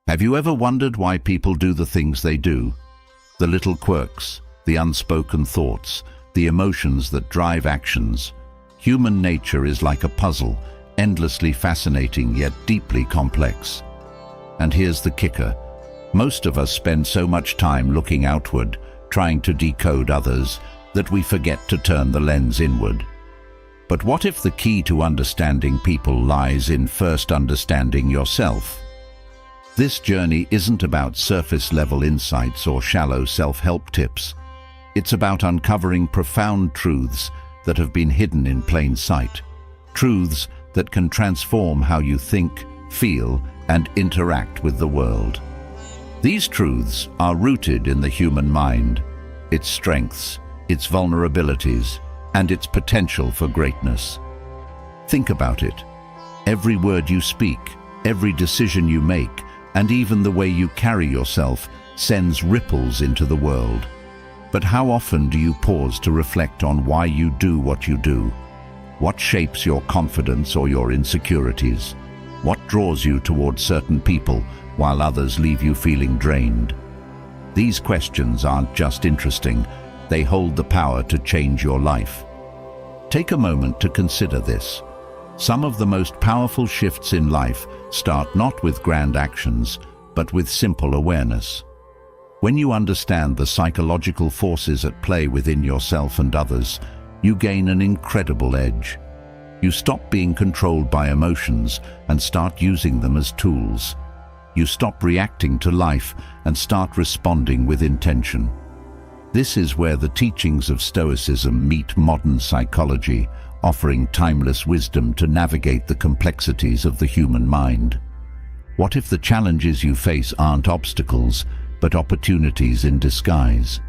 Have you ever wondered why people do the things they do? The little quirks, the unspoken thoughts, the emotions that drive actions. Human nature is like a puzzle, endlessly fascinating yet deeply complex. And here's the kicker. Most of us spend so much time looking outward, trying to decode others, that we forget to turn the lens inward. But what if the key to understanding people lies in first understanding yourself? This journey isn't about surface-level insights or shallow self-help tips. It's about uncovering profound truths that have been hidden in plain sight. Truths that can transform how you think, feel, and interact with the world. These truths are rooted in the human mind, its strengths, its vulnerabilities, and its potential for greatness. Think about it. Every word you speak, every decision you make, and even the way you carry yourself sends ripples into the world. But how often do you pause to reflect on why you do what you do? What shapes your confidence or your insecurities? What draws you toward certain people while others leave you feeling drained? These questions aren't just interesting, they hold the power to change your life. Take a moment to consider this. Some of the most powerful shifts in life start not with grand actions, but with simple awareness. When you understand the psychological forces at play within yourself and others, you gain an incredible edge. You stop being controlled by emotions and start using them as tools. You stop reacting to life and start responding with intention. This is where the teachings of Stoicism meet modern psychology, offering timeless wisdom to navigate the complexities of the human mind. What if the challenges you face aren't obstacles, but opportunities in disguise?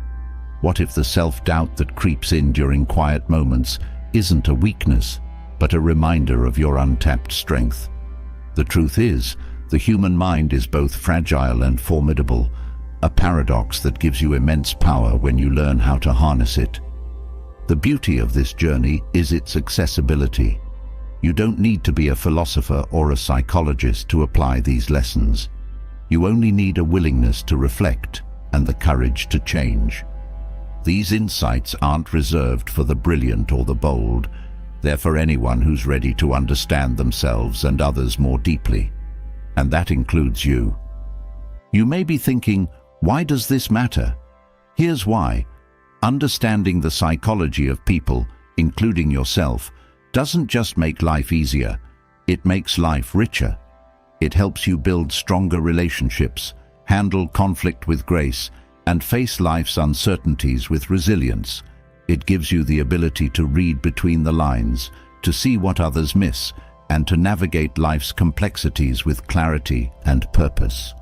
What if the self-doubt that creeps in during quiet moments isn't a weakness, but a reminder of your untapped strength? The truth is, the human mind is both fragile and formidable, a paradox that gives you immense power when you learn how to harness it. The beauty of this journey is its accessibility. You don't need to be a philosopher or a psychologist to apply these lessons. You only need a willingness to reflect and the courage to change. These insights aren't reserved for the brilliant or the bold. They're for anyone who's ready to understand themselves and others more deeply. And that includes you. You may be thinking, why does this matter? Here's why. Understanding the psychology of people, including yourself, doesn't just make life easier, it makes life richer. It helps you build stronger relationships, handle conflict with grace, and face life's uncertainties with resilience. It gives you the ability to read between the lines, to see what others miss, and to navigate life's complexities with clarity and purpose.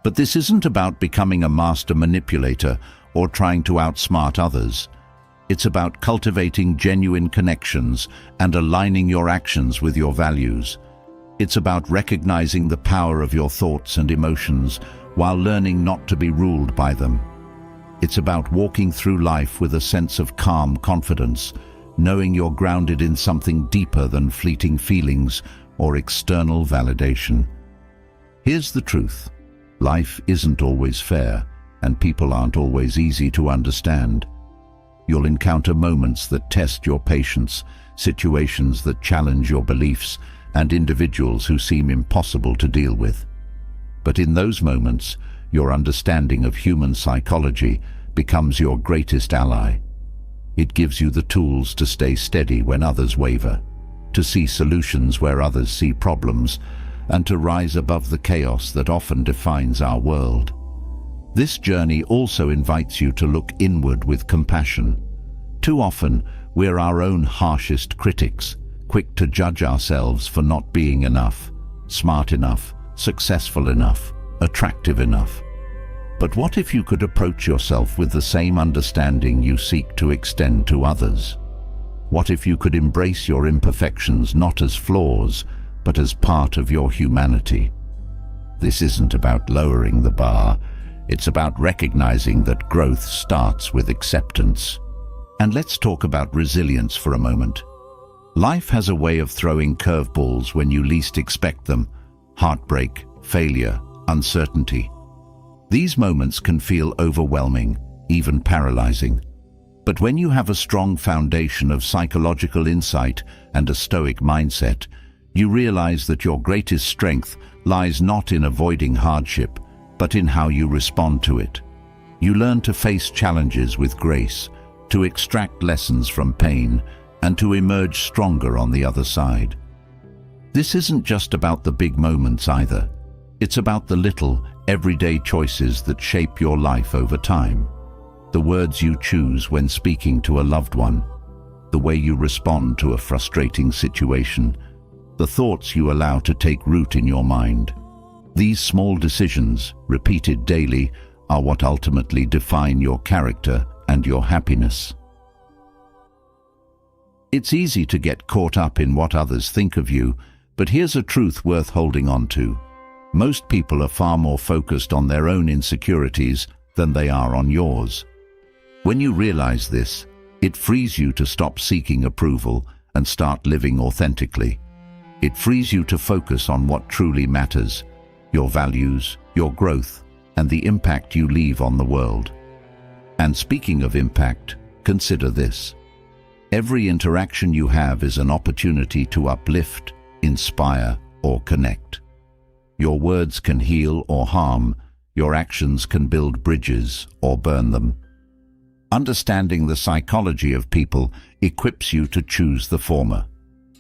But this isn't about becoming a master manipulator or trying to outsmart others. It's about cultivating genuine connections and aligning your actions with your values. It's about recognizing the power of your thoughts and emotions while learning not to be ruled by them. It's about walking through life with a sense of calm confidence, knowing you're grounded in something deeper than fleeting feelings or external validation. Here's the truth. Life isn't always fair, and people aren't always easy to understand. You'll encounter moments that test your patience, situations that challenge your beliefs, and individuals who seem impossible to deal with. But in those moments, your understanding of human psychology becomes your greatest ally. It gives you the tools to stay steady when others waver, to see solutions where others see problems, and to rise above the chaos that often defines our world. This journey also invites you to look inward with compassion. Too often, we're our own harshest critics, quick to judge ourselves for not being enough, smart enough, successful enough, attractive enough. But what if you could approach yourself with the same understanding you seek to extend to others? What if you could embrace your imperfections not as flaws, but as part of your humanity? This isn't about lowering the bar. It's about recognizing that growth starts with acceptance. And let's talk about resilience for a moment. Life has a way of throwing curveballs when you least expect them. heartbreak, failure, uncertainty. These moments can feel overwhelming, even paralyzing. But when you have a strong foundation of psychological insight and a Stoic mindset, you realize that your greatest strength lies not in avoiding hardship, but in how you respond to it. You learn to face challenges with grace, to extract lessons from pain, and to emerge stronger on the other side. This isn't just about the big moments either. It's about the little, everyday choices that shape your life over time. The words you choose when speaking to a loved one, the way you respond to a frustrating situation, the thoughts you allow to take root in your mind. These small decisions, repeated daily, are what ultimately define your character and your happiness. It's easy to get caught up in what others think of you, but here's a truth worth holding on to. Most people are far more focused on their own insecurities than they are on yours. When you realize this, it frees you to stop seeking approval and start living authentically. It frees you to focus on what truly matters, your values, your growth, and the impact you leave on the world. And speaking of impact, consider this. Every interaction you have is an opportunity to uplift, inspire, or connect. Your words can heal or harm, your actions can build bridges or burn them. Understanding the psychology of people equips you to choose the former,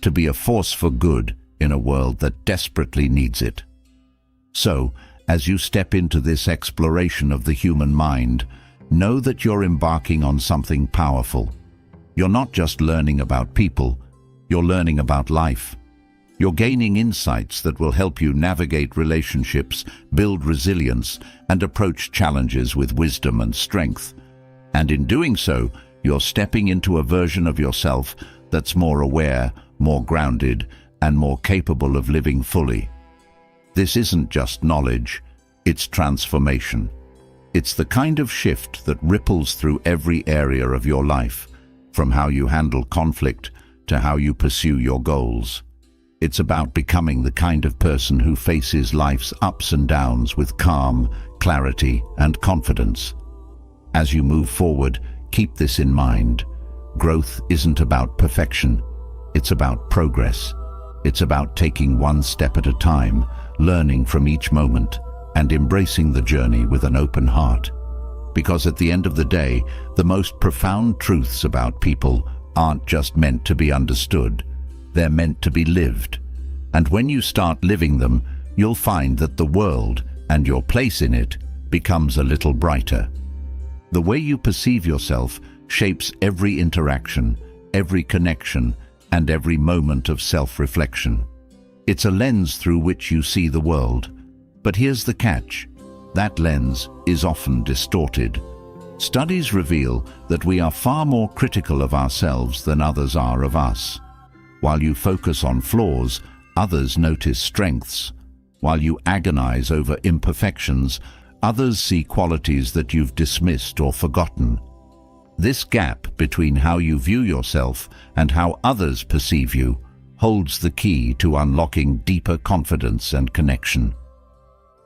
to be a force for good in a world that desperately needs it. So, as you step into this exploration of the human mind, know that you're embarking on something powerful. You're not just learning about people, you're learning about life. You're gaining insights that will help you navigate relationships, build resilience, and approach challenges with wisdom and strength. And in doing so, you're stepping into a version of yourself that's more aware, more grounded, and more capable of living fully. This isn't just knowledge, it's transformation. It's the kind of shift that ripples through every area of your life, from how you handle conflict to how you pursue your goals. It's about becoming the kind of person who faces life's ups and downs with calm, clarity, and confidence. As you move forward, keep this in mind. Growth isn't about perfection, it's about progress. It's about taking one step at a time, learning from each moment, and embracing the journey with an open heart. Because at the end of the day, the most profound truths about people aren't just meant to be understood, they're meant to be lived. And when you start living them, you'll find that the world and your place in it becomes a little brighter. The way you perceive yourself shapes every interaction, every connection, and every moment of self-reflection. It's a lens through which you see the world. But here's the catch. That lens is often distorted. Studies reveal that we are far more critical of ourselves than others are of us. While you focus on flaws, others notice strengths. While you agonize over imperfections, others see qualities that you've dismissed or forgotten. This gap between how you view yourself and how others perceive you holds the key to unlocking deeper confidence and connection.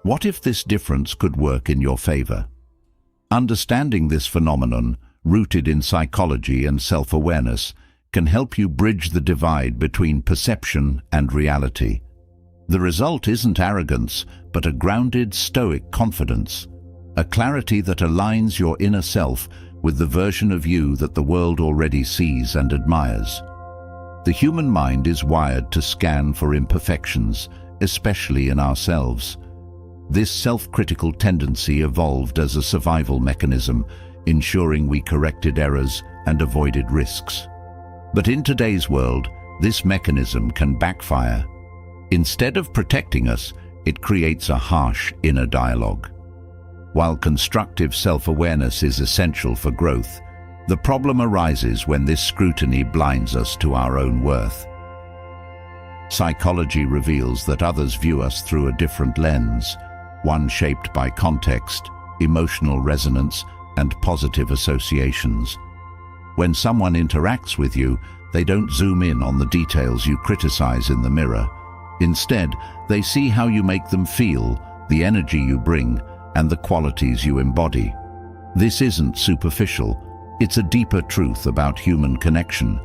What if this difference could work in your favor? Understanding this phenomenon, rooted in psychology and self-awareness, can help you bridge the divide between perception and reality. The result isn't arrogance, but a grounded, stoic confidence, a clarity that aligns your inner self with the version of you that the world already sees and admires. The human mind is wired to scan for imperfections, especially in ourselves. This self-critical tendency evolved as a survival mechanism, ensuring we corrected errors and avoided risks. But in today's world, this mechanism can backfire. Instead of protecting us, it creates a harsh inner dialogue. While constructive self-awareness is essential for growth, the problem arises when this scrutiny blinds us to our own worth. Psychology reveals that others view us through a different lens, one shaped by context, emotional resonance, and positive associations. When someone interacts with you, they don't zoom in on the details you criticize in the mirror. Instead, they see how you make them feel, the energy you bring, and the qualities you embody. This isn't superficial. It's a deeper truth about human connection.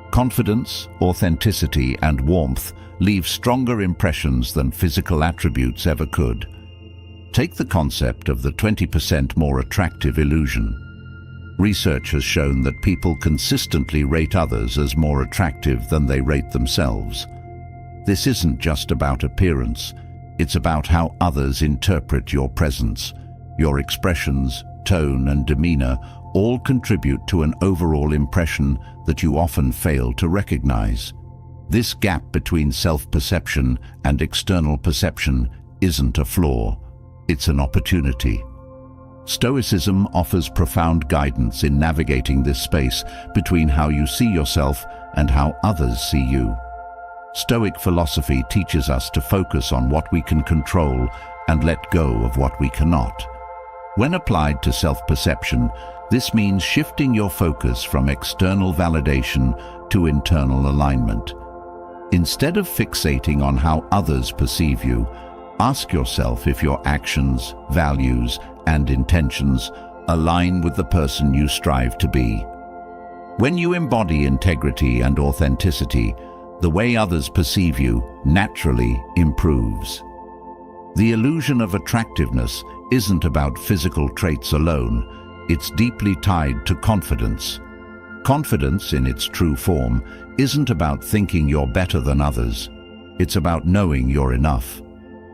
Confidence, authenticity, and warmth leave stronger impressions than physical attributes ever could. Take the concept of the 20% more attractive illusion. Research has shown that people consistently rate others as more attractive than they rate themselves. This isn't just about appearance. It's about how others interpret your presence. Your expressions, tone, and demeanor all contribute to an overall impression that you often fail to recognize. This gap between self-perception and external perception isn't a flaw. It's an opportunity. Stoicism offers profound guidance in navigating this space between how you see yourself and how others see you. Stoic philosophy teaches us to focus on what we can control and let go of what we cannot. When applied to self-perception, this means shifting your focus from external validation to internal alignment. Instead of fixating on how others perceive you, ask yourself if your actions, values, and intentions align with the person you strive to be. When you embody integrity and authenticity, the way others perceive you naturally improves. The illusion of attractiveness isn't about physical traits alone. It's deeply tied to confidence. Confidence, in its true form, isn't about thinking you're better than others. It's about knowing you're enough.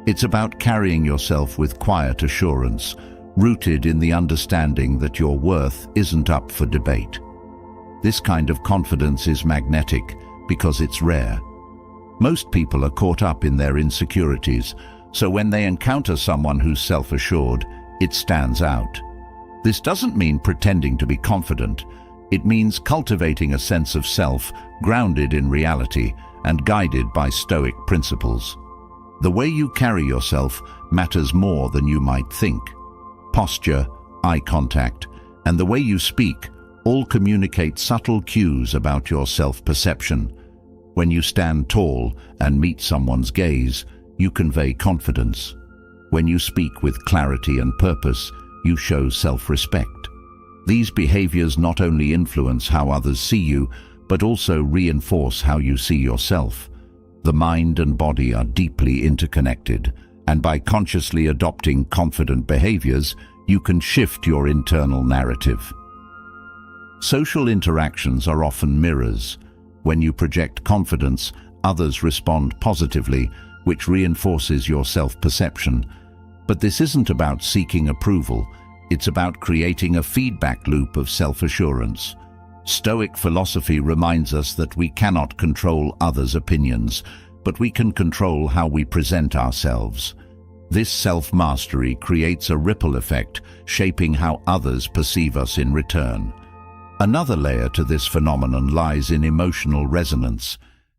It's about carrying yourself with quiet assurance, rooted in the understanding that your worth isn't up for debate. This kind of confidence is magnetic because it's rare. Most people are caught up in their insecurities, so when they encounter someone who's self-assured, it stands out. This doesn't mean pretending to be confident. It means cultivating a sense of self grounded in reality and guided by Stoic principles. The way you carry yourself matters more than you might think. Posture, eye contact, and the way you speak all communicate subtle cues about your self-perception. When you stand tall and meet someone's gaze, you convey confidence. When you speak with clarity and purpose, you show self-respect. These behaviors not only influence how others see you, but also reinforce how you see yourself. The mind and body are deeply interconnected, and by consciously adopting confident behaviors, you can shift your internal narrative. Social interactions are often mirrors. When you project confidence, others respond positively, which reinforces your self-perception. But this isn't about seeking approval. It's about creating a feedback loop of self-assurance. Stoic philosophy reminds us that we cannot control others' opinions, but we can control how we present ourselves. This self-mastery creates a ripple effect, shaping how others perceive us in return. Another layer to this phenomenon lies in emotional resonance.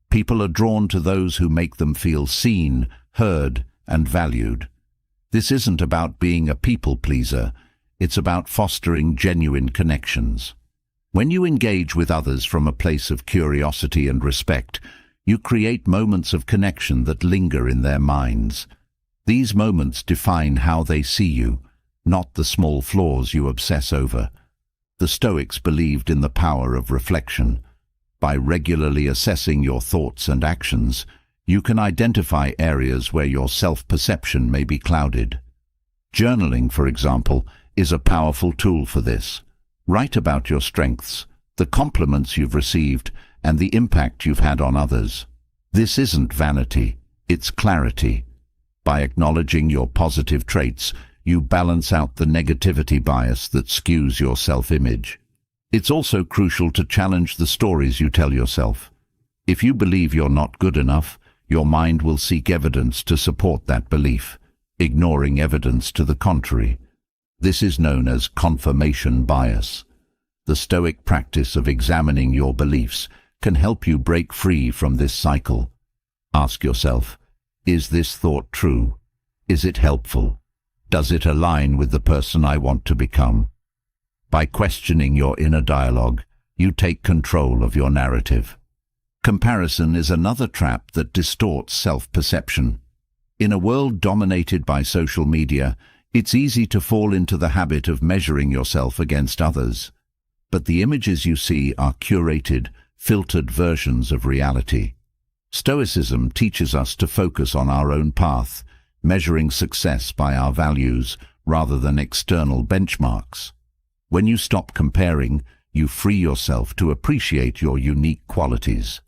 People are drawn to those who make them feel seen, heard, and valued. This isn't about being a people pleaser. It's about fostering genuine connections. When you engage with others from a place of curiosity and respect, you create moments of connection that linger in their minds. These moments define how they see you, not the small flaws you obsess over. The Stoics believed in the power of reflection. By regularly assessing your thoughts and actions, you can identify areas where your self-perception may be clouded. Journaling, for example, is a powerful tool for this. Write about your strengths, the compliments you've received, and the impact you've had on others. This isn't vanity, it's clarity. By acknowledging your positive traits, you balance out the negativity bias that skews your self-image. It's also crucial to challenge the stories you tell yourself. If you believe you're not good enough, your mind will seek evidence to support that belief, ignoring evidence to the contrary. This is known as confirmation bias. The Stoic practice of examining your beliefs can help you break free from this cycle. Ask yourself, is this thought true? Is it helpful? Does it align with the person I want to become? By questioning your inner dialogue, you take control of your narrative. Comparison is another trap that distorts self-perception. In a world dominated by social media, it's easy to fall into the habit of measuring yourself against others. But the images you see are curated, filtered versions of reality. Stoicism teaches us to focus on our own path, measuring success by our values rather than external benchmarks. When you stop comparing, you free yourself to appreciate your unique qualities.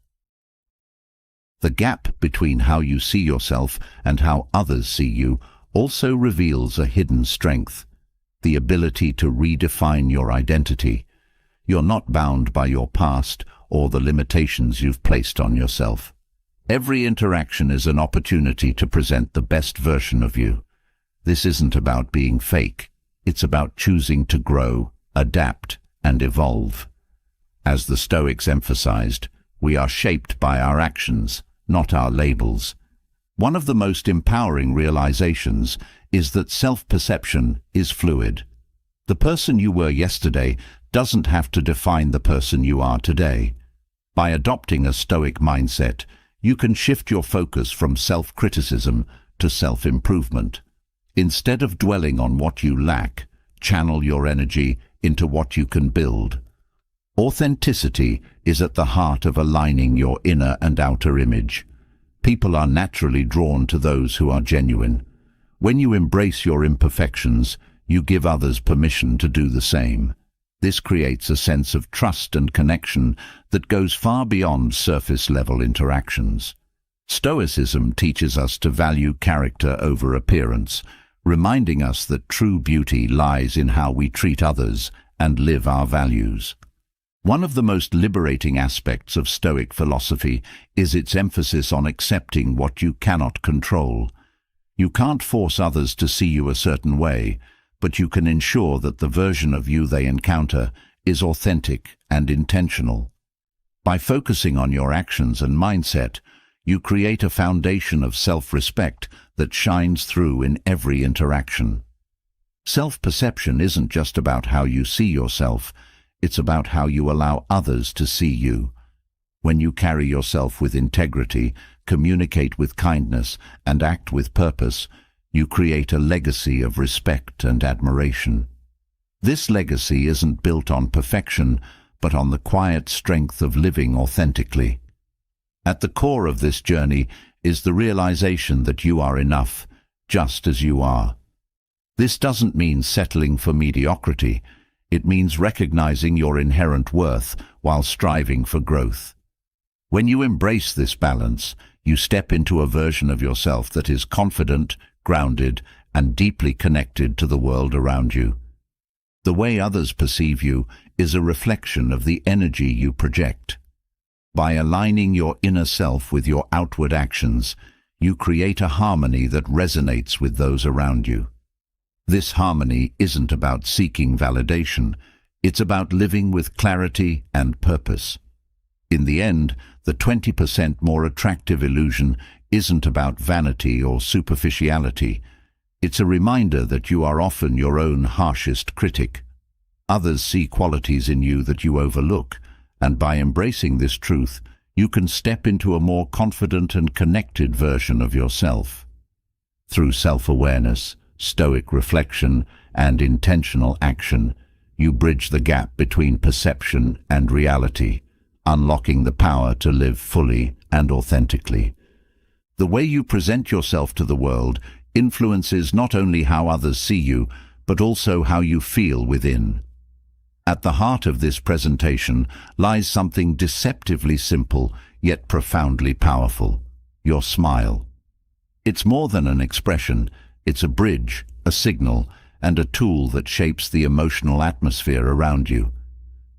The gap between how you see yourself and how others see you also reveals a hidden strength, the ability to redefine your identity. You're not bound by your past or the limitations you've placed on yourself. Every interaction is an opportunity to present the best version of you. This isn't about being fake. It's about choosing to grow, adapt, and evolve. As the Stoics emphasized, we are shaped by our actions, not our labels. One of the most empowering realizations is that self-perception is fluid. The person you were yesterday doesn't have to define the person you are today. By adopting a Stoic mindset, you can shift your focus from self-criticism to self-improvement. Instead of dwelling on what you lack, channel your energy into what you can build. Authenticity is at the heart of aligning your inner and outer image. People are naturally drawn to those who are genuine. When you embrace your imperfections, you give others permission to do the same. This creates a sense of trust and connection that goes far beyond surface-level interactions. Stoicism teaches us to value character over appearance, reminding us that true beauty lies in how we treat others and live our values. One of the most liberating aspects of Stoic philosophy is its emphasis on accepting what you cannot control. You can't force others to see you a certain way, but you can ensure that the version of you they encounter is authentic and intentional. By focusing on your actions and mindset, you create a foundation of self-respect that shines through in every interaction. Self-perception isn't just about how you see yourself, it's about how you allow others to see you. When you carry yourself with integrity, communicate with kindness, and act with purpose, you create a legacy of respect and admiration. This legacy isn't built on perfection, but on the quiet strength of living authentically. At the core of this journey is the realization that you are enough, just as you are. This doesn't mean settling for mediocrity. It means recognizing your inherent worth while striving for growth. When you embrace this balance, you step into a version of yourself that is confident, grounded, and deeply connected to the world around you. The way others perceive you is a reflection of the energy you project. By aligning your inner self with your outward actions, you create a harmony that resonates with those around you. This harmony isn't about seeking validation, it's about living with clarity and purpose. In the end, the 20% more attractive illusion isn't about vanity or superficiality. It's a reminder that you are often your own harshest critic. Others see qualities in you that you overlook, and by embracing this truth, you can step into a more confident and connected version of yourself. Through self-awareness, Stoic reflection, and intentional action, you bridge the gap between perception and reality, unlocking the power to live fully and authentically. The way you present yourself to the world influences not only how others see you, but also how you feel within. At the heart of this presentation lies something deceptively simple, yet profoundly powerful: your smile. It's more than an expression, it's a bridge, a signal, and a tool that shapes the emotional atmosphere around you.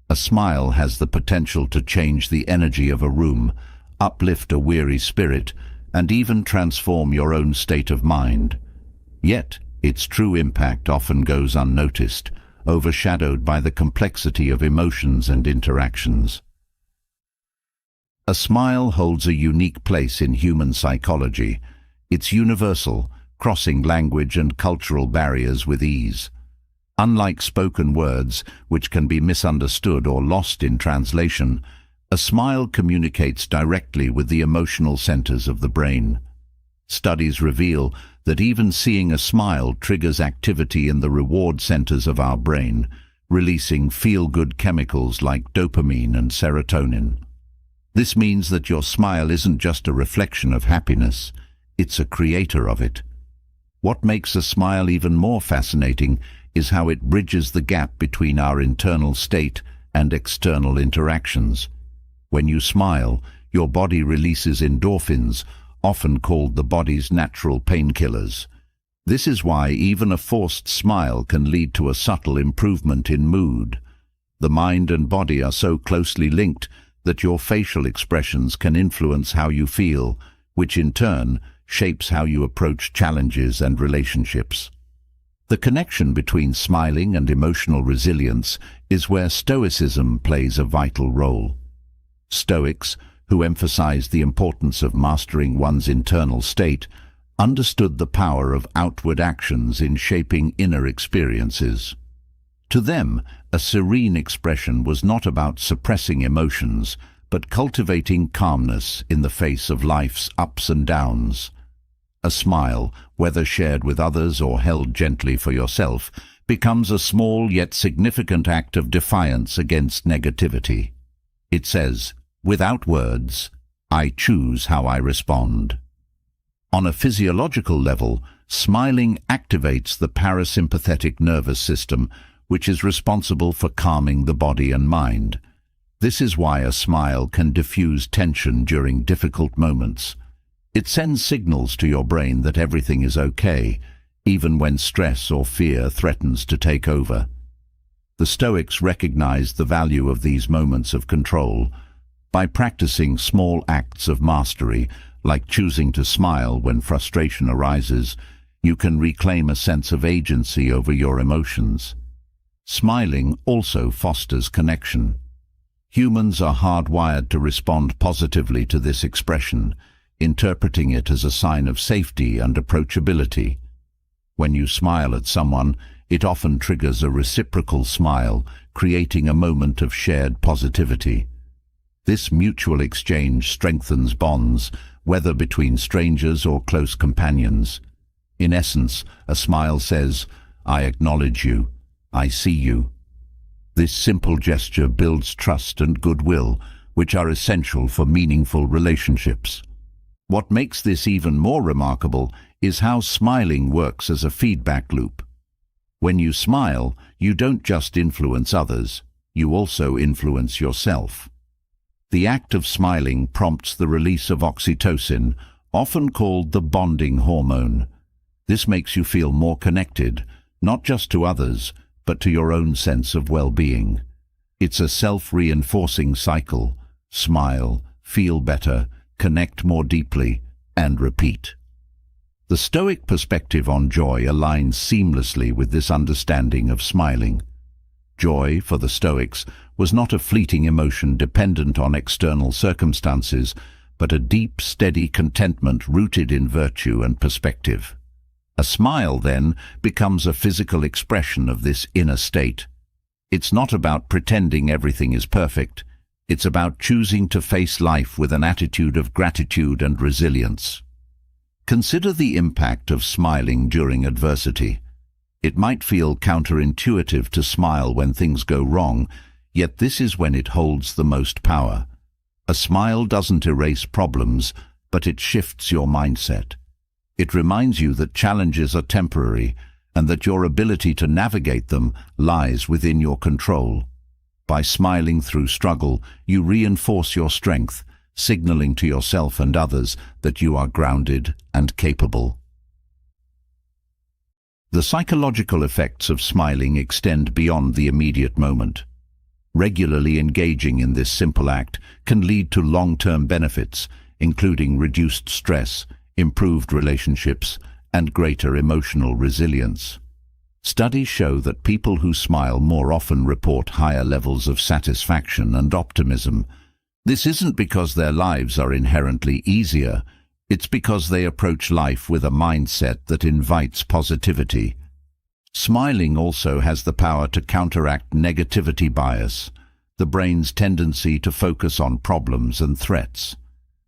A smile has the potential to change the energy of a room, uplift a weary spirit, and even transform your own state of mind. Yet, its true impact often goes unnoticed, overshadowed by the complexity of emotions and interactions. A smile holds a unique place in human psychology. It's universal, crossing language and cultural barriers with ease. Unlike spoken words, which can be misunderstood or lost in translation, A smile communicates directly with the emotional centers of the brain. Studies reveal that even seeing a smile triggers activity in the reward centers of our brain, releasing feel-good chemicals like dopamine and serotonin. This means that your smile isn't just a reflection of happiness, it's a creator of it. What makes a smile even more fascinating is how it bridges the gap between our internal state and external interactions. When you smile, your body releases endorphins, often called the body's natural painkillers. This is why even a forced smile can lead to a subtle improvement in mood. The mind and body are so closely linked that your facial expressions can influence how you feel, which in turn shapes how you approach challenges and relationships. The connection between smiling and emotional resilience is where Stoicism plays a vital role. Stoics, who emphasized the importance of mastering one's internal state, understood the power of outward actions in shaping inner experiences. To them, a serene expression was not about suppressing emotions, but cultivating calmness in the face of life's ups and downs. A smile, whether shared with others or held gently for yourself, becomes a small yet significant act of defiance against negativity. It says, "Without words, I choose how I respond." On a physiological level, smiling activates the parasympathetic nervous system, which is responsible for calming the body and mind. This is why a smile can diffuse tension during difficult moments. It sends signals to your brain that everything is okay, even when stress or fear threatens to take over. The Stoics recognized the value of these moments of control. By practicing small acts of mastery, like choosing to smile when frustration arises, you can reclaim a sense of agency over your emotions. Smiling also fosters connection. Humans are hardwired to respond positively to this expression, interpreting it as a sign of safety and approachability. When you smile at someone, it often triggers a reciprocal smile, creating a moment of shared positivity. This mutual exchange strengthens bonds, whether between strangers or close companions. In essence, a smile says, "I acknowledge you, I see you." This simple gesture builds trust and goodwill, which are essential for meaningful relationships. What makes this even more remarkable is how smiling works as a feedback loop. When you smile, you don't just influence others, you also influence yourself. The act of smiling prompts the release of oxytocin, often called the bonding hormone. This makes you feel more connected, not just to others, but to your own sense of well-being. It's a self-reinforcing cycle. Smile, feel better, connect more deeply, and repeat. The Stoic perspective on joy aligns seamlessly with this understanding of smiling. Joy, for the Stoics, was not a fleeting emotion dependent on external circumstances, but a deep, steady contentment rooted in virtue and perspective. A smile, then, becomes a physical expression of this inner state. It's not about pretending everything is perfect. It's about choosing to face life with an attitude of gratitude and resilience. Consider the impact of smiling during adversity. It might feel counterintuitive to smile when things go wrong, yet this is when it holds the most power. A smile doesn't erase problems, but it shifts your mindset. It reminds you that challenges are temporary and that your ability to navigate them lies within your control. By smiling through struggle, you reinforce your strength, signaling to yourself and others that you are grounded and capable. The psychological effects of smiling extend beyond the immediate moment. Regularly engaging in this simple act can lead to long-term benefits, including reduced stress, improved relationships, and greater emotional resilience. Studies show that people who smile more often report higher levels of satisfaction and optimism. This isn't because their lives are inherently easier, it's because they approach life with a mindset that invites positivity. Smiling also has the power to counteract negativity bias. the brain's tendency to focus on problems and threats.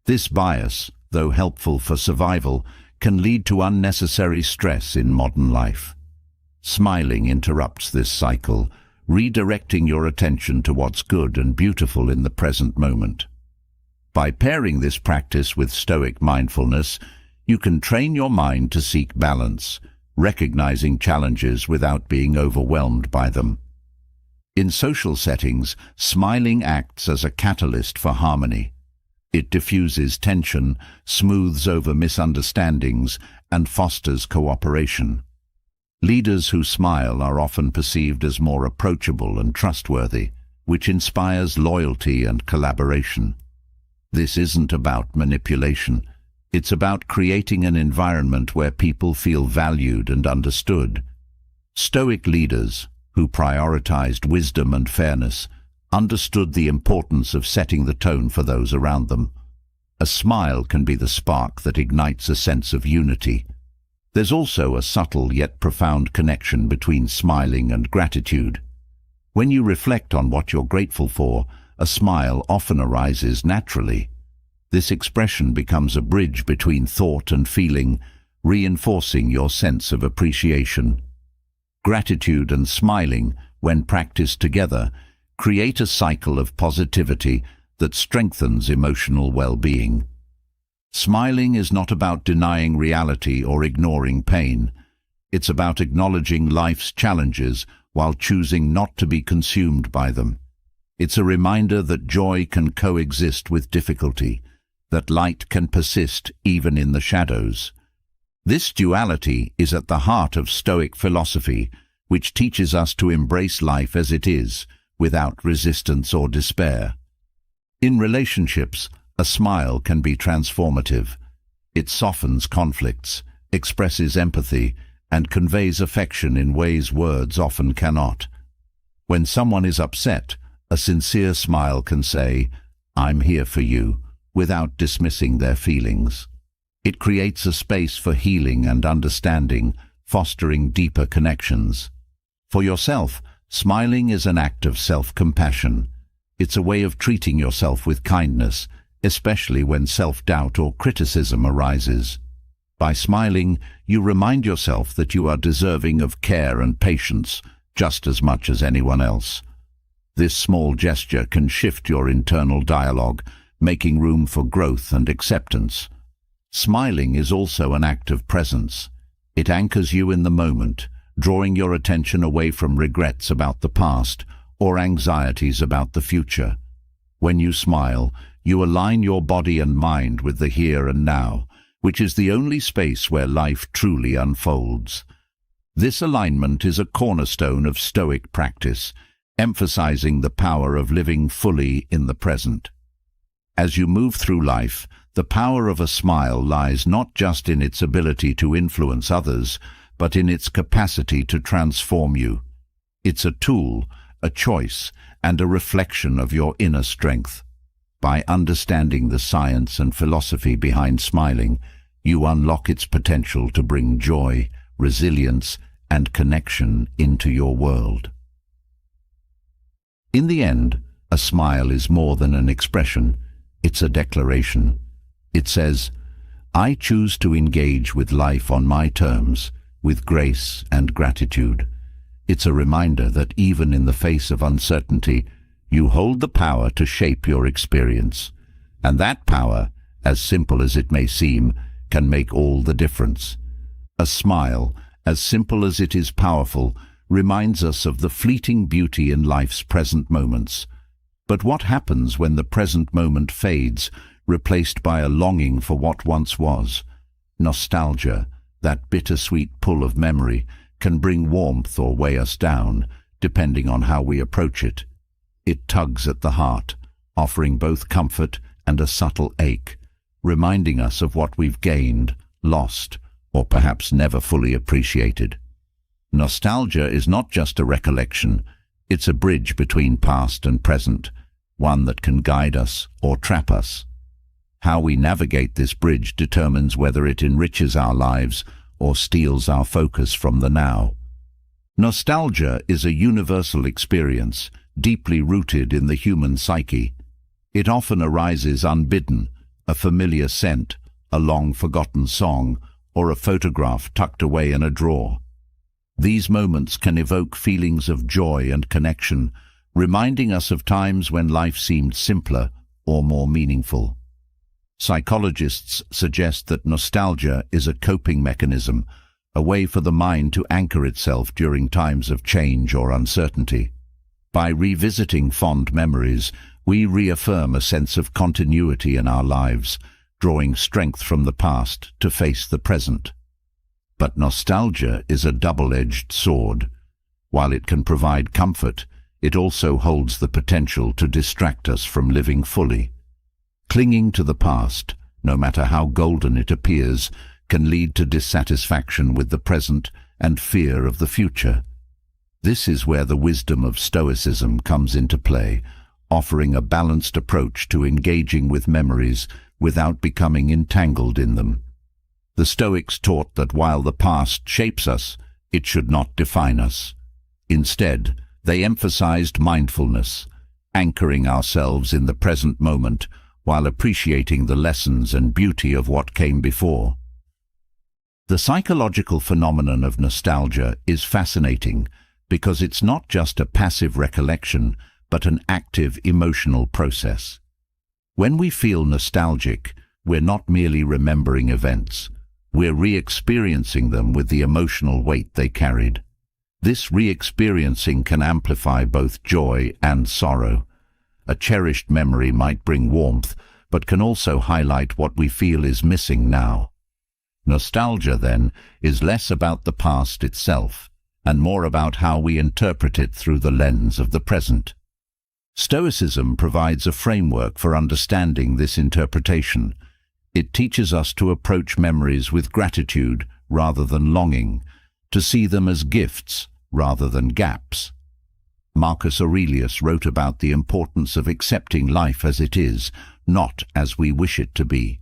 This bias, though helpful for survival, can lead to unnecessary stress in modern life. Smiling interrupts this cycle, redirecting your attention to what's good and beautiful in the present moment. By pairing this practice with Stoic mindfulness, you can train your mind to seek balance, recognizing challenges without being overwhelmed by them. In social settings, smiling acts as a catalyst for harmony. It diffuses tension, smooths over misunderstandings, and fosters cooperation. Leaders who smile are often perceived as more approachable and trustworthy, which inspires loyalty and collaboration. This isn't about manipulation. It's about creating an environment where people feel valued and understood. Stoic leaders, who prioritized wisdom and fairness, understood the importance of setting the tone for those around them. A smile can be the spark that ignites a sense of unity. There's also a subtle yet profound connection between smiling and gratitude. When you reflect on what you're grateful for, a smile often arises naturally. This expression becomes a bridge between thought and feeling, reinforcing your sense of appreciation. Gratitude and smiling, when practiced together, create a cycle of positivity that strengthens emotional well-being. Smiling is not about denying reality or ignoring pain. It's about acknowledging life's challenges while choosing not to be consumed by them. It's a reminder that joy can coexist with difficulty, that light can persist even in the shadows. This duality is at the heart of Stoic philosophy, which teaches us to embrace life as it is, without resistance or despair. In relationships, a smile can be transformative. It softens conflicts, expresses empathy, and conveys affection in ways words often cannot. When someone is upset, a sincere smile can say, "I'm here for you," without dismissing their feelings. It creates a space for healing and understanding, fostering deeper connections. For yourself, smiling is an act of self-compassion. It's a way of treating yourself with kindness, especially when self-doubt or criticism arises. By smiling, you remind yourself that you are deserving of care and patience just as much as anyone else. This small gesture can shift your internal dialogue, making room for growth and acceptance. Smiling is also an act of presence. It anchors you in the moment, drawing your attention away from regrets about the past or anxieties about the future. When you smile, you align your body and mind with the here and now, which is the only space where life truly unfolds. This alignment is a cornerstone of Stoic practice, emphasizing the power of living fully in the present. As you move through life, the power of a smile lies not just in its ability to influence others, but in its capacity to transform you. It's a tool, a choice, and a reflection of your inner strength. By understanding the science and philosophy behind smiling, you unlock its potential to bring joy, resilience, and connection into your world. In the end, a smile is more than an expression. It's a declaration. It says, "I choose to engage with life on my terms, with grace and gratitude." It's a reminder that even in the face of uncertainty, you hold the power to shape your experience. And that power, as simple as it may seem, can make all the difference. A smile, as simple as it is powerful, reminds us of the fleeting beauty in life's present moments. But what happens when the present moment fades, replaced by a longing for what once was? Nostalgia, that bittersweet pull of memory, can bring warmth or weigh us down, depending on how we approach it. It tugs at the heart, offering both comfort and a subtle ache, reminding us of what we've gained, lost, or perhaps never fully appreciated. Nostalgia is not just a recollection, it's a bridge between past and present, one that can guide us or trap us. How we navigate this bridge determines whether it enriches our lives or steals our focus from the now. Nostalgia is a universal experience, deeply rooted in the human psyche. It often arises unbidden, a familiar scent, a long-forgotten song, or a photograph tucked away in a drawer. These moments can evoke feelings of joy and connection, reminding us of times when life seemed simpler or more meaningful. Psychologists suggest that nostalgia is a coping mechanism, a way for the mind to anchor itself during times of change or uncertainty. By revisiting fond memories, we reaffirm a sense of continuity in our lives, drawing strength from the past to face the present. But nostalgia is a double-edged sword. While it can provide comfort, it also holds the potential to distract us from living fully. Clinging to the past, no matter how golden it appears, can lead to dissatisfaction with the present and fear of the future. This is where the wisdom of Stoicism comes into play, offering a balanced approach to engaging with memories without becoming entangled in them. The Stoics taught that while the past shapes us, it should not define us. Instead, they emphasized mindfulness, anchoring ourselves in the present moment while appreciating the lessons and beauty of what came before. The psychological phenomenon of nostalgia is fascinating because it's not just a passive recollection, but an active emotional process. When we feel nostalgic, we're not merely remembering events. We're re-experiencing them with the emotional weight they carried. This re-experiencing can amplify both joy and sorrow. A cherished memory might bring warmth, but can also highlight what we feel is missing now. Nostalgia, then, is less about the past itself, and more about how we interpret it through the lens of the present. Stoicism provides a framework for understanding this interpretation. It teaches us to approach memories with gratitude rather than longing, to see them as gifts rather than gaps. Marcus Aurelius wrote about the importance of accepting life as it is, not as we wish it to be.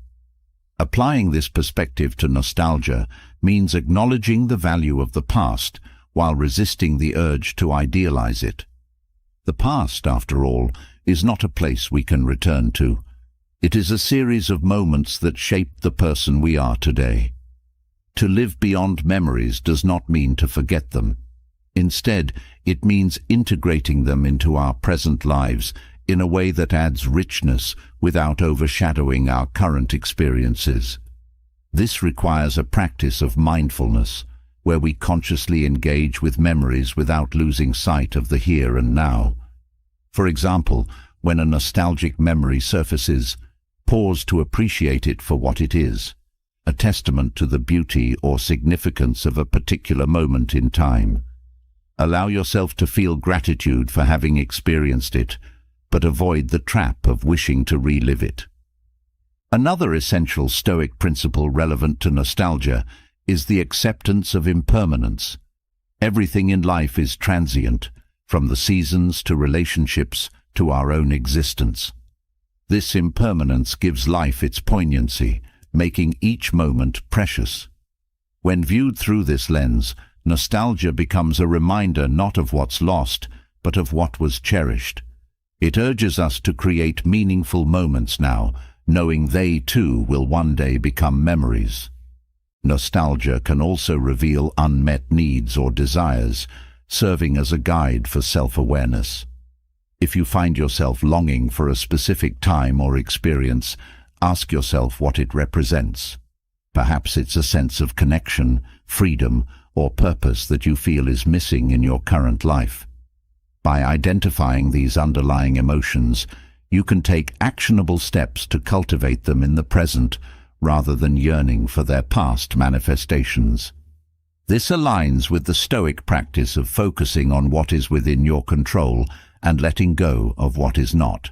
Applying this perspective to nostalgia means acknowledging the value of the past while resisting the urge to idealize it. The past, after all, is not a place we can return to. It is a series of moments that shape the person we are today. To live beyond memories does not mean to forget them. Instead, it means integrating them into our present lives in a way that adds richness without overshadowing our current experiences. This requires a practice of mindfulness, where we consciously engage with memories without losing sight of the here and now. For example, when a nostalgic memory surfaces, pause to appreciate it for what it is, a testament to the beauty or significance of a particular moment in time. Allow yourself to feel gratitude for having experienced it, but avoid the trap of wishing to relive it. Another essential Stoic principle relevant to nostalgia is the acceptance of impermanence. Everything in life is transient, from the seasons to relationships to our own existence. This impermanence gives life its poignancy, making each moment precious. When viewed through this lens, nostalgia becomes a reminder not of what's lost, but of what was cherished. It urges us to create meaningful moments now, knowing they too will one day become memories. Nostalgia can also reveal unmet needs or desires, serving as a guide for self-awareness. If you find yourself longing for a specific time or experience, ask yourself what it represents. Perhaps it's a sense of connection, freedom, or purpose that you feel is missing in your current life. By identifying these underlying emotions, you can take actionable steps to cultivate them in the present rather than yearning for their past manifestations. This aligns with the Stoic practice of focusing on what is within your control and letting go of what is not.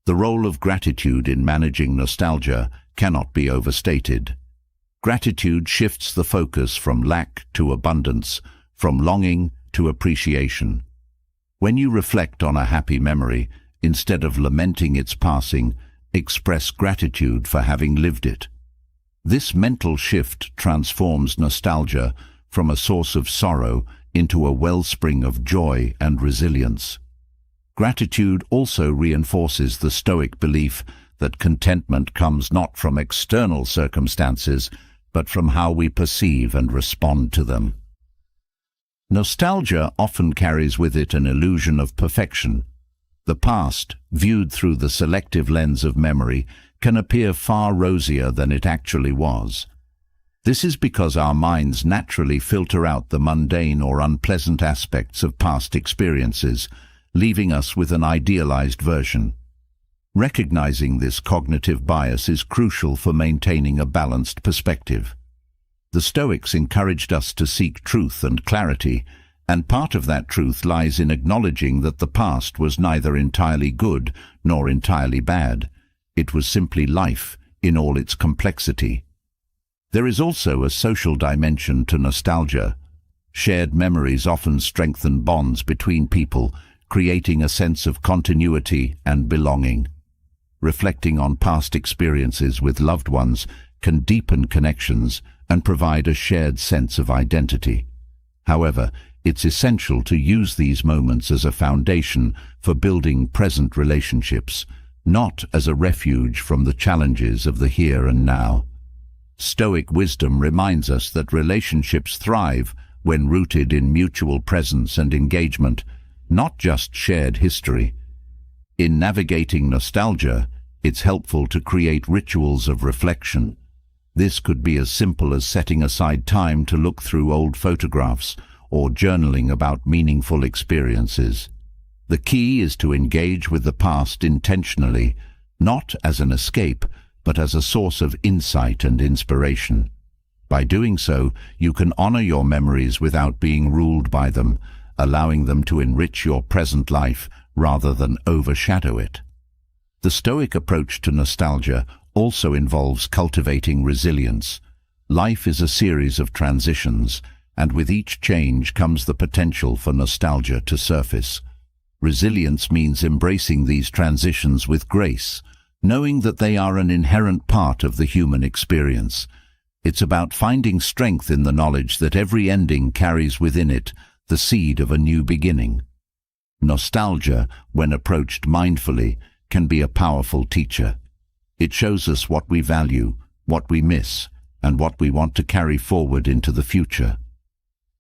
The role of gratitude in managing nostalgia cannot be overstated. Gratitude shifts the focus from lack to abundance, from longing to appreciation. When you reflect on a happy memory, instead of lamenting its passing, express gratitude for having lived it. This mental shift transforms nostalgia from a source of sorrow into a wellspring of joy and resilience. Gratitude also reinforces the Stoic belief that contentment comes not from external circumstances, but from how we perceive and respond to them. Nostalgia often carries with it an illusion of perfection. The past, viewed through the selective lens of memory, can appear far rosier than it actually was. This is because our minds naturally filter out the mundane or unpleasant aspects of past experiences, leaving us with an idealized version. Recognizing this cognitive bias is crucial for maintaining a balanced perspective. The Stoics encouraged us to seek truth and clarity, and part of that truth lies in acknowledging that the past was neither entirely good nor entirely bad. It was simply life in all its complexity. There is also a social dimension to nostalgia. Shared memories often strengthen bonds between people, creating a sense of continuity and belonging. Reflecting on past experiences with loved ones can deepen connections and provide a shared sense of identity. However, it's essential to use these moments as a foundation for building present relationships, not as a refuge from the challenges of the here and now. Stoic wisdom reminds us that relationships thrive when rooted in mutual presence and engagement, not just shared history. In navigating nostalgia, it's helpful to create rituals of reflection. This could be as simple as setting aside time to look through old photographs or journaling about meaningful experiences. The key is to engage with the past intentionally, not as an escape, but as a source of insight and inspiration. By doing so, you can honor your memories without being ruled by them, allowing them to enrich your present life rather than overshadow it. The Stoic approach to nostalgia also involves cultivating resilience. Life is a series of transitions, and with each change comes the potential for nostalgia to surface. Resilience means embracing these transitions with grace, knowing that they are an inherent part of the human experience. It's about finding strength in the knowledge that every ending carries within it the seed of a new beginning. Nostalgia, when approached mindfully, can be a powerful teacher. It shows us what we value, what we miss, and what we want to carry forward into the future.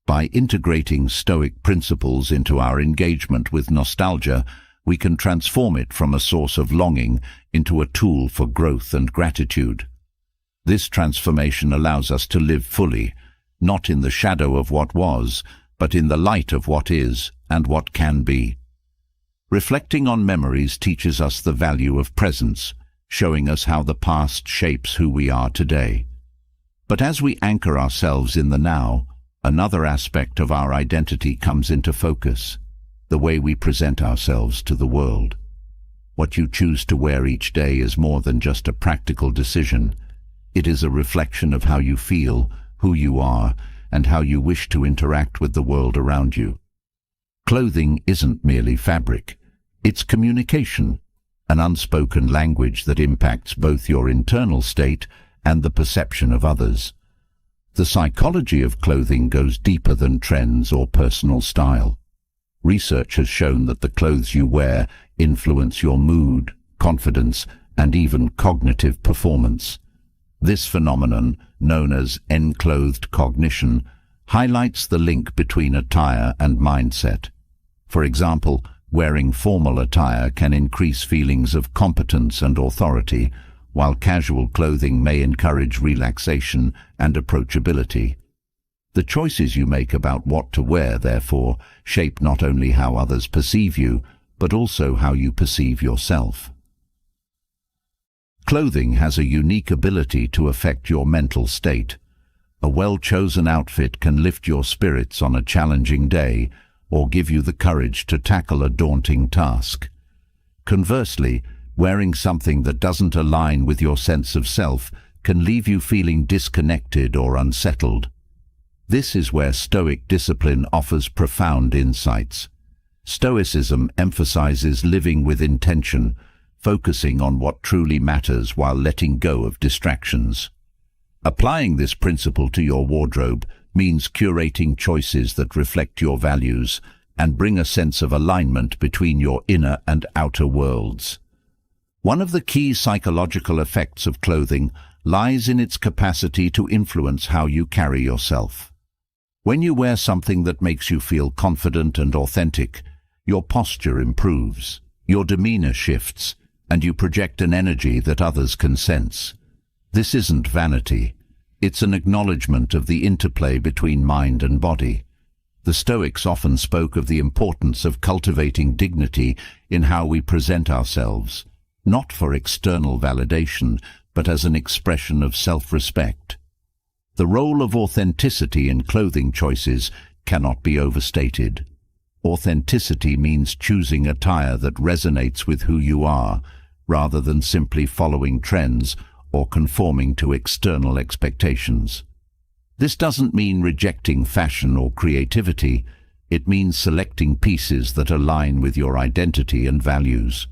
By integrating Stoic principles into our engagement with nostalgia, we can transform it from a source of longing into a tool for growth and gratitude. This transformation allows us to live fully, not in the shadow of what was, but in the light of what is and what can be. Reflecting on memories teaches us the value of presence, showing us how the past shapes who we are today. But as we anchor ourselves in the now, another aspect of our identity comes into focus: the way we present ourselves to the world. What you choose to wear each day is more than just a practical decision. It is a reflection of how you feel, who you are, and how you wish to interact with the world around you. Clothing isn't merely fabric. It's communication, an unspoken language that impacts both your internal state and the perception of others. The psychology of clothing goes deeper than trends or personal style. Research has shown that the clothes you wear influence your mood, confidence, and even cognitive performance. This phenomenon, known as enclothed cognition, highlights the link between attire and mindset. For example, wearing formal attire can increase feelings of competence and authority, while casual clothing may encourage relaxation and approachability. The choices you make about what to wear, therefore, shape not only how others perceive you, but also how you perceive yourself. Clothing has a unique ability to affect your mental state. A well-chosen outfit can lift your spirits on a challenging day, or give you the courage to tackle a daunting task. Conversely, wearing something that doesn't align with your sense of self can leave you feeling disconnected or unsettled. This is where Stoic discipline offers profound insights. Stoicism emphasizes living with intention, focusing on what truly matters while letting go of distractions. Applying this principle to your wardrobe means curating choices that reflect your values, and bring a sense of alignment between your inner and outer worlds. One of the key psychological effects of clothing lies in its capacity to influence how you carry yourself. When you wear something that makes you feel confident and authentic, your posture improves, your demeanor shifts, and you project an energy that others can sense. This isn't vanity. It's an acknowledgement of the interplay between mind and body. The Stoics often spoke of the importance of cultivating dignity in how we present ourselves, not for external validation, but as an expression of self-respect. The role of authenticity in clothing choices cannot be overstated. Authenticity means choosing attire that resonates with who you are, rather than simply following trends or conforming to external expectations. This doesn't mean rejecting fashion or creativity. It means selecting pieces that align with your identity and values.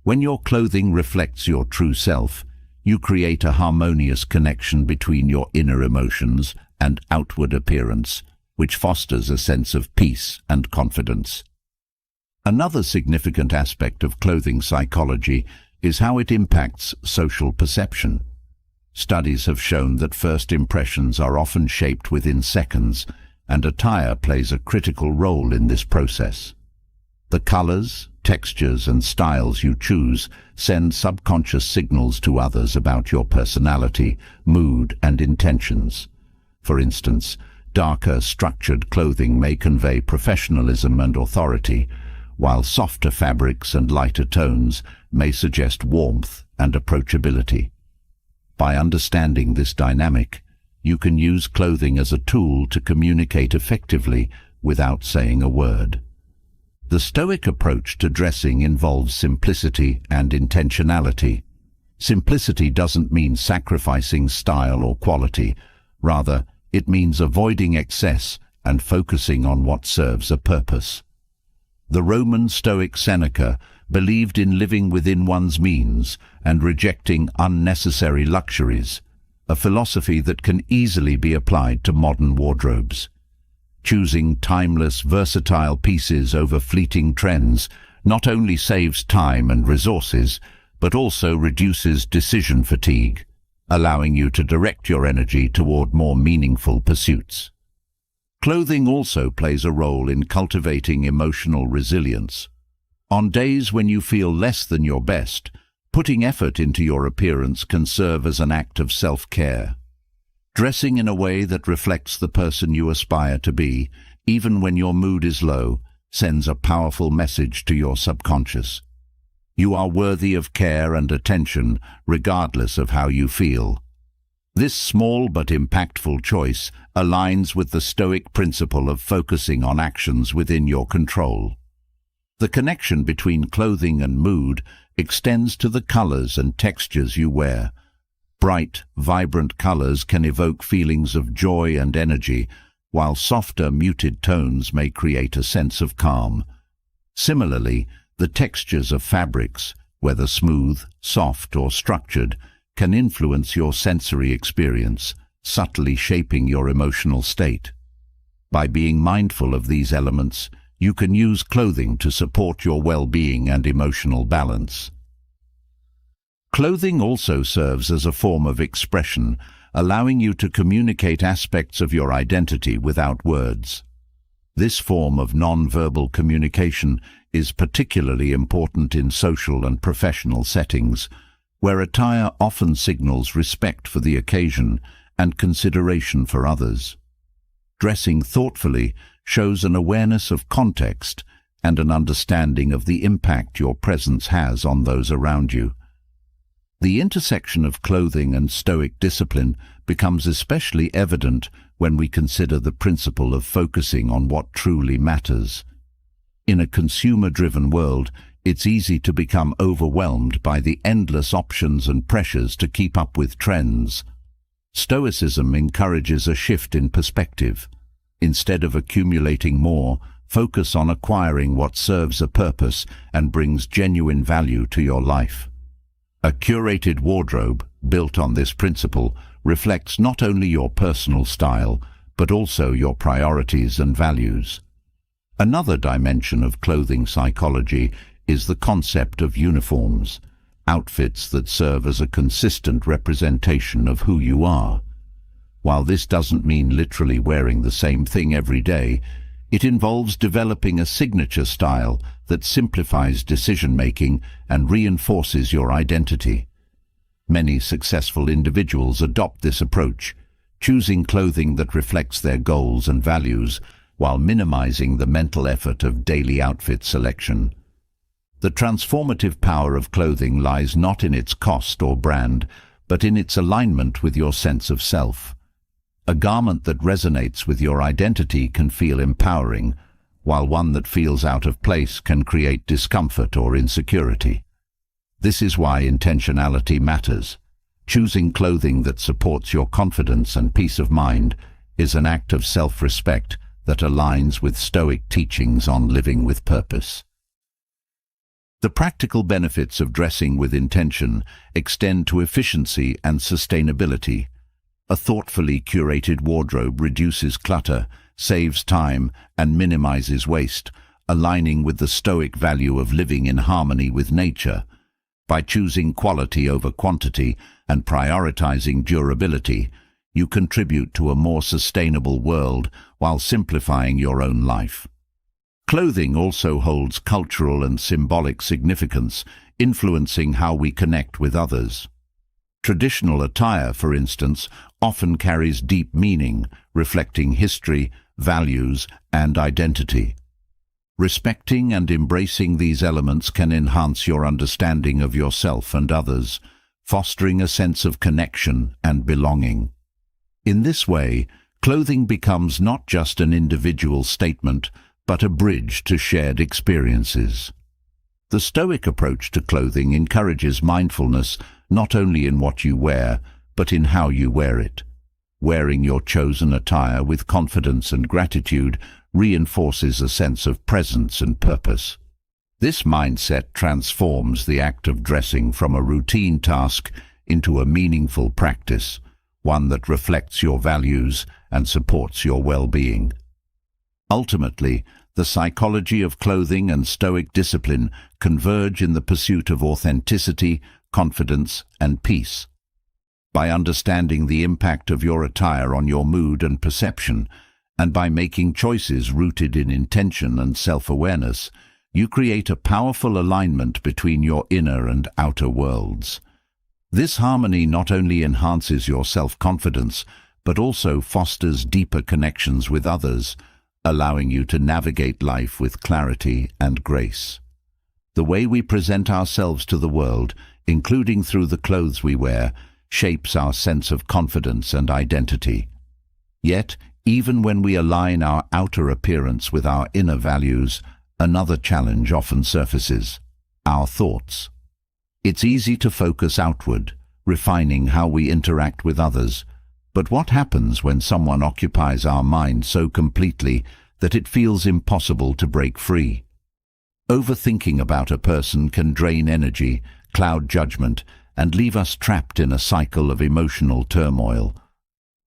When your clothing reflects your true self, you create a harmonious connection between your inner emotions and outward appearance, which fosters a sense of peace and confidence. Another significant aspect of clothing psychology is how it impacts social perception. Studies have shown that first impressions are often shaped within seconds, and attire plays a critical role in this process. The colors, textures, and styles you choose send subconscious signals to others about your personality, mood, and intentions. For instance, darker, structured clothing may convey professionalism and authority, while softer fabrics and lighter tones may suggest warmth and approachability. By understanding this dynamic, you can use clothing as a tool to communicate effectively without saying a word. The Stoic approach to dressing involves simplicity and intentionality. Simplicity doesn't mean sacrificing style or quality. Rather, it means avoiding excess and focusing on what serves a purpose. The Roman Stoic Seneca believed in living within one's means and rejecting unnecessary luxuries, a philosophy that can easily be applied to modern wardrobes. Choosing timeless, versatile pieces over fleeting trends not only saves time and resources, but also reduces decision fatigue, allowing you to direct your energy toward more meaningful pursuits. Clothing also plays a role in cultivating emotional resilience. On days when you feel less than your best, putting effort into your appearance can serve as an act of self-care. Dressing in a way that reflects the person you aspire to be, even when your mood is low, sends a powerful message to your subconscious. You are worthy of care and attention, regardless of how you feel. This small but impactful choice aligns with the Stoic principle of focusing on actions within your control. The connection between clothing and mood extends to the colors and textures you wear. Bright, vibrant colors can evoke feelings of joy and energy, while softer, muted tones may create a sense of calm. Similarly, the textures of fabrics, whether smooth, soft, or structured, can influence your sensory experience, subtly shaping your emotional state. By being mindful of these elements, you can use clothing to support your well-being and emotional balance. Clothing also serves as a form of expression, allowing you to communicate aspects of your identity without words. This form of non-verbal communication is particularly important in social and professional settings, where attire often signals respect for the occasion and consideration for others. Dressing thoughtfully shows an awareness of context and an understanding of the impact your presence has on those around you. The intersection of clothing and Stoic discipline becomes especially evident when we consider the principle of focusing on what truly matters. In a consumer-driven world, it's easy to become overwhelmed by the endless options and pressures to keep up with trends. Stoicism encourages a shift in perspective. Instead of accumulating more, focus on acquiring what serves a purpose and brings genuine value to your life. A curated wardrobe, built on this principle, reflects not only your personal style, but also your priorities and values. Another dimension of clothing psychology is the concept of uniforms, outfits that serve as a consistent representation of who you are. While this doesn't mean literally wearing the same thing every day, it involves developing a signature style that simplifies decision-making and reinforces your identity. Many successful individuals adopt this approach, choosing clothing that reflects their goals and values while minimizing the mental effort of daily outfit selection. The transformative power of clothing lies not in its cost or brand, but in its alignment with your sense of self. A garment that resonates with your identity can feel empowering, while one that feels out of place can create discomfort or insecurity. This is why intentionality matters. Choosing clothing that supports your confidence and peace of mind is an act of self-respect that aligns with Stoic teachings on living with purpose. The practical benefits of dressing with intention extend to efficiency and sustainability. A thoughtfully curated wardrobe reduces clutter, saves time, and minimizes waste, aligning with the Stoic value of living in harmony with nature. By choosing quality over quantity and prioritizing durability, you contribute to a more sustainable world while simplifying your own life. Clothing also holds cultural and symbolic significance, influencing how we connect with others. Traditional attire, for instance, often carries deep meaning, reflecting history, values, and identity. Respecting and embracing these elements can enhance your understanding of yourself and others, fostering a sense of connection and belonging. In this way, clothing becomes not just an individual statement, but a bridge to shared experiences. The Stoic approach to clothing encourages mindfulness not only in what you wear, but in how you wear it. Wearing your chosen attire with confidence and gratitude reinforces a sense of presence and purpose. This mindset transforms the act of dressing from a routine task into a meaningful practice, one that reflects your values and supports your well-being. Ultimately, the psychology of clothing and Stoic discipline converge in the pursuit of authenticity, confidence, and peace. By understanding the impact of your attire on your mood and perception, and by making choices rooted in intention and self-awareness, you create a powerful alignment between your inner and outer worlds. This harmony not only enhances your self-confidence, but also fosters deeper connections with others, allowing you to navigate life with clarity and grace. The way we present ourselves to the world, including through the clothes we wear, shapes our sense of confidence and identity. Yet, even when we align our outer appearance with our inner values, another challenge often surfaces: our thoughts. It's easy to focus outward, refining how we interact with others. But what happens when someone occupies our mind so completely that it feels impossible to break free? Overthinking about a person can drain energy, cloud judgment, and leave us trapped in a cycle of emotional turmoil.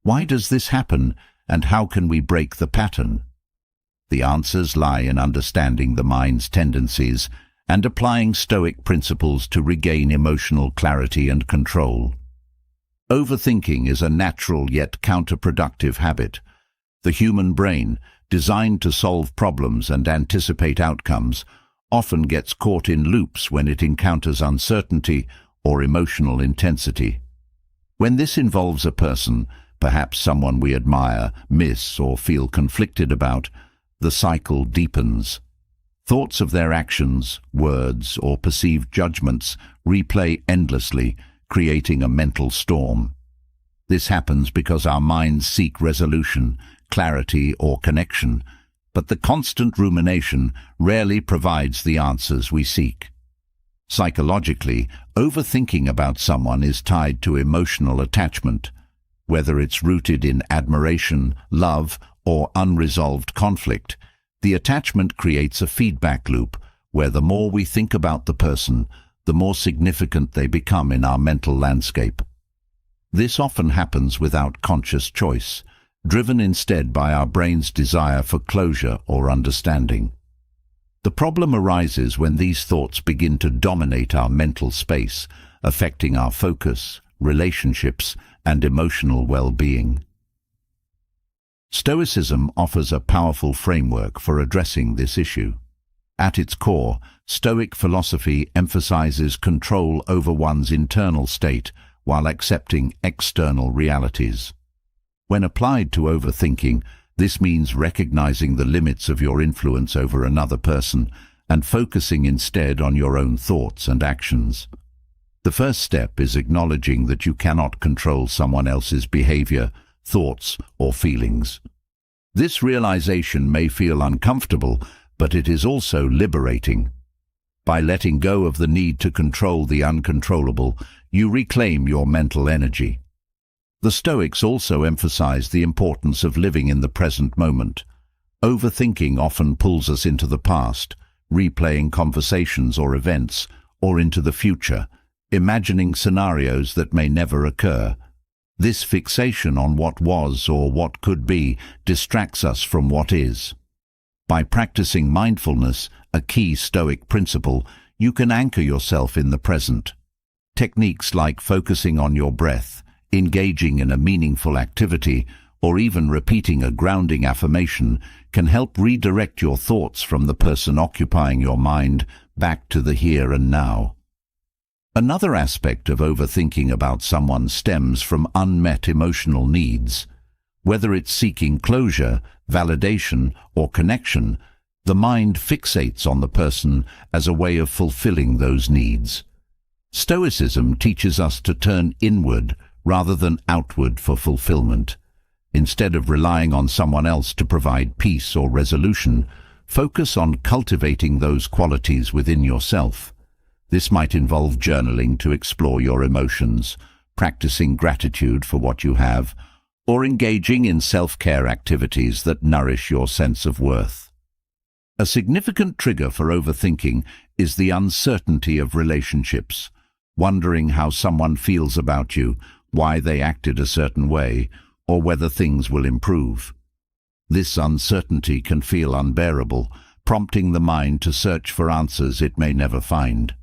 Why does this happen, and how can we break the pattern? The answers lie in understanding the mind's tendencies and applying Stoic principles to regain emotional clarity and control. Overthinking is a natural yet counterproductive habit. The human brain, designed to solve problems and anticipate outcomes, often gets caught in loops when it encounters uncertainty or emotional intensity. When this involves a person, perhaps someone we admire, miss, or feel conflicted about, the cycle deepens. Thoughts of their actions, words, or perceived judgments replay endlessly, creating a mental storm. This happens because our minds seek resolution, clarity, or connection, but the constant rumination rarely provides the answers we seek. Psychologically, overthinking about someone is tied to emotional attachment. Whether it's rooted in admiration, love, or unresolved conflict, the attachment creates a feedback loop where the more we think about the person, the more significant they become in our mental landscape. This often happens without conscious choice, driven instead by our brain's desire for closure or understanding. The problem arises when these thoughts begin to dominate our mental space, affecting our focus, relationships, and emotional well-being. Stoicism offers a powerful framework for addressing this issue. At its core, Stoic philosophy emphasizes control over one's internal state while accepting external realities. When applied to overthinking, this means recognizing the limits of your influence over another person and focusing instead on your own thoughts and actions. The first step is acknowledging that you cannot control someone else's behavior, thoughts, or feelings. This realization may feel uncomfortable, but it is also liberating. By letting go of the need to control the uncontrollable, you reclaim your mental energy. The Stoics also emphasize the importance of living in the present moment. Overthinking often pulls us into the past, replaying conversations or events, or into the future, imagining scenarios that may never occur. This fixation on what was or what could be distracts us from what is. By practicing mindfulness, a key Stoic principle, you can anchor yourself in the present. Techniques like focusing on your breath, engaging in a meaningful activity, or even repeating a grounding affirmation can help redirect your thoughts from the person occupying your mind back to the here and now. Another aspect of overthinking about someone stems from unmet emotional needs. Whether it's seeking closure, validation, or connection, the mind fixates on the person as a way of fulfilling those needs. Stoicism teaches us to turn inward rather than outward for fulfillment. Instead of relying on someone else to provide peace or resolution, focus on cultivating those qualities within yourself. This might involve journaling to explore your emotions, practicing gratitude for what you have, or engaging in self-care activities that nourish your sense of worth. A significant trigger for overthinking is the uncertainty of relationships, wondering how someone feels about you, why they acted a certain way, or whether things will improve. This uncertainty can feel unbearable, prompting the mind to search for answers it may never find.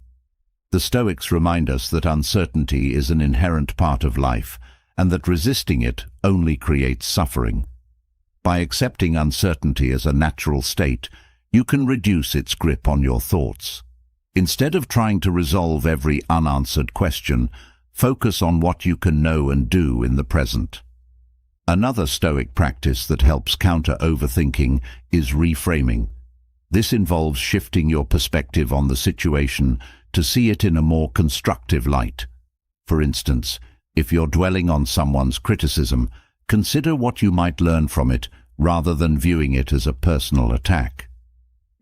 The Stoics remind us that uncertainty is an inherent part of life, and that resisting it only creates suffering. By accepting uncertainty as a natural state, you can reduce its grip on your thoughts. Instead of trying to resolve every unanswered question, focus on what you can know and do in the present. Another Stoic practice that helps counter overthinking is reframing. This involves shifting your perspective on the situation to see it in a more constructive light. For instance, if you're dwelling on someone's criticism, consider what you might learn from it rather than viewing it as a personal attack.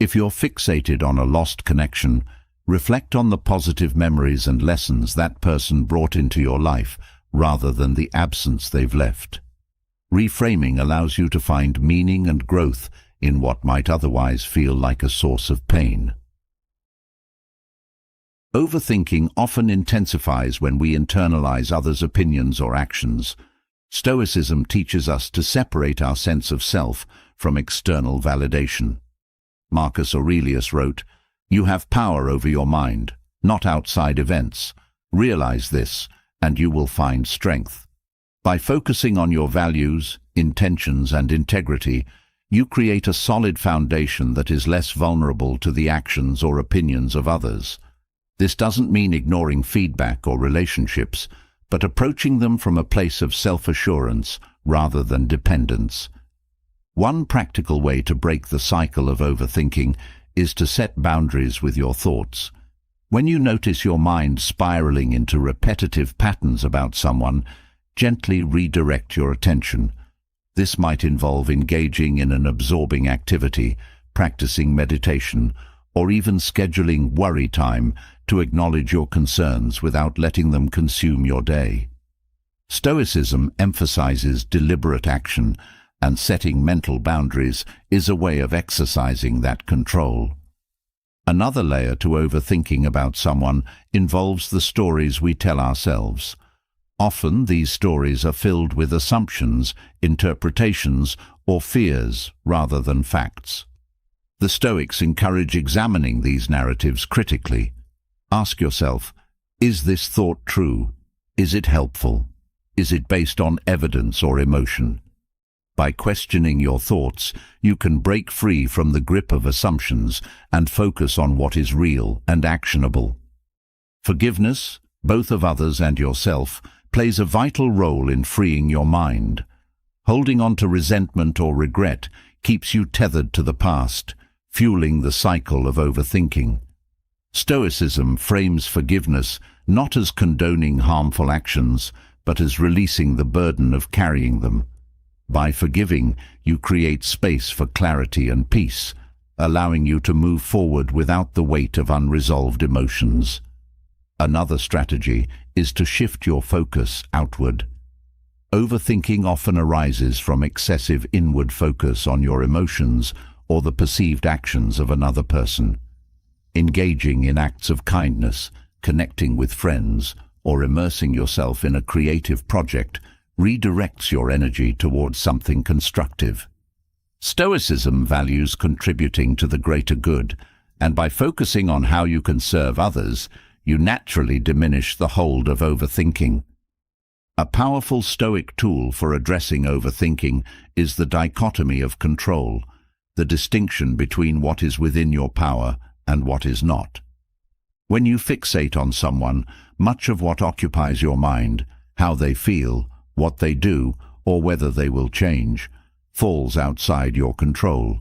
If you're fixated on a lost connection, reflect on the positive memories and lessons that person brought into your life rather than the absence they've left. Reframing allows you to find meaning and growth in what might otherwise feel like a source of pain. Overthinking often intensifies when we internalize others' opinions or actions. Stoicism teaches us to separate our sense of self from external validation. Marcus Aurelius wrote, "You have power over your mind, not outside events. Realize this, and you will find strength." By focusing on your values, intentions, and integrity, you create a solid foundation that is less vulnerable to the actions or opinions of others. This doesn't mean ignoring feedback or relationships, but approaching them from a place of self-assurance rather than dependence. One practical way to break the cycle of overthinking is to set boundaries with your thoughts. When you notice your mind spiraling into repetitive patterns about someone, gently redirect your attention. This might involve engaging in an absorbing activity, practicing meditation, or even scheduling worry time to acknowledge your concerns without letting them consume your day. Stoicism emphasizes deliberate action, and setting mental boundaries is a way of exercising that control. Another layer to overthinking about someone involves the stories we tell ourselves. Often these stories are filled with assumptions, interpretations, or fears rather than facts. The Stoics encourage examining these narratives critically. Ask yourself, is this thought true? Is it helpful? Is it based on evidence or emotion? By questioning your thoughts, you can break free from the grip of assumptions and focus on what is real and actionable. Forgiveness, both of others and yourself, plays a vital role in freeing your mind. Holding on to resentment or regret keeps you tethered to the past, fueling the cycle of overthinking. Stoicism frames forgiveness not as condoning harmful actions, but as releasing the burden of carrying them. By forgiving, you create space for clarity and peace, allowing you to move forward without the weight of unresolved emotions. Another strategy is to shift your focus outward. Overthinking often arises from excessive inward focus on your emotions or the perceived actions of another person. Engaging in acts of kindness, connecting with friends, or immersing yourself in a creative project redirects your energy towards something constructive. Stoicism values contributing to the greater good, and by focusing on how you can serve others, you naturally diminish the hold of overthinking. A powerful Stoic tool for addressing overthinking is the dichotomy of control, the distinction between what is within your power and what is not. When you fixate on someone, much of what occupies your mind, how they feel, what they do, or whether they will change, falls outside your control.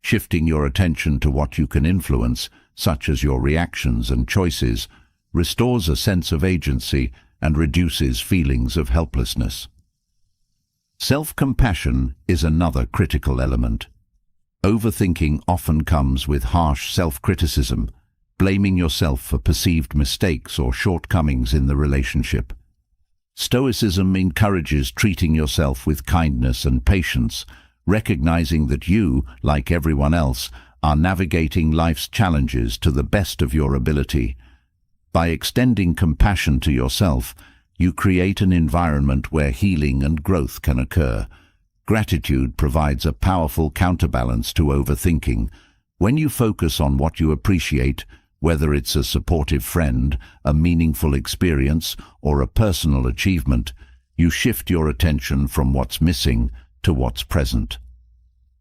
Shifting your attention to what you can influence, such as your reactions and choices, restores a sense of agency and reduces feelings of helplessness. Self-compassion is another critical element. Overthinking often comes with harsh self-criticism, blaming yourself for perceived mistakes or shortcomings in the relationship. Stoicism encourages treating yourself with kindness and patience, recognizing that you, like everyone else, are navigating life's challenges to the best of your ability. By extending compassion to yourself, you create an environment where healing and growth can occur. Gratitude provides a powerful counterbalance to overthinking. When you focus on what you appreciate, whether it's a supportive friend, a meaningful experience, or a personal achievement, you shift your attention from what's missing to what's present.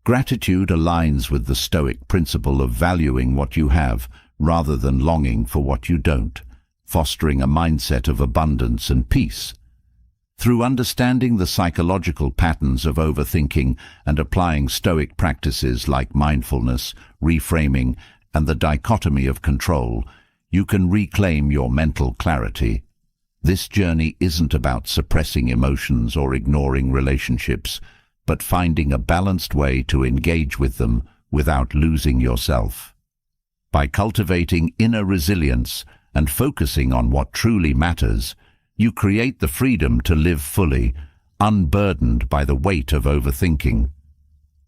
Gratitude aligns with the Stoic principle of valuing what you have rather than longing for what you don't, fostering a mindset of abundance and peace. Through understanding the psychological patterns of overthinking and applying Stoic practices like mindfulness, reframing, and the dichotomy of control, you can reclaim your mental clarity. This journey isn't about suppressing emotions or ignoring relationships, but finding a balanced way to engage with them without losing yourself. By cultivating inner resilience and focusing on what truly matters, you create the freedom to live fully, unburdened by the weight of overthinking.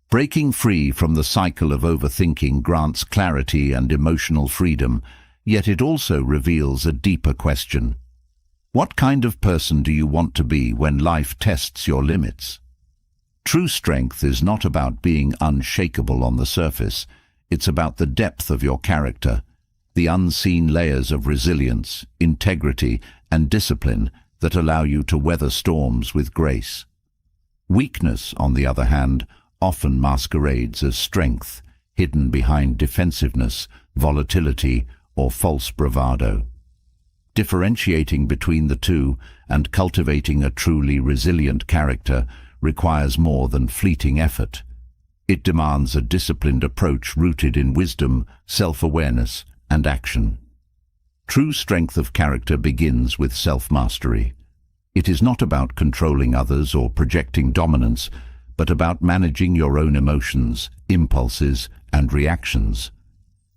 Breaking free from the cycle of overthinking grants clarity and emotional freedom, yet it also reveals a deeper question. What kind of person do you want to be when life tests your limits? True strength is not about being unshakable on the surface. It's about the depth of your character, the unseen layers of resilience, integrity, and discipline that allow you to weather storms with grace. Weakness, on the other hand, often masquerades as strength, hidden behind defensiveness, volatility, or false bravado. Differentiating between the two and cultivating a truly resilient character requires more than fleeting effort. It demands a disciplined approach rooted in wisdom, self-awareness, and action. True strength of character begins with self-mastery. It is not about controlling others or projecting dominance, but about managing your own emotions, impulses, and reactions.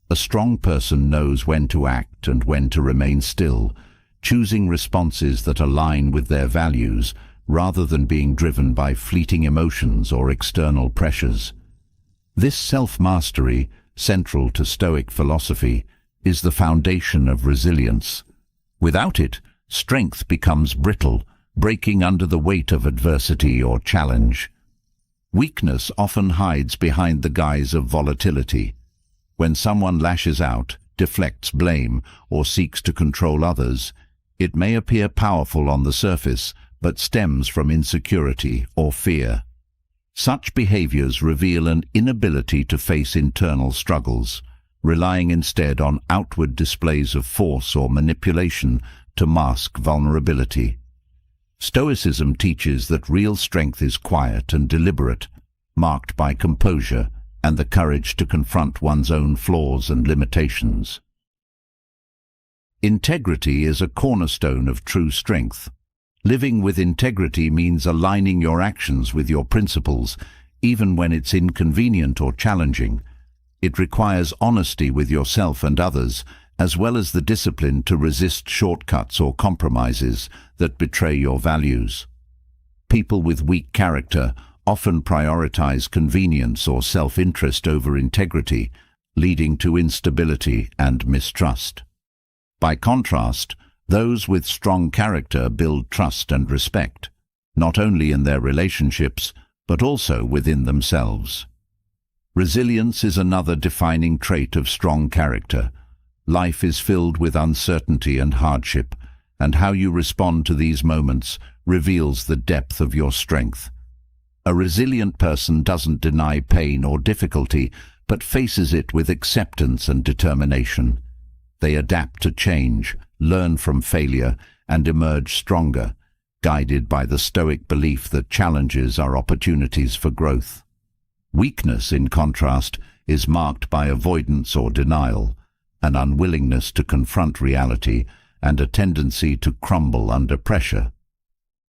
A strong person knows when to act and when to remain still, choosing responses that align with their values rather than being driven by fleeting emotions or external pressures. This self-mastery, central to Stoic philosophy, is the foundation of resilience. Without it, strength becomes brittle, breaking under the weight of adversity or challenge. Weakness often hides behind the guise of volatility. When someone lashes out, deflects blame, or seeks to control others, it may appear powerful on the surface, but stems from insecurity or fear. Such behaviors reveal an inability to face internal struggles, relying instead on outward displays of force or manipulation to mask vulnerability. Stoicism teaches that real strength is quiet and deliberate, marked by composure and the courage to confront one's own flaws and limitations. Integrity is a cornerstone of true strength. Living with integrity means aligning your actions with your principles, even when it's inconvenient or challenging. It requires honesty with yourself and others, as well as the discipline to resist shortcuts or compromises that betray your values. People with weak character often prioritize convenience or self-interest over integrity, leading to instability and mistrust. By contrast, those with strong character build trust and respect, not only in their relationships, but also within themselves. Resilience is another defining trait of strong character. Life is filled with uncertainty and hardship, and how you respond to these moments reveals the depth of your strength. A resilient person doesn't deny pain or difficulty, but faces it with acceptance and determination. They adapt to change, learn from failure, and emerge stronger, guided by the Stoic belief that challenges are opportunities for growth. Weakness, in contrast, is marked by avoidance or denial, an unwillingness to confront reality, and a tendency to crumble under pressure.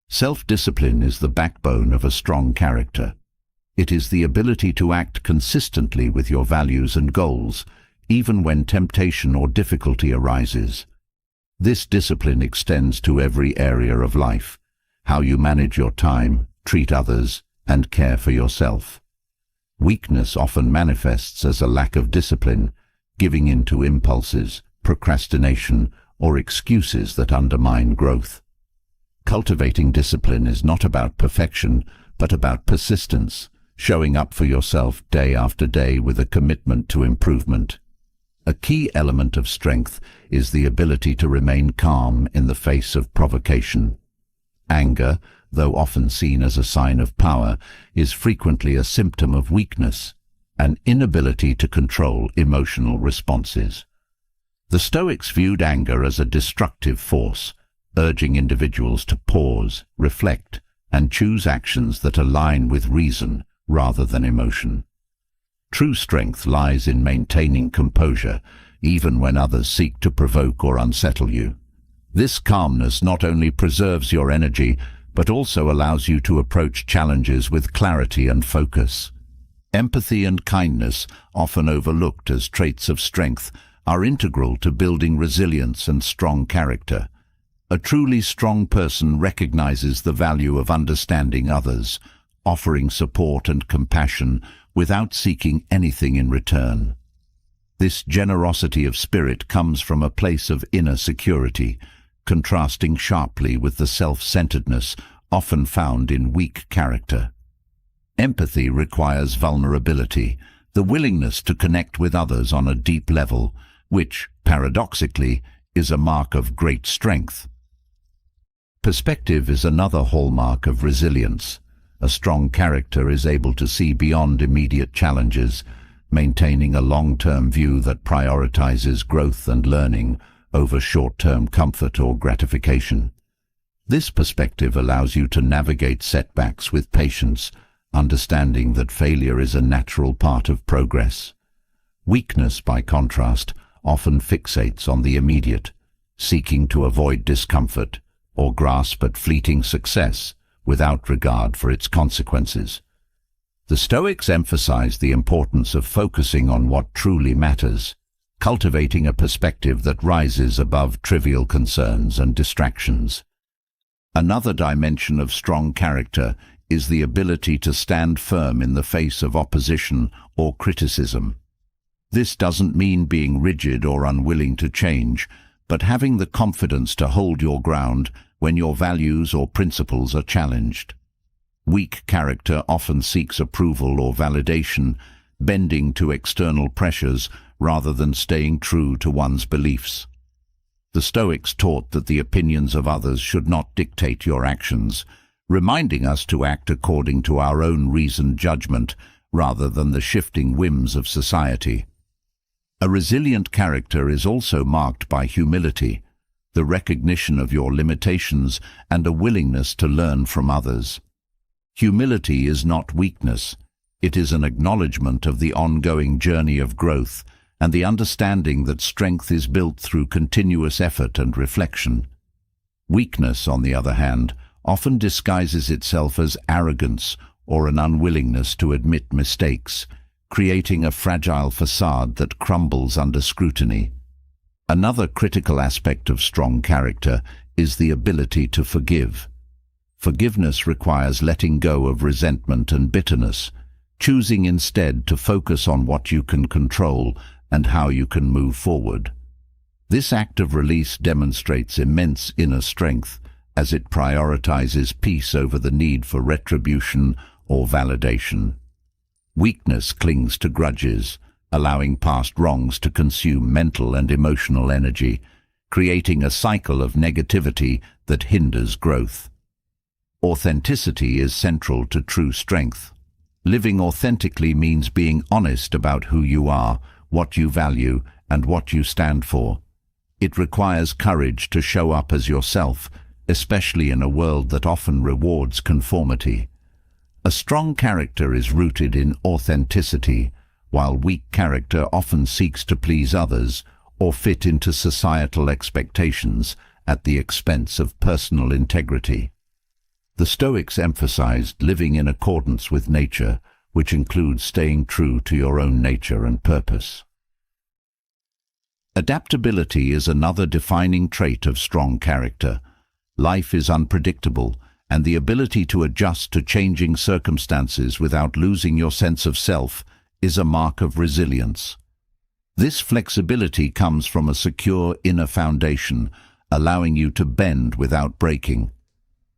Self-discipline is the backbone of a strong character. It is the ability to act consistently with your values and goals, even when temptation or difficulty arises. This discipline extends to every area of life: how you manage your time, treat others, and care for yourself. Weakness often manifests as a lack of discipline, giving in to impulses, procrastination, or excuses that undermine growth. Cultivating discipline is not about perfection, but about persistence, showing up for yourself day after day with a commitment to improvement. A key element of strength is the ability to remain calm in the face of provocation. Anger, though often seen as a sign of power, is frequently a symptom of weakness, an inability to control emotional responses. The Stoics viewed anger as a destructive force, urging individuals to pause, reflect, and choose actions that align with reason rather than emotion. True strength lies in maintaining composure, even when others seek to provoke or unsettle you. This calmness not only preserves your energy, but also allows you to approach challenges with clarity and focus. Empathy and kindness, often overlooked as traits of strength, are integral to building resilience and strong character. A truly strong person recognizes the value of understanding others, offering support and compassion without seeking anything in return. This generosity of spirit comes from a place of inner security, contrasting sharply with the self-centeredness often found in weak character. Empathy requires vulnerability, the willingness to connect with others on a deep level, which, paradoxically, is a mark of great strength. Perspective is another hallmark of resilience. A strong character is able to see beyond immediate challenges, maintaining a long-term view that prioritizes growth and learning over short-term comfort or gratification. This perspective allows you to navigate setbacks with patience, understanding that failure is a natural part of progress. Weakness, by contrast, often fixates on the immediate, seeking to avoid discomfort or grasp at fleeting success without regard for its consequences. The Stoics emphasize the importance of focusing on what truly matters, cultivating a perspective that rises above trivial concerns and distractions. Another dimension of strong character is the ability to stand firm in the face of opposition or criticism. This doesn't mean being rigid or unwilling to change, but having the confidence to hold your ground when your values or principles are challenged. Weak character often seeks approval or validation, bending to external pressures rather than staying true to one's beliefs. The Stoics taught that the opinions of others should not dictate your actions, reminding us to act according to our own reasoned judgment rather than the shifting whims of society. A resilient character is also marked by humility, the recognition of your limitations and a willingness to learn from others. Humility is not weakness. It is an acknowledgement of the ongoing journey of growth and the understanding that strength is built through continuous effort and reflection. Weakness, on the other hand, often disguises itself as arrogance or an unwillingness to admit mistakes, creating a fragile facade that crumbles under scrutiny. Another critical aspect of strong character is the ability to forgive. Forgiveness requires letting go of resentment and bitterness, choosing instead to focus on what you can control and how you can move forward. This act of release demonstrates immense inner strength, as it prioritizes peace over the need for retribution or validation. Weakness clings to grudges, allowing past wrongs to consume mental and emotional energy, creating a cycle of negativity that hinders growth. Authenticity is central to true strength. Living authentically means being honest about who you are, what you value, and what you stand for. It requires courage to show up as yourself, especially in a world that often rewards conformity. A strong character is rooted in authenticity, while weak character often seeks to please others or fit into societal expectations at the expense of personal integrity. The Stoics emphasized living in accordance with nature, which includes staying true to your own nature and purpose. Adaptability is another defining trait of strong character. Life is unpredictable, and the ability to adjust to changing circumstances without losing your sense of self is a mark of resilience. This flexibility comes from a secure inner foundation, allowing you to bend without breaking.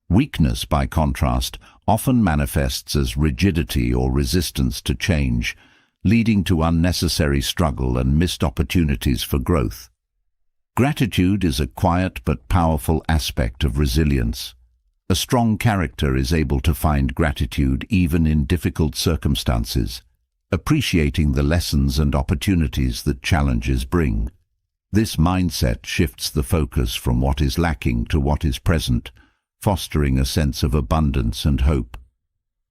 Weakness, by contrast, often manifests as rigidity or resistance to change, leading to unnecessary struggle and missed opportunities for growth. Gratitude is a quiet but powerful aspect of resilience. A strong character is able to find gratitude even in difficult circumstances, appreciating the lessons and opportunities that challenges bring. This mindset shifts the focus from what is lacking to what is present, fostering a sense of abundance and hope.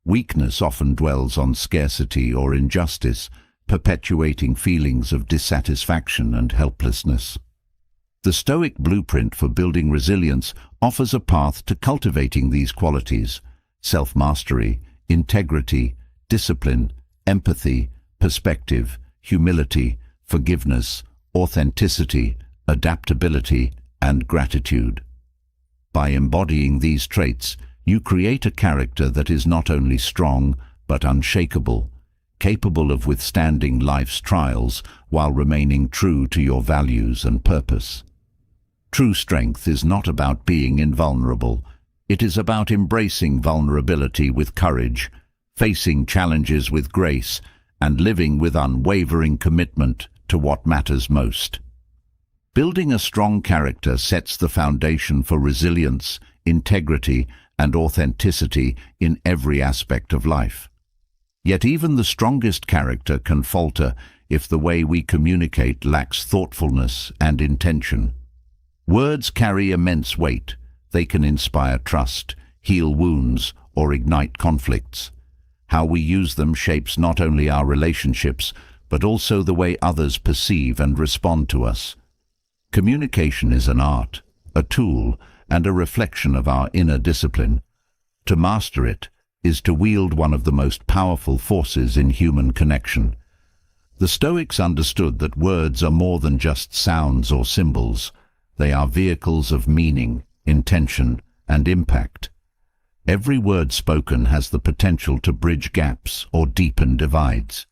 Weakness often dwells on scarcity or injustice, perpetuating feelings of dissatisfaction and helplessness. The Stoic blueprint for building resilience offers a path to cultivating these qualities: self-mastery, integrity, discipline, empathy, perspective, humility, forgiveness, authenticity, adaptability, and gratitude. By embodying these traits, you create a character that is not only strong, but unshakable, capable of withstanding life's trials while remaining true to your values and purpose. True strength is not about being invulnerable. It is about embracing vulnerability with courage, facing challenges with grace, and living with unwavering commitment to what matters most. Building a strong character sets the foundation for resilience, integrity, and authenticity in every aspect of life. Yet even the strongest character can falter if the way we communicate lacks thoughtfulness and intention. Words carry immense weight. They can inspire trust, heal wounds, or ignite conflicts. How we use them shapes not only our relationships, but also the way others perceive and respond to us. Communication is an art, a tool, and a reflection of our inner discipline. To master it is to wield one of the most powerful forces in human connection. The Stoics understood that words are more than just sounds or symbols. They are vehicles of meaning, intention, and impact. Every word spoken has the potential to bridge gaps or deepen divides.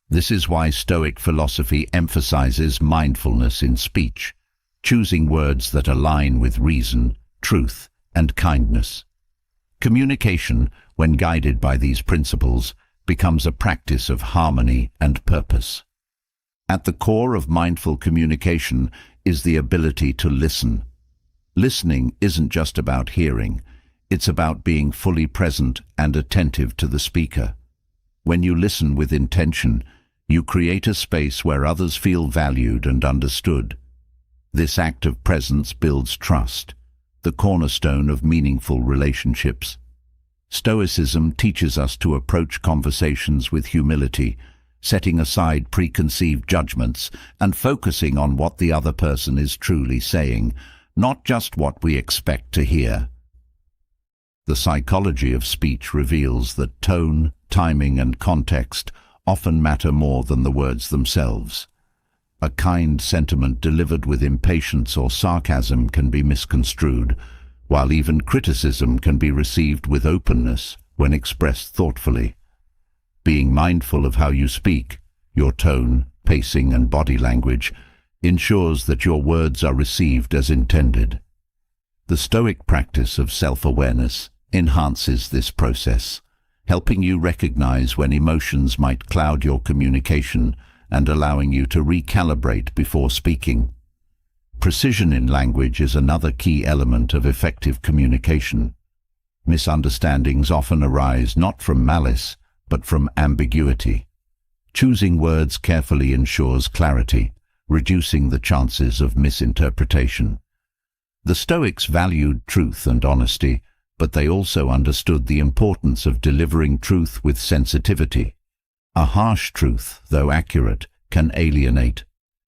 This is why Stoic philosophy emphasizes mindfulness in speech, choosing words that align with reason, truth, and kindness. Communication, when guided by these principles, becomes a practice of harmony and purpose. At the core of mindful communication is the ability to listen. Listening isn't just about hearing, it's about being fully present and attentive to the speaker. When you listen with intention, you create a space where others feel valued and understood. This act of presence builds trust, the cornerstone of meaningful relationships. Stoicism teaches us to approach conversations with humility, setting aside preconceived judgments and focusing on what the other person is truly saying, not just what we expect to hear. The psychology of speech reveals that tone, timing, and context often matter more than the words themselves. A kind sentiment delivered with impatience or sarcasm can be misconstrued, while even criticism can be received with openness when expressed thoughtfully. Being mindful of how you speak, your tone, pacing, and body language ensures that your words are received as intended. The Stoic practice of self-awareness enhances this process, helping you recognize when emotions might cloud your communication and allowing you to recalibrate before speaking. Precision in language is another key element of effective communication. Misunderstandings often arise not from malice, but from ambiguity. Choosing words carefully ensures clarity, reducing the chances of misinterpretation. The Stoics valued truth and honesty, but they also understood the importance of delivering truth with sensitivity. A harsh truth, though accurate, can alienate.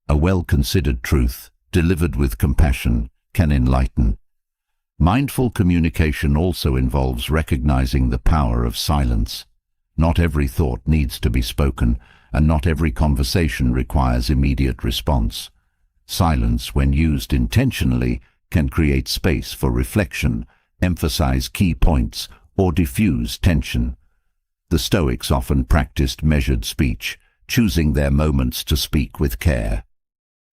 A well-considered truth, delivered with compassion, can enlighten. Mindful communication also involves recognizing the power of silence. Not every thought needs to be spoken, and not every conversation requires immediate response. Silence, when used intentionally, can create space for reflection, emphasize key points, or diffuse tension. The Stoics often practiced measured speech, choosing their moments to speak with care.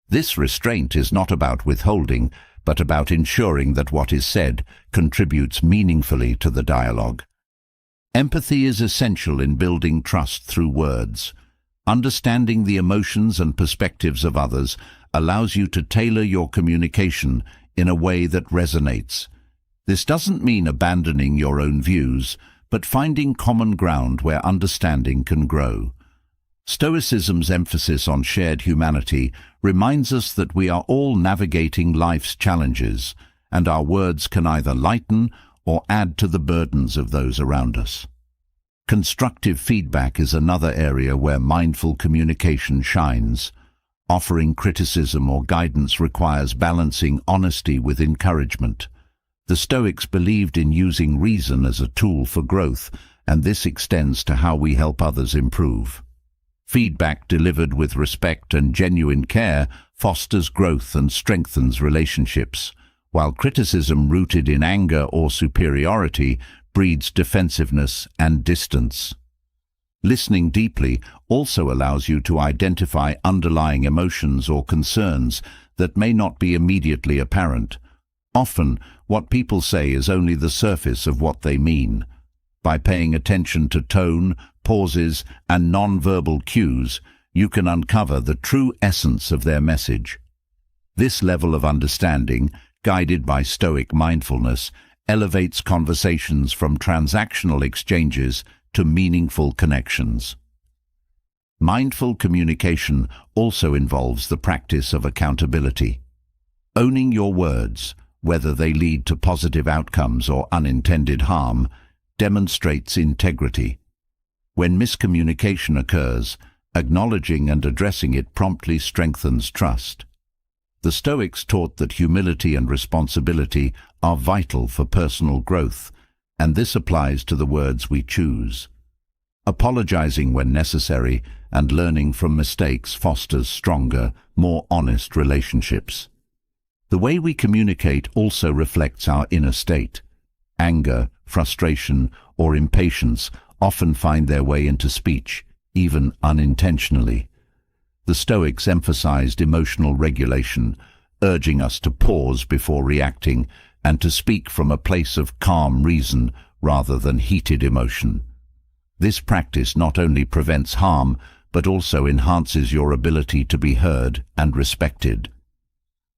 This restraint is not about withholding, but about ensuring that what is said contributes meaningfully to the dialogue. Empathy is essential in building trust through words. Understanding the emotions and perspectives of others allows you to tailor your communication in a way that resonates. This doesn't mean abandoning your own views, but finding common ground where understanding can grow. Stoicism's emphasis on shared humanity reminds us that we are all navigating life's challenges, and our words can either lighten or add to the burdens of those around us. Constructive feedback is another area where mindful communication shines. Offering criticism or guidance requires balancing honesty with encouragement. The Stoics believed in using reason as a tool for growth, and this extends to how we help others improve. Feedback delivered with respect and genuine care fosters growth and strengthens relationships, while criticism rooted in anger or superiority breeds defensiveness and distance. Listening deeply also allows you to identify underlying emotions or concerns that may not be immediately apparent. Often, what people say is only the surface of what they mean. By paying attention to tone, pauses, and non-verbal cues, you can uncover the true essence of their message. This level of understanding, guided by Stoic mindfulness, elevates conversations from transactional exchanges to meaningful connections. Mindful communication also involves the practice of accountability. Owning your words, whether they lead to positive outcomes or unintended harm, demonstrates integrity. When miscommunication occurs, acknowledging and addressing it promptly strengthens trust. The Stoics taught that humility and responsibility are vital for personal growth, and this applies to the words we choose. Apologizing when necessary and learning from mistakes fosters stronger, more honest relationships. The way we communicate also reflects our inner state. Anger, frustration, or impatience often find their way into speech, even unintentionally. The Stoics emphasized emotional regulation, urging us to pause before reacting, and to speak from a place of calm reason rather than heated emotion. This practice not only prevents harm, but also enhances your ability to be heard and respected.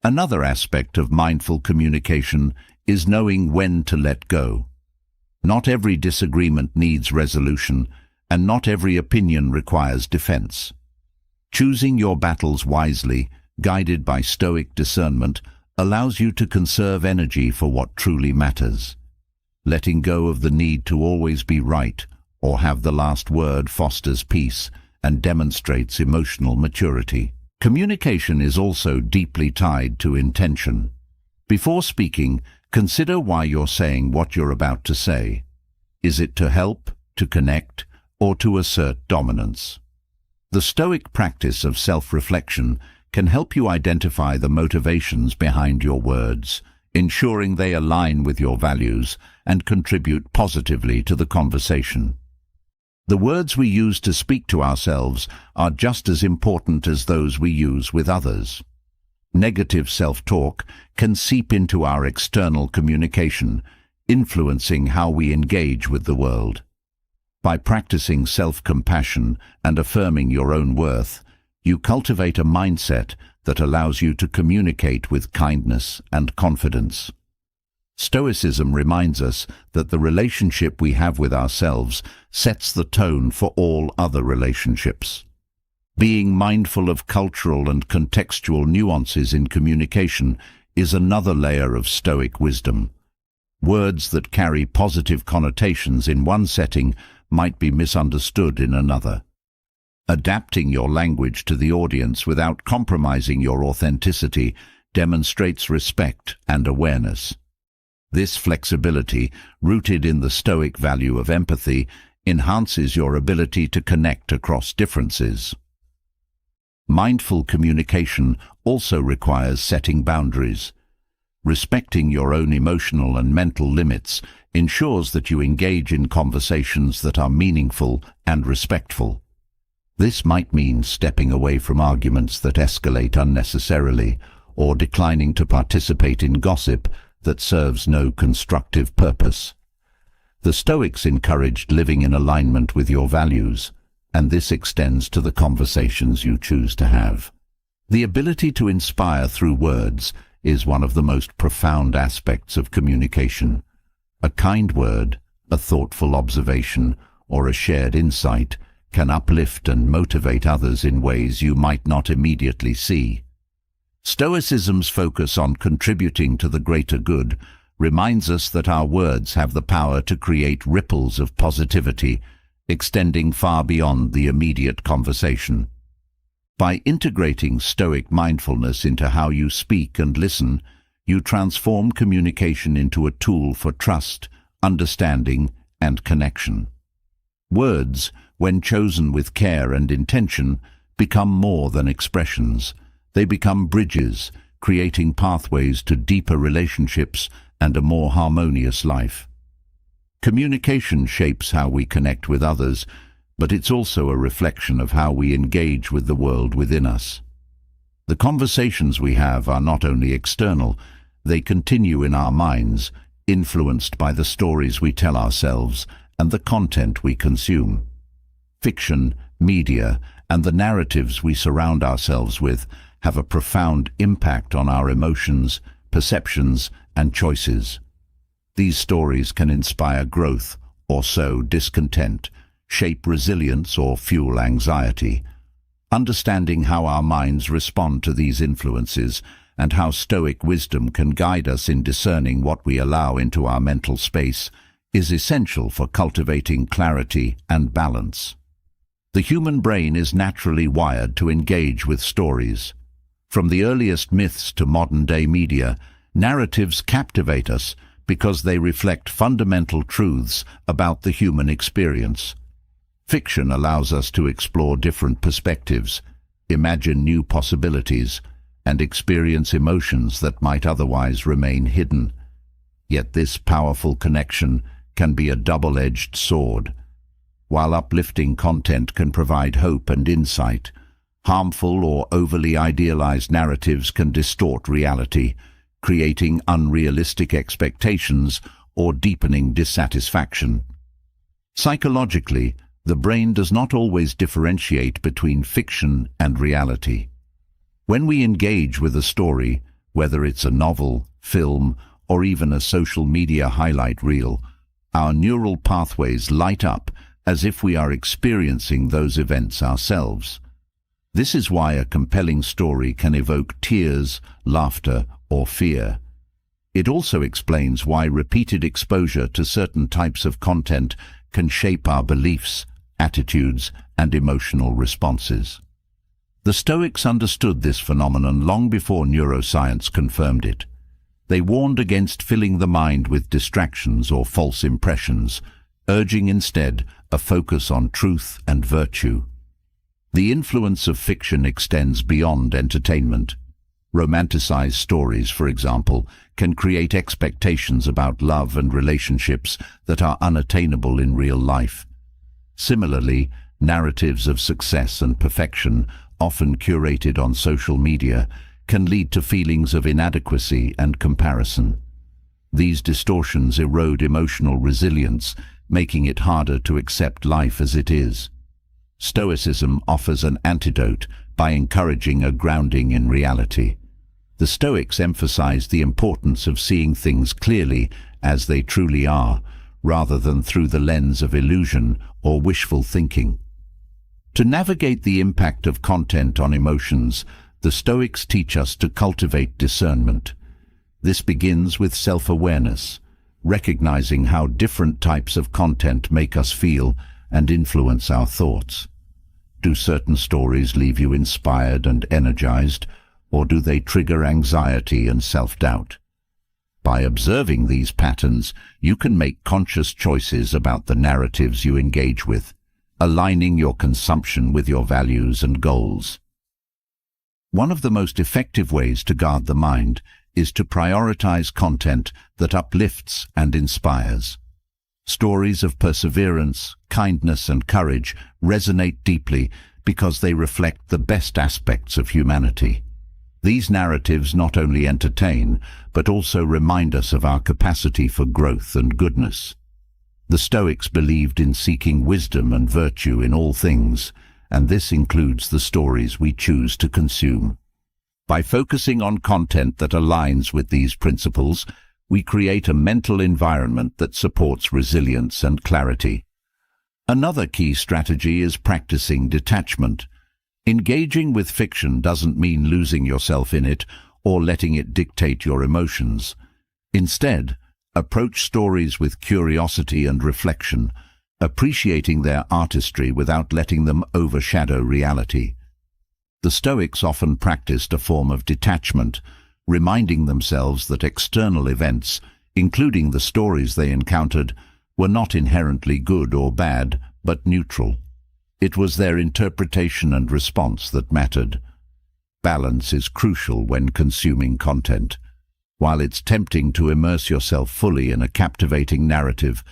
Another aspect of mindful communication is knowing when to let go. Not every disagreement needs resolution, and not every opinion requires defense. Choosing your battles wisely, guided by Stoic discernment, allows you to conserve energy for what truly matters. Letting go of the need to always be right or have the last word fosters peace and demonstrates emotional maturity. Communication is also deeply tied to intention. Before speaking, consider why you're saying what you're about to say. Is it to help, to connect, or to assert dominance? The Stoic practice of self-reflection can help you identify the motivations behind your words, ensuring they align with your values and contribute positively to the conversation. The words we use to speak to ourselves are just as important as those we use with others. Negative self-talk can seep into our external communication, influencing how we engage with the world. By practicing self-compassion and affirming your own worth, you cultivate a mindset that allows you to communicate with kindness and confidence. Stoicism reminds us that the relationship we have with ourselves sets the tone for all other relationships. Being mindful of cultural and contextual nuances in communication is another layer of Stoic wisdom. Words that carry positive connotations in one setting might be misunderstood in another. Adapting your language to the audience without compromising your authenticity demonstrates respect and awareness. This flexibility, rooted in the Stoic value of empathy, enhances your ability to connect across differences. Mindful communication also requires setting boundaries. Respecting your own emotional and mental limits ensures that you engage in conversations that are meaningful and respectful. This might mean stepping away from arguments that escalate unnecessarily, or declining to participate in gossip that serves no constructive purpose. The Stoics encouraged living in alignment with your values, and this extends to the conversations you choose to have. The ability to inspire through words is one of the most profound aspects of communication. A kind word, a thoughtful observation, or a shared insight can uplift and motivate others in ways you might not immediately see. Stoicism's focus on contributing to the greater good reminds us that our words have the power to create ripples of positivity, extending far beyond the immediate conversation. By integrating Stoic mindfulness into how you speak and listen, you transform communication into a tool for trust, understanding, and connection. Words, when chosen with care and intention, become more than expressions. They become bridges, creating pathways to deeper relationships and a more harmonious life. Communication shapes how we connect with others, but it's also a reflection of how we engage with the world within us. The conversations we have are not only external, they continue in our minds, influenced by the stories we tell ourselves and the content we consume. Fiction, media, and the narratives we surround ourselves with have a profound impact on our emotions, perceptions, and choices. These stories can inspire growth or sow discontent, shape resilience or fuel anxiety. Understanding how our minds respond to these influences and how Stoic wisdom can guide us in discerning what we allow into our mental space is essential for cultivating clarity and balance. The human brain is naturally wired to engage with stories. From the earliest myths to modern-day media, narratives captivate us because they reflect fundamental truths about the human experience. Fiction allows us to explore different perspectives, imagine new possibilities, and experience emotions that might otherwise remain hidden. Yet this powerful connection can be a double-edged sword. While uplifting content can provide hope and insight, harmful or overly idealized narratives can distort reality, creating unrealistic expectations or deepening dissatisfaction. Psychologically, the brain does not always differentiate between fiction and reality. When we engage with a story, whether it's a novel, film, or even a social media highlight reel, our neural pathways light up as if we are experiencing those events ourselves. This is why a compelling story can evoke tears, laughter, or fear. It also explains why repeated exposure to certain types of content can shape our beliefs, attitudes, and emotional responses. The Stoics understood this phenomenon long before neuroscience confirmed it. They warned against filling the mind with distractions or false impressions, urging instead a focus on truth and virtue. The influence of fiction extends beyond entertainment. Romanticized stories, for example, can create expectations about love and relationships that are unattainable in real life. Similarly, narratives of success and perfection, often curated on social media, can lead to feelings of inadequacy and comparison. These distortions erode emotional resilience, making it harder to accept life as it is. Stoicism offers an antidote by encouraging a grounding in reality. The Stoics emphasize the importance of seeing things clearly as they truly are, rather than through the lens of illusion or wishful thinking. To navigate the impact of content on emotions, the Stoics teach us to cultivate discernment. This begins with self-awareness, recognizing how different types of content make us feel and influence our thoughts. Do certain stories leave you inspired and energized, or do they trigger anxiety and self-doubt? By observing these patterns, you can make conscious choices about the narratives you engage with, aligning your consumption with your values and goals. One of the most effective ways to guard the mind is to prioritize content that uplifts and inspires. Stories of perseverance, kindness, and courage resonate deeply because they reflect the best aspects of humanity. These narratives not only entertain, but also remind us of our capacity for growth and goodness. The Stoics believed in seeking wisdom and virtue in all things, and this includes the stories we choose to consume. By focusing on content that aligns with these principles, we create a mental environment that supports resilience and clarity. Another key strategy is practicing detachment. Engaging with fiction doesn't mean losing yourself in it or letting it dictate your emotions. Instead, approach stories with curiosity and reflection, appreciating their artistry without letting them overshadow reality. The Stoics often practiced a form of detachment, reminding themselves that external events, including the stories they encountered, were not inherently good or bad, but neutral. It was their interpretation and response that mattered. Balance is crucial when consuming content. While it's tempting to immerse yourself fully in a captivating narrative,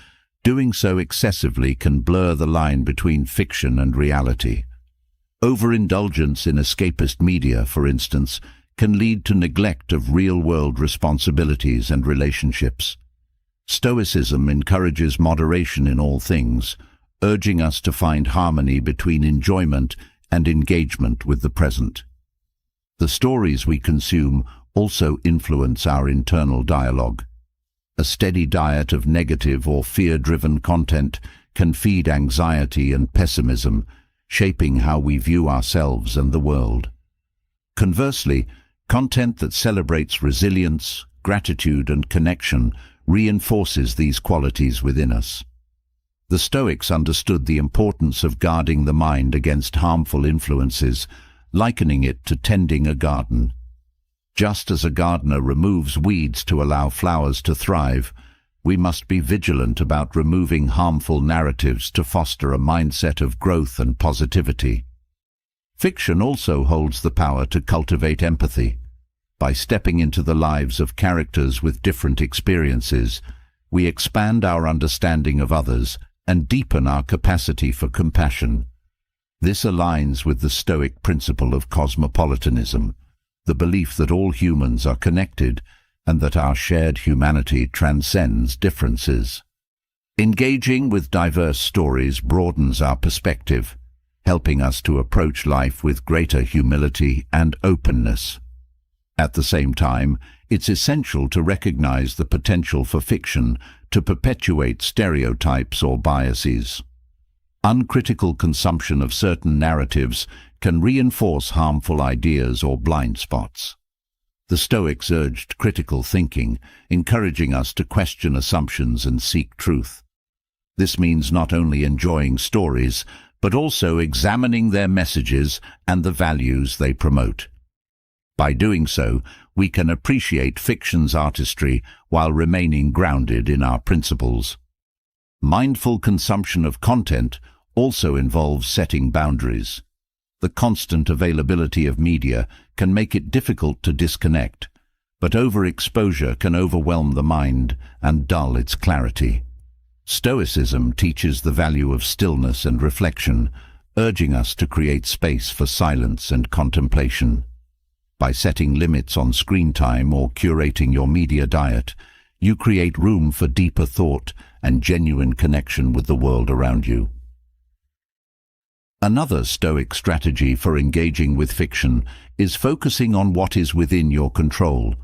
doing so excessively can blur the line between fiction and reality. Overindulgence in escapist media, for instance, can lead to neglect of real-world responsibilities and relationships. Stoicism encourages moderation in all things, urging us to find harmony between enjoyment and engagement with the present. The stories we consume also influence our internal dialogue. A steady diet of negative or fear-driven content can feed anxiety and pessimism, shaping how we view ourselves and the world. Conversely, content that celebrates resilience, gratitude, and connection reinforces these qualities within us. The Stoics understood the importance of guarding the mind against harmful influences, likening it to tending a garden. Just as a gardener removes weeds to allow flowers to thrive, we must be vigilant about removing harmful narratives to foster a mindset of growth and positivity. Fiction also holds the power to cultivate empathy. By stepping into the lives of characters with different experiences, we expand our understanding of others and deepen our capacity for compassion. This aligns with the Stoic principle of cosmopolitanism, the belief that all humans are connected and that our shared humanity transcends differences. Engaging with diverse stories broadens our perspective, helping us to approach life with greater humility and openness. At the same time, it's essential to recognize the potential for fiction to perpetuate stereotypes or biases. Uncritical consumption of certain narratives can reinforce harmful ideas or blind spots. The Stoics urged critical thinking, encouraging us to question assumptions and seek truth. This means not only enjoying stories, but also examining their messages and the values they promote. By doing so, we can appreciate fiction's artistry while remaining grounded in our principles. Mindful consumption of content also involves setting boundaries. The constant availability of media can make it difficult to disconnect, but overexposure can overwhelm the mind and dull its clarity. Stoicism teaches the value of stillness and reflection, urging us to create space for silence and contemplation. By setting limits on screen time or curating your media diet, you create room for deeper thought and genuine connection with the world around you. Another Stoic strategy for engaging with fiction is focusing on what is within your control.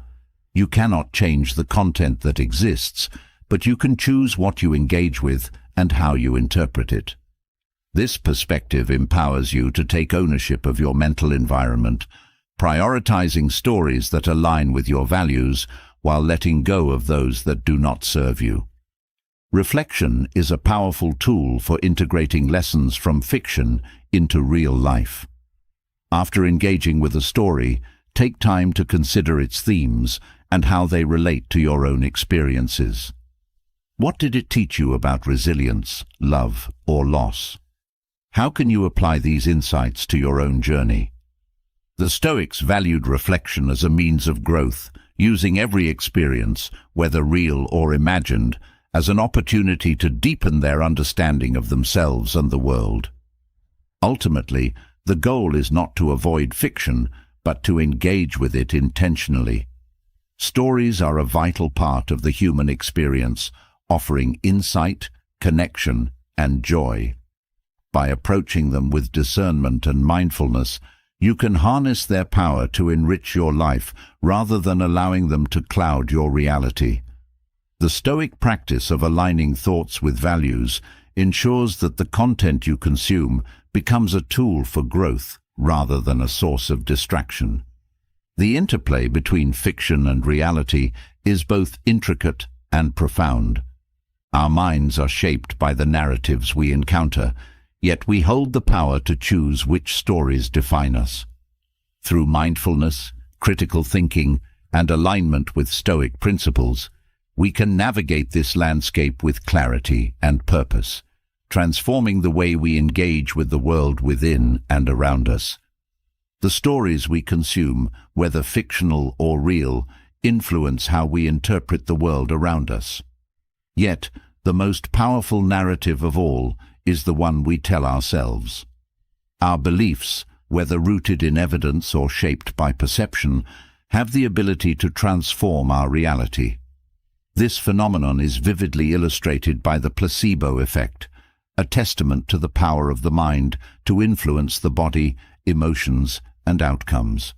You cannot change the content that exists, but you can choose what you engage with and how you interpret it. This perspective empowers you to take ownership of your mental environment, prioritizing stories that align with your values while letting go of those that do not serve you. Reflection is a powerful tool for integrating lessons from fiction into real life. After engaging with a story, take time to consider its themes and how they relate to your own experiences. What did it teach you about resilience, love, or loss? How can you apply these insights to your own journey? The Stoics valued reflection as a means of growth, using every experience, whether real or imagined, as an opportunity to deepen their understanding of themselves and the world. Ultimately, the goal is not to avoid fiction, but to engage with it intentionally. Stories are a vital part of the human experience, offering insight, connection, and joy. By approaching them with discernment and mindfulness, you can harness their power to enrich your life rather than allowing them to cloud your reality. The Stoic practice of aligning thoughts with values ensures that the content you consume becomes a tool for growth rather than a source of distraction. The interplay between fiction and reality is both intricate and profound. Our minds are shaped by the narratives we encounter, yet we hold the power to choose which stories define us. Through mindfulness, critical thinking, and alignment with Stoic principles, we can navigate this landscape with clarity and purpose, transforming the way we engage with the world within and around us. The stories we consume, whether fictional or real, influence how we interpret the world around us. Yet, the most powerful narrative of all is the one we tell ourselves. Our beliefs, whether rooted in evidence or shaped by perception, have the ability to transform our reality. This phenomenon is vividly illustrated by the placebo effect, a testament to the power of the mind to influence the body, emotions, and outcomes.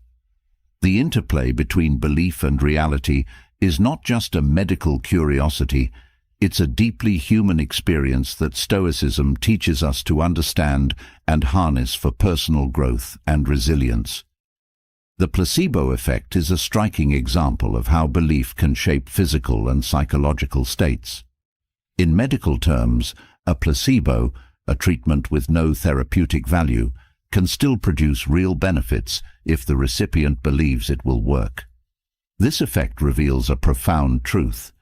The interplay between belief and reality is not just a medical curiosity, it's a deeply human experience that Stoicism teaches us to understand and harness for personal growth and resilience. The placebo effect is a striking example of how belief can shape physical and psychological states. In medical terms, a placebo, a treatment with no therapeutic value, can still produce real benefits if the recipient believes it will work. This effect reveals a profound truth.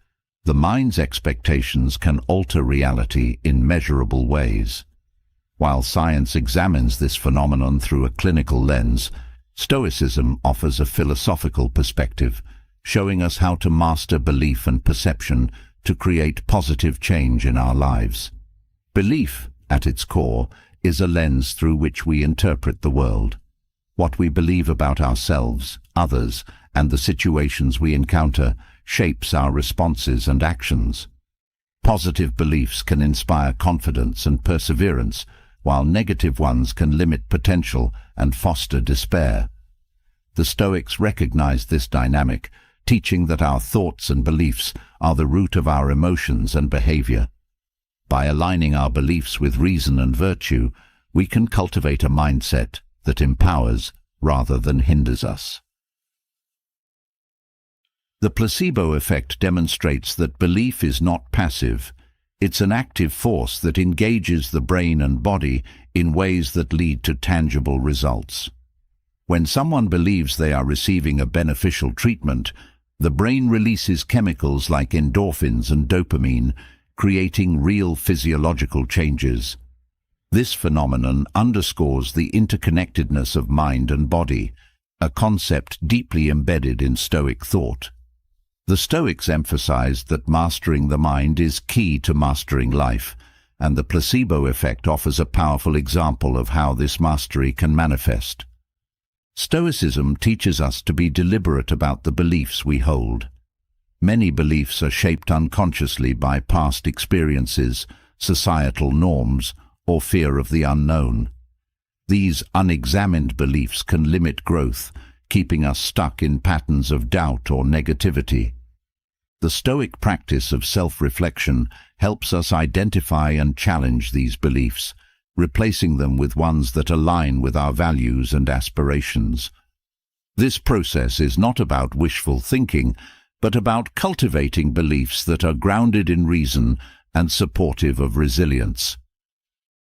The mind's expectations can alter reality in measurable ways. While science examines this phenomenon through a clinical lens, Stoicism offers a philosophical perspective, showing us how to master belief and perception to create positive change in our lives. Belief, at its core, is a lens through which we interpret the world. What we believe about ourselves, others, and the situations we encounter shapes our responses and actions. Positive beliefs can inspire confidence and perseverance, while negative ones can limit potential and foster despair. The Stoics recognized this dynamic, teaching that our thoughts and beliefs are the root of our emotions and behavior. By aligning our beliefs with reason and virtue, we can cultivate a mindset that empowers rather than hinders us. The placebo effect demonstrates that belief is not passive. It's an active force that engages the brain and body in ways that lead to tangible results. When someone believes they are receiving a beneficial treatment, the brain releases chemicals like endorphins and dopamine, creating real physiological changes. This phenomenon underscores the interconnectedness of mind and body, a concept deeply embedded in Stoic thought. The Stoics emphasized that mastering the mind is key to mastering life, and the placebo effect offers a powerful example of how this mastery can manifest. Stoicism teaches us to be deliberate about the beliefs we hold. Many beliefs are shaped unconsciously by past experiences, societal norms, or fear of the unknown. These unexamined beliefs can limit growth, keeping us stuck in patterns of doubt or negativity. The Stoic practice of self-reflection helps us identify and challenge these beliefs, replacing them with ones that align with our values and aspirations. This process is not about wishful thinking, but about cultivating beliefs that are grounded in reason and supportive of resilience.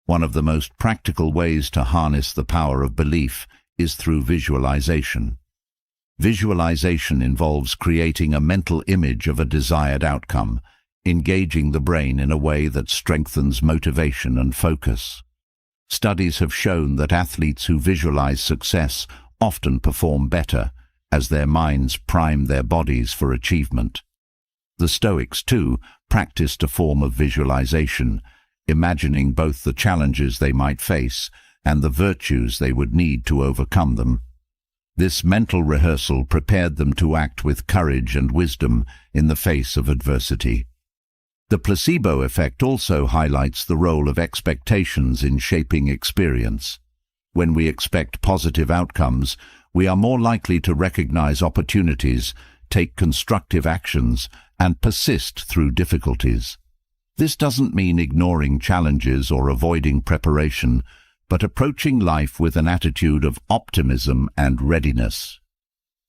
One of the most practical ways to harness the power of belief is through visualization. Visualization involves creating a mental image of a desired outcome, engaging the brain in a way that strengthens motivation and focus. Studies have shown that athletes who visualize success often perform better, as their minds prime their bodies for achievement. The Stoics, too, practiced a form of visualization, imagining both the challenges they might face and the virtues they would need to overcome them. This mental rehearsal prepared them to act with courage and wisdom in the face of adversity. The placebo effect also highlights the role of expectations in shaping experience. When we expect positive outcomes, we are more likely to recognize opportunities, take constructive actions, and persist through difficulties. This doesn't mean ignoring challenges or avoiding preparation, but approaching life with an attitude of optimism and readiness.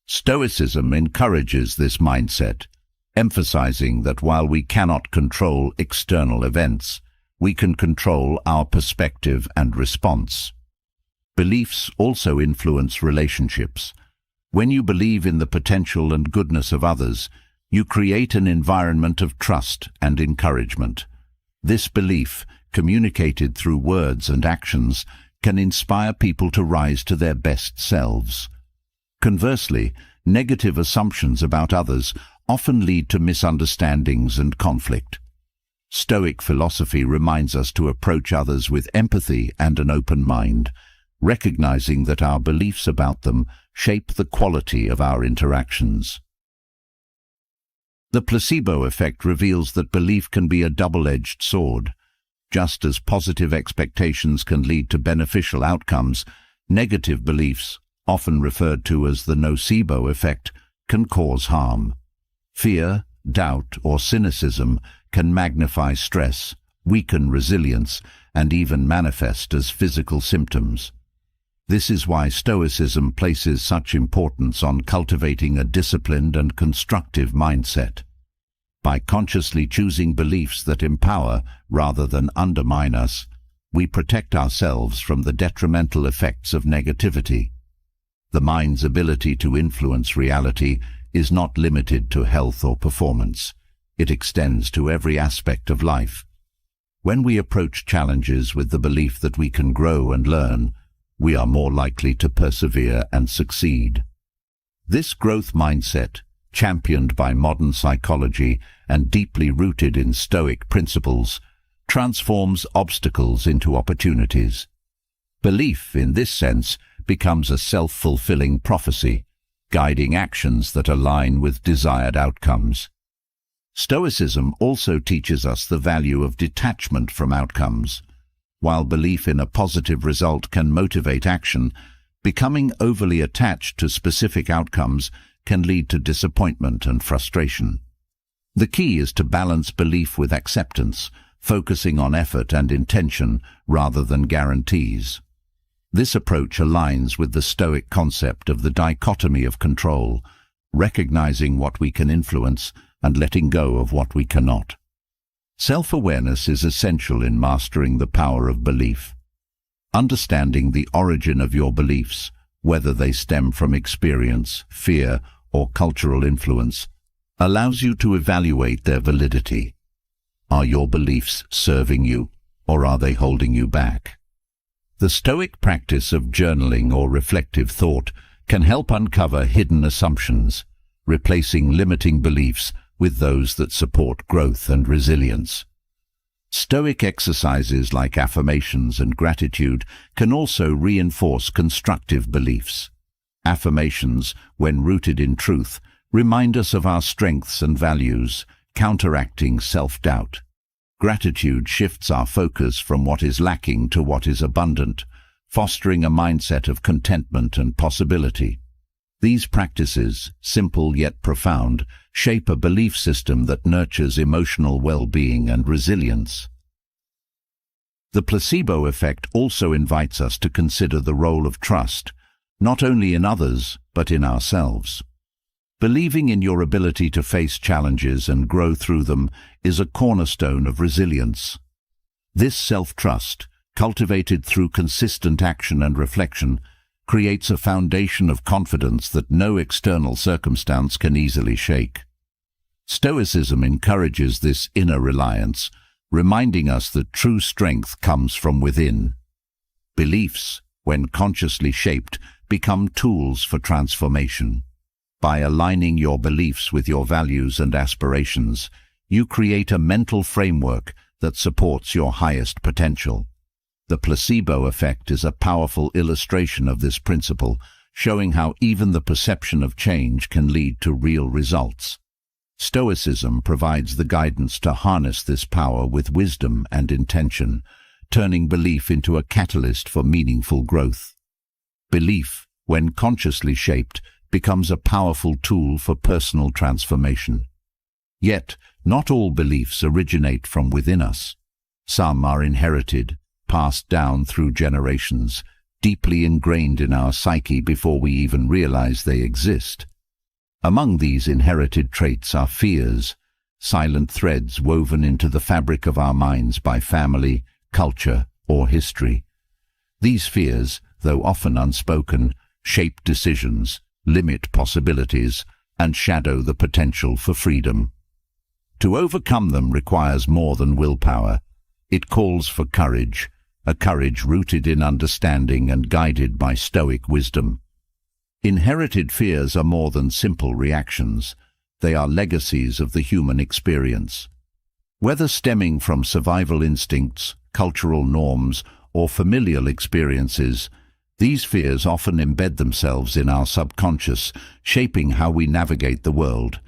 Stoicism encourages this mindset, emphasizing that while we cannot control external events, we can control our perspective and response. Beliefs also influence relationships. When you believe in the potential and goodness of others, you create an environment of trust and encouragement. This belief, communicated through words and actions, can inspire people to rise to their best selves. Conversely, negative assumptions about others often lead to misunderstandings and conflict. Stoic philosophy reminds us to approach others with empathy and an open mind, recognizing that our beliefs about them shape the quality of our interactions. The placebo effect reveals that belief can be a double-edged sword. Just as positive expectations can lead to beneficial outcomes, negative beliefs, often referred to as the nocebo effect, can cause harm. Fear, doubt, or cynicism can magnify stress, weaken resilience, and even manifest as physical symptoms. This is why Stoicism places such importance on cultivating a disciplined and constructive mindset. By consciously choosing beliefs that empower rather than undermine us, we protect ourselves from the detrimental effects of negativity. The mind's ability to influence reality is not limited to health or performance. It extends to every aspect of life. When we approach challenges with the belief that we can grow and learn, we are more likely to persevere and succeed. This growth mindset, championed by modern psychology and deeply rooted in Stoic principles, transforms obstacles into opportunities. Belief, in this sense, becomes a self-fulfilling prophecy. guiding actions that align with desired outcomes. Stoicism also teaches us the value of detachment from outcomes. While belief in a positive result can motivate action, becoming overly attached to specific outcomes can lead to disappointment and frustration. The key is to balance belief with acceptance, focusing on effort and intention rather than guarantees. This approach aligns with the Stoic concept of the dichotomy of control, recognizing what we can influence and letting go of what we cannot. Self-awareness is essential in mastering the power of belief. Understanding the origin of your beliefs, whether they stem from experience, fear, or cultural influence, allows you to evaluate their validity. Are your beliefs serving you, or are they holding you back? The Stoic practice of journaling or reflective thought can help uncover hidden assumptions, replacing limiting beliefs with those that support growth and resilience. Stoic exercises like affirmations and gratitude can also reinforce constructive beliefs. Affirmations, when rooted in truth, remind us of our strengths and values, counteracting self-doubt. Gratitude shifts our focus from what is lacking to what is abundant, fostering a mindset of contentment and possibility. These practices, simple yet profound, shape a belief system that nurtures emotional well-being and resilience. The placebo effect also invites us to consider the role of trust, not only in others, but in ourselves. Believing in your ability to face challenges and grow through them is a cornerstone of resilience. This self-trust, cultivated through consistent action and reflection, creates a foundation of confidence that no external circumstance can easily shake. Stoicism encourages this inner reliance, reminding us that true strength comes from within. Beliefs, when consciously shaped, become tools for transformation. By aligning your beliefs with your values and aspirations, you create a mental framework that supports your highest potential. The placebo effect is a powerful illustration of this principle, showing how even the perception of change can lead to real results. Stoicism provides the guidance to harness this power with wisdom and intention, turning belief into a catalyst for meaningful growth. Belief, when consciously shaped, becomes a powerful tool for personal transformation. Yet, not all beliefs originate from within us. Some are inherited, passed down through generations, deeply ingrained in our psyche before we even realize they exist. Among these inherited traits are fears, silent threads woven into the fabric of our minds by family, culture, or history. These fears, though often unspoken, shape decisions, limit possibilities, and shadow the potential for freedom. To overcome them requires more than willpower. It calls for courage, a courage rooted in understanding and guided by Stoic wisdom. Inherited fears are more than simple reactions. They are legacies of the human experience. Whether stemming from survival instincts, cultural norms, or familial experiences, these fears often embed themselves in our subconscious, shaping how we navigate the world.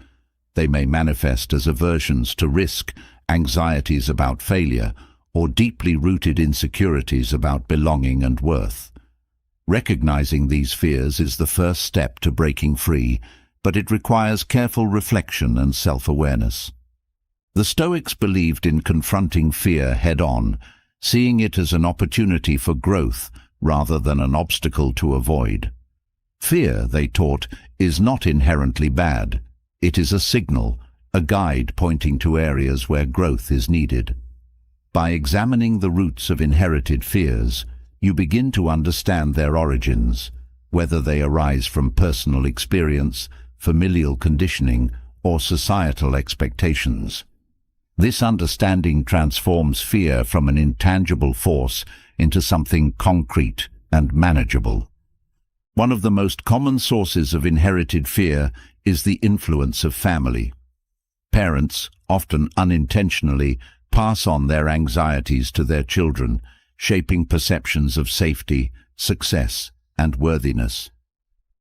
They may manifest as aversions to risk, anxieties about failure, or deeply rooted insecurities about belonging and worth. Recognizing these fears is the first step to breaking free, but it requires careful reflection and self-awareness. The Stoics believed in confronting fear head-on, seeing it as an opportunity for growth rather than an obstacle to avoid. Fear, they taught, is not inherently bad. It is a signal, a guide pointing to areas where growth is needed. By examining the roots of inherited fears, you begin to understand their origins, whether they arise from personal experience, familial conditioning, or societal expectations. This understanding transforms fear from an intangible force into something concrete and manageable. One of the most common sources of inherited fear is the influence of family. Parents, often unintentionally, pass on their anxieties to their children, shaping perceptions of safety, success, and worthiness.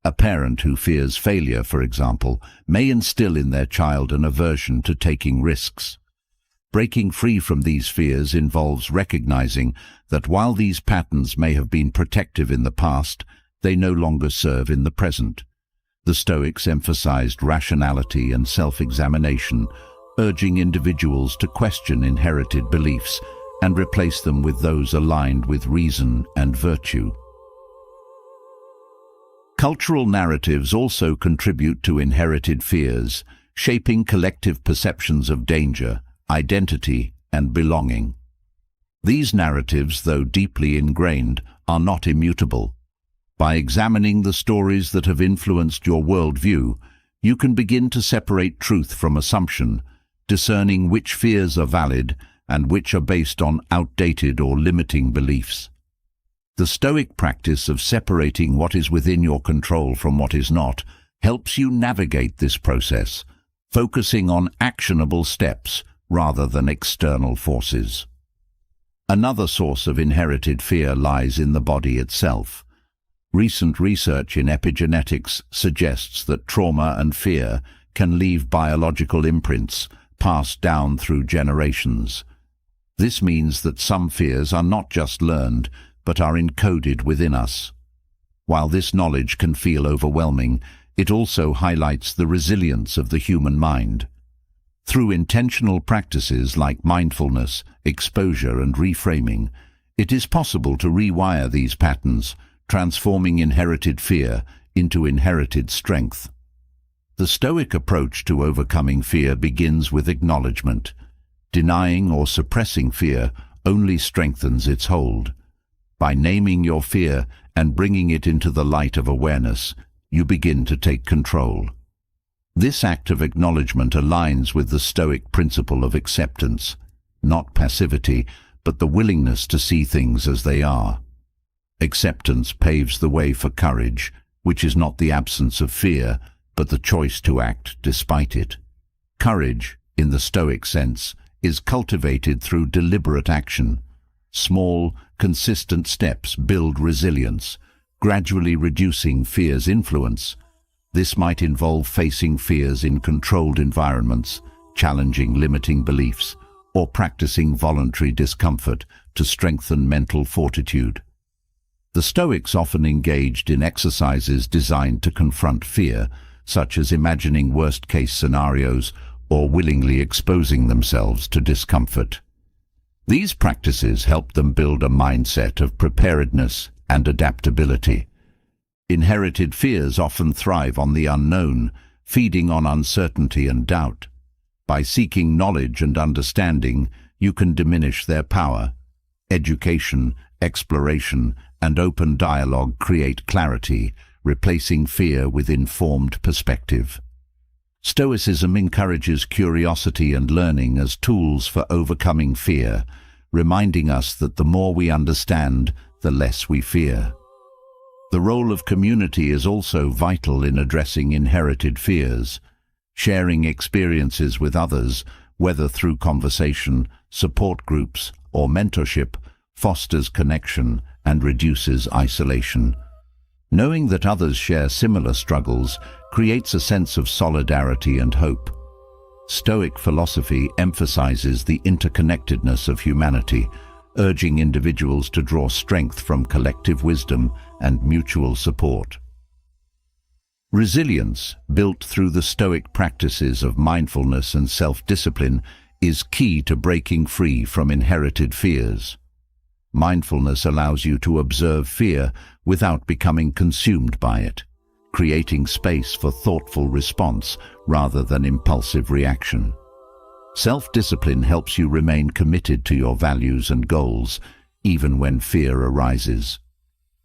A parent who fears failure, for example, may instill in their child an aversion to taking risks. Breaking free from these fears involves recognizing that while these patterns may have been protective in the past, they no longer serve in the present. The Stoics emphasized rationality and self-examination, urging individuals to question inherited beliefs and replace them with those aligned with reason and virtue. Cultural narratives also contribute to inherited fears, shaping collective perceptions of danger, identity, and belonging. These narratives, though deeply ingrained, are not immutable. By examining the stories that have influenced your worldview, you can begin to separate truth from assumption, discerning which fears are valid and which are based on outdated or limiting beliefs. The Stoic practice of separating what is within your control from what is not helps you navigate this process, focusing on actionable steps rather than external forces. Another source of inherited fear lies in the body itself. Recent research in epigenetics suggests that trauma and fear can leave biological imprints passed down through generations. This means that some fears are not just learned, but are encoded within us. While this knowledge can feel overwhelming, it also highlights the resilience of the human mind. Through intentional practices like mindfulness, exposure, and reframing, it is possible to rewire these patterns, transforming inherited fear into inherited strength. The Stoic approach to overcoming fear begins with acknowledgement. Denying or suppressing fear only strengthens its hold. By naming your fear and bringing it into the light of awareness, you begin to take control. This act of acknowledgement aligns with the Stoic principle of acceptance, not passivity, but the willingness to see things as they are. Acceptance paves the way for courage, which is not the absence of fear, but the choice to act despite it. Courage, in the Stoic sense, is cultivated through deliberate action. Small, consistent steps build resilience, gradually reducing fear's influence. This might involve facing fears in controlled environments, challenging limiting beliefs, or practicing voluntary discomfort to strengthen mental fortitude. The Stoics often engaged in exercises designed to confront fear, such as imagining worst-case scenarios or willingly exposing themselves to discomfort. These practices help them build a mindset of preparedness and adaptability. Inherited fears often thrive on the unknown, feeding on uncertainty and doubt. By seeking knowledge and understanding, you can diminish their power. Education, exploration, and open dialogue create clarity, replacing fear with informed perspective. Stoicism encourages curiosity and learning as tools for overcoming fear, reminding us that the more we understand, the less we fear. The role of community is also vital in addressing inherited fears. Sharing experiences with others, whether through conversation, support groups, or mentorship, fosters connection and reduces isolation. Knowing that others share similar struggles creates a sense of solidarity and hope. Stoic philosophy emphasizes the interconnectedness of humanity, urging individuals to draw strength from collective wisdom and mutual support. Resilience, built through the Stoic practices of mindfulness and self-discipline, is key to breaking free from inherited fears. Mindfulness allows you to observe fear without becoming consumed by it, creating space for thoughtful response rather than impulsive reaction. Self-discipline helps you remain committed to your values and goals, even when fear arises.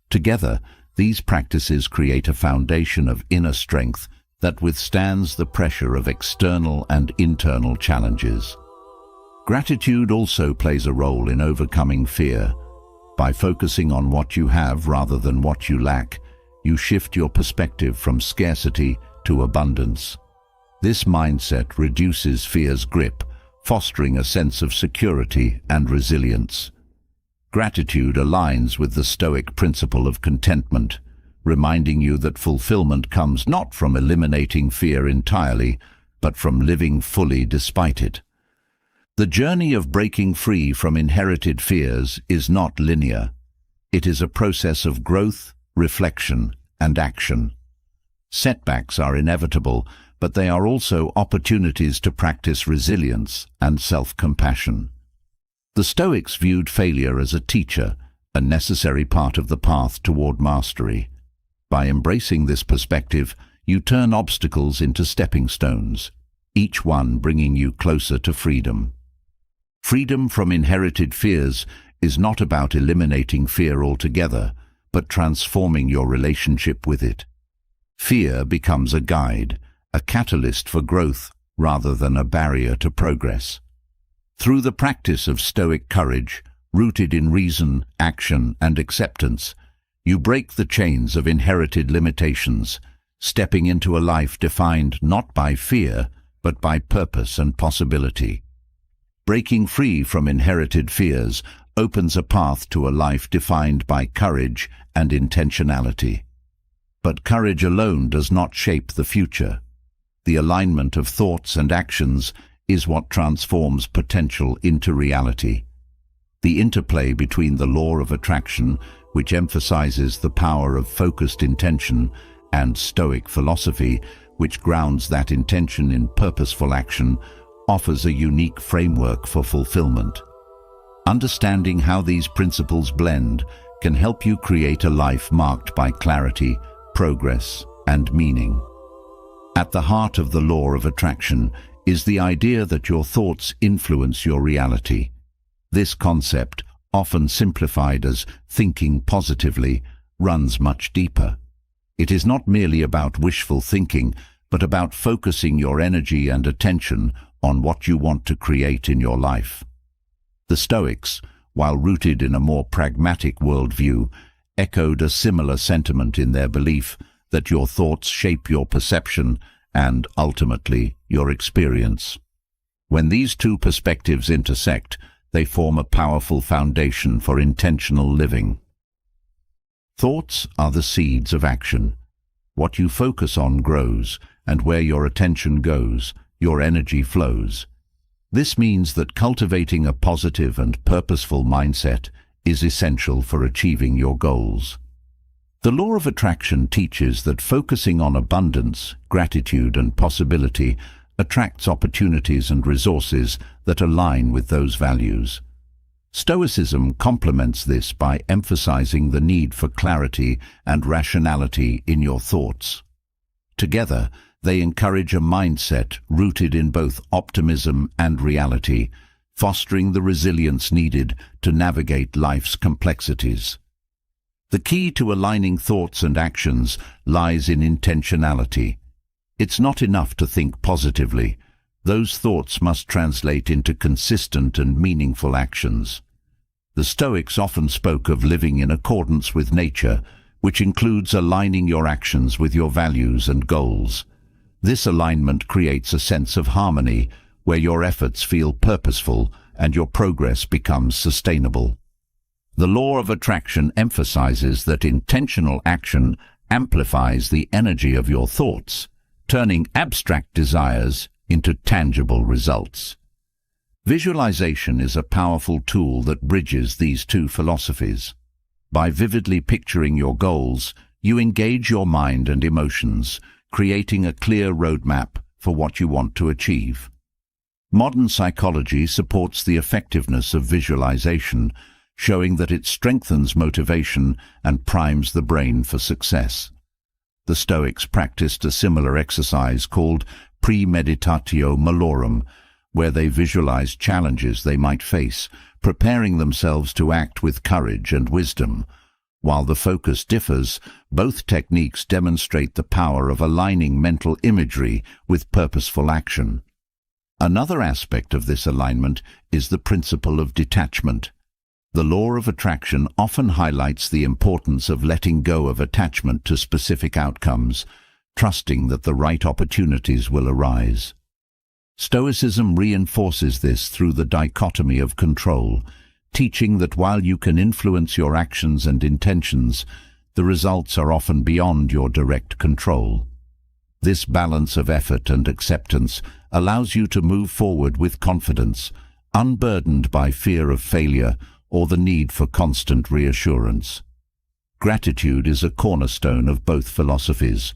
Together, these practices create a foundation of inner strength that withstands the pressure of external and internal challenges. Gratitude also plays a role in overcoming fear. By focusing on what you have rather than what you lack, you shift your perspective from scarcity to abundance. This mindset reduces fear's grip, fostering a sense of security and resilience. Gratitude aligns with the Stoic principle of contentment, reminding you that fulfillment comes not from eliminating fear entirely, but from living fully despite it. The journey of breaking free from inherited fears is not linear. It is a process of growth, reflection, and action. Setbacks are inevitable, but they are also opportunities to practice resilience and self-compassion. The Stoics viewed failure as a teacher, a necessary part of the path toward mastery. By embracing this perspective, you turn obstacles into stepping stones, each one bringing you closer to freedom. Freedom from inherited fears is not about eliminating fear altogether, but transforming your relationship with it. Fear becomes a guide, a catalyst for growth rather than a barrier to progress. Through the practice of Stoic courage, rooted in reason, action, and acceptance, you break the chains of inherited limitations, stepping into a life defined not by fear, but by purpose and possibility. Breaking free from inherited fears opens a path to a life defined by courage and intentionality. But courage alone does not shape the future. The alignment of thoughts and actions is what transforms potential into reality. The interplay between the law of attraction, which emphasizes the power of focused intention, and Stoic philosophy, which grounds that intention in purposeful action, offers a unique framework for fulfillment. Understanding how these principles blend can help you create a life marked by clarity, progress, and meaning. At the heart of the law of attraction is the idea that your thoughts influence your reality. This concept, often simplified as thinking positively, runs much deeper. It is not merely about wishful thinking, but about focusing your energy and attention on what you want to create in your life. The Stoics, while rooted in a more pragmatic worldview, echoed a similar sentiment in their belief that your thoughts shape your perception and, ultimately, your experience. When these two perspectives intersect, they form a powerful foundation for intentional living. Thoughts are the seeds of action. What you focus on grows, and where your attention goes, your energy flows. This means that cultivating a positive and purposeful mindset is essential for achieving your goals. The law of attraction teaches that focusing on abundance, gratitude, and possibility attracts opportunities and resources that align with those values. Stoicism complements this by emphasizing the need for clarity and rationality in your thoughts. Together, they encourage a mindset rooted in both optimism and reality, fostering the resilience needed to navigate life's complexities. The key to aligning thoughts and actions lies in intentionality. It's not enough to think positively. Those thoughts must translate into consistent and meaningful actions. The Stoics often spoke of living in accordance with nature, which includes aligning your actions with your values and goals. This alignment creates a sense of harmony, where your efforts feel purposeful and your progress becomes sustainable. The law of attraction emphasizes that intentional action amplifies the energy of your thoughts, turning abstract desires into tangible results. Visualization is a powerful tool that bridges these two philosophies. By vividly picturing your goals, you engage your mind and emotions, creating a clear roadmap for what you want to achieve. Modern psychology supports the effectiveness of visualization, showing that it strengthens motivation and primes the brain for success. The Stoics practiced a similar exercise called premeditatio malorum, where they visualized challenges they might face, preparing themselves to act with courage and wisdom. While the focus differs, both techniques demonstrate the power of aligning mental imagery with purposeful action. Another aspect of this alignment is the principle of detachment. The law of attraction often highlights the importance of letting go of attachment to specific outcomes, trusting that the right opportunities will arise. Stoicism reinforces this through the dichotomy of control, teaching that while you can influence your actions and intentions, the results are often beyond your direct control. This balance of effort and acceptance allows you to move forward with confidence, unburdened by fear of failure or the need for constant reassurance. Gratitude is a cornerstone of both philosophies.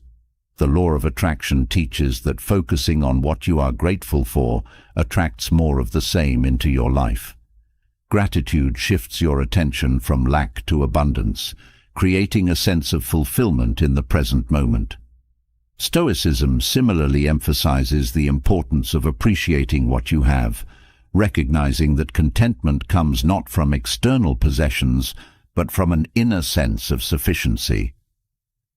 The law of attraction teaches that focusing on what you are grateful for attracts more of the same into your life. Gratitude shifts your attention from lack to abundance, creating a sense of fulfillment in the present moment. Stoicism similarly emphasizes the importance of appreciating what you have, recognizing that contentment comes not from external possessions, but from an inner sense of sufficiency.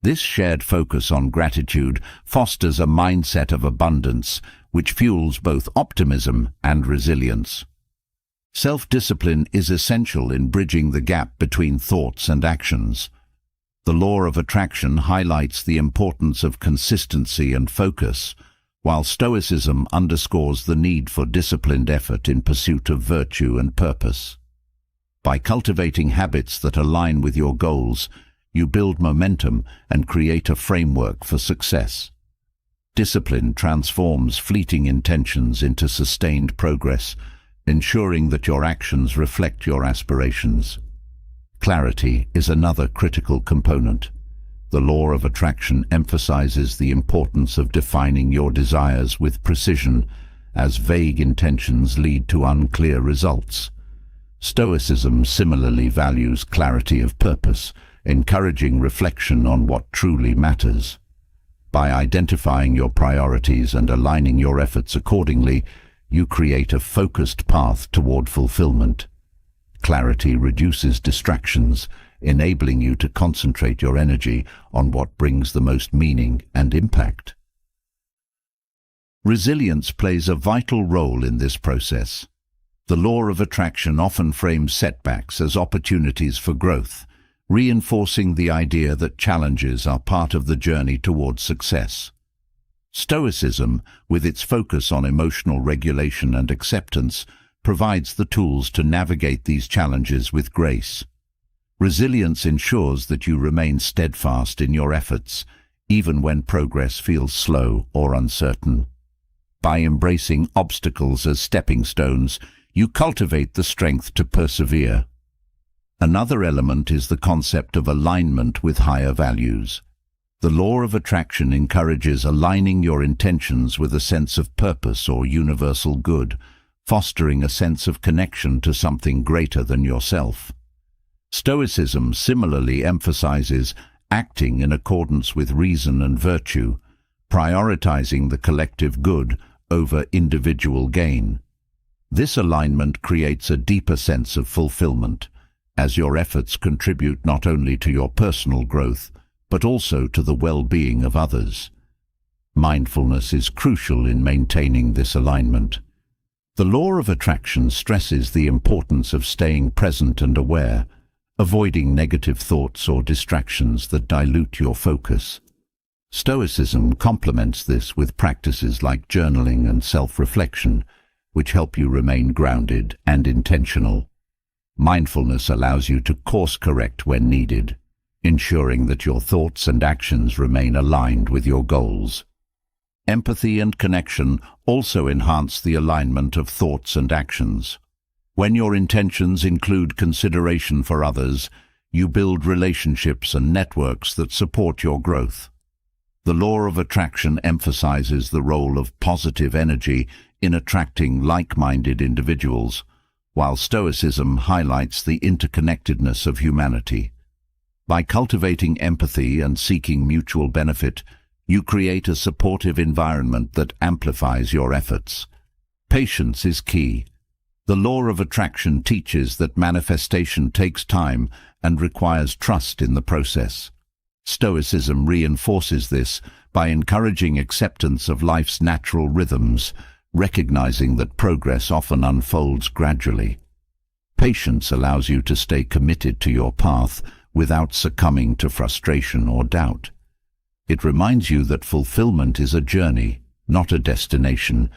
This shared focus on gratitude fosters a mindset of abundance, which fuels both optimism and resilience. Self-discipline is essential in bridging the gap between thoughts and actions. The law of attraction highlights the importance of consistency and focus, while Stoicism underscores the need for disciplined effort in pursuit of virtue and purpose. By cultivating habits that align with your goals, you build momentum and create a framework for success. Discipline transforms fleeting intentions into sustained progress, ensuring that your actions reflect your aspirations. Clarity is another critical component. The law of attraction emphasizes the importance of defining your desires with precision, as vague intentions lead to unclear results. Stoicism similarly values clarity of purpose, encouraging reflection on what truly matters. By identifying your priorities and aligning your efforts accordingly, you create a focused path toward fulfillment. Clarity reduces distractions, enabling you to concentrate your energy on what brings the most meaning and impact. Resilience plays a vital role in this process. The law of attraction often frames setbacks as opportunities for growth, reinforcing the idea that challenges are part of the journey towards success. Stoicism, with its focus on emotional regulation and acceptance, provides the tools to navigate these challenges with grace. Resilience ensures that you remain steadfast in your efforts, even when progress feels slow or uncertain. By embracing obstacles as stepping stones, you cultivate the strength to persevere. Another element is the concept of alignment with higher values. The law of attraction encourages aligning your intentions with a sense of purpose or universal good, fostering a sense of connection to something greater than yourself. Stoicism similarly emphasizes acting in accordance with reason and virtue, prioritizing the collective good over individual gain. This alignment creates a deeper sense of fulfillment, as your efforts contribute not only to your personal growth, but also to the well-being of others. Mindfulness is crucial in maintaining this alignment. The law of attraction stresses the importance of staying present and aware, avoiding negative thoughts or distractions that dilute your focus. Stoicism complements this with practices like journaling and self-reflection, which help you remain grounded and intentional. Mindfulness allows you to course-correct when needed, ensuring that your thoughts and actions remain aligned with your goals. Empathy and connection also enhance the alignment of thoughts and actions. When your intentions include consideration for others, you build relationships and networks that support your growth. The law of attraction emphasizes the role of positive energy in attracting like-minded individuals, while Stoicism highlights the interconnectedness of humanity. By cultivating empathy and seeking mutual benefit, you create a supportive environment that amplifies your efforts. Patience is key. The law of attraction teaches that manifestation takes time and requires trust in the process. Stoicism reinforces this by encouraging acceptance of life's natural rhythms, recognizing that progress often unfolds gradually. Patience allows you to stay committed to your path without succumbing to frustration or doubt. It reminds you that fulfillment is a journey, not a destination,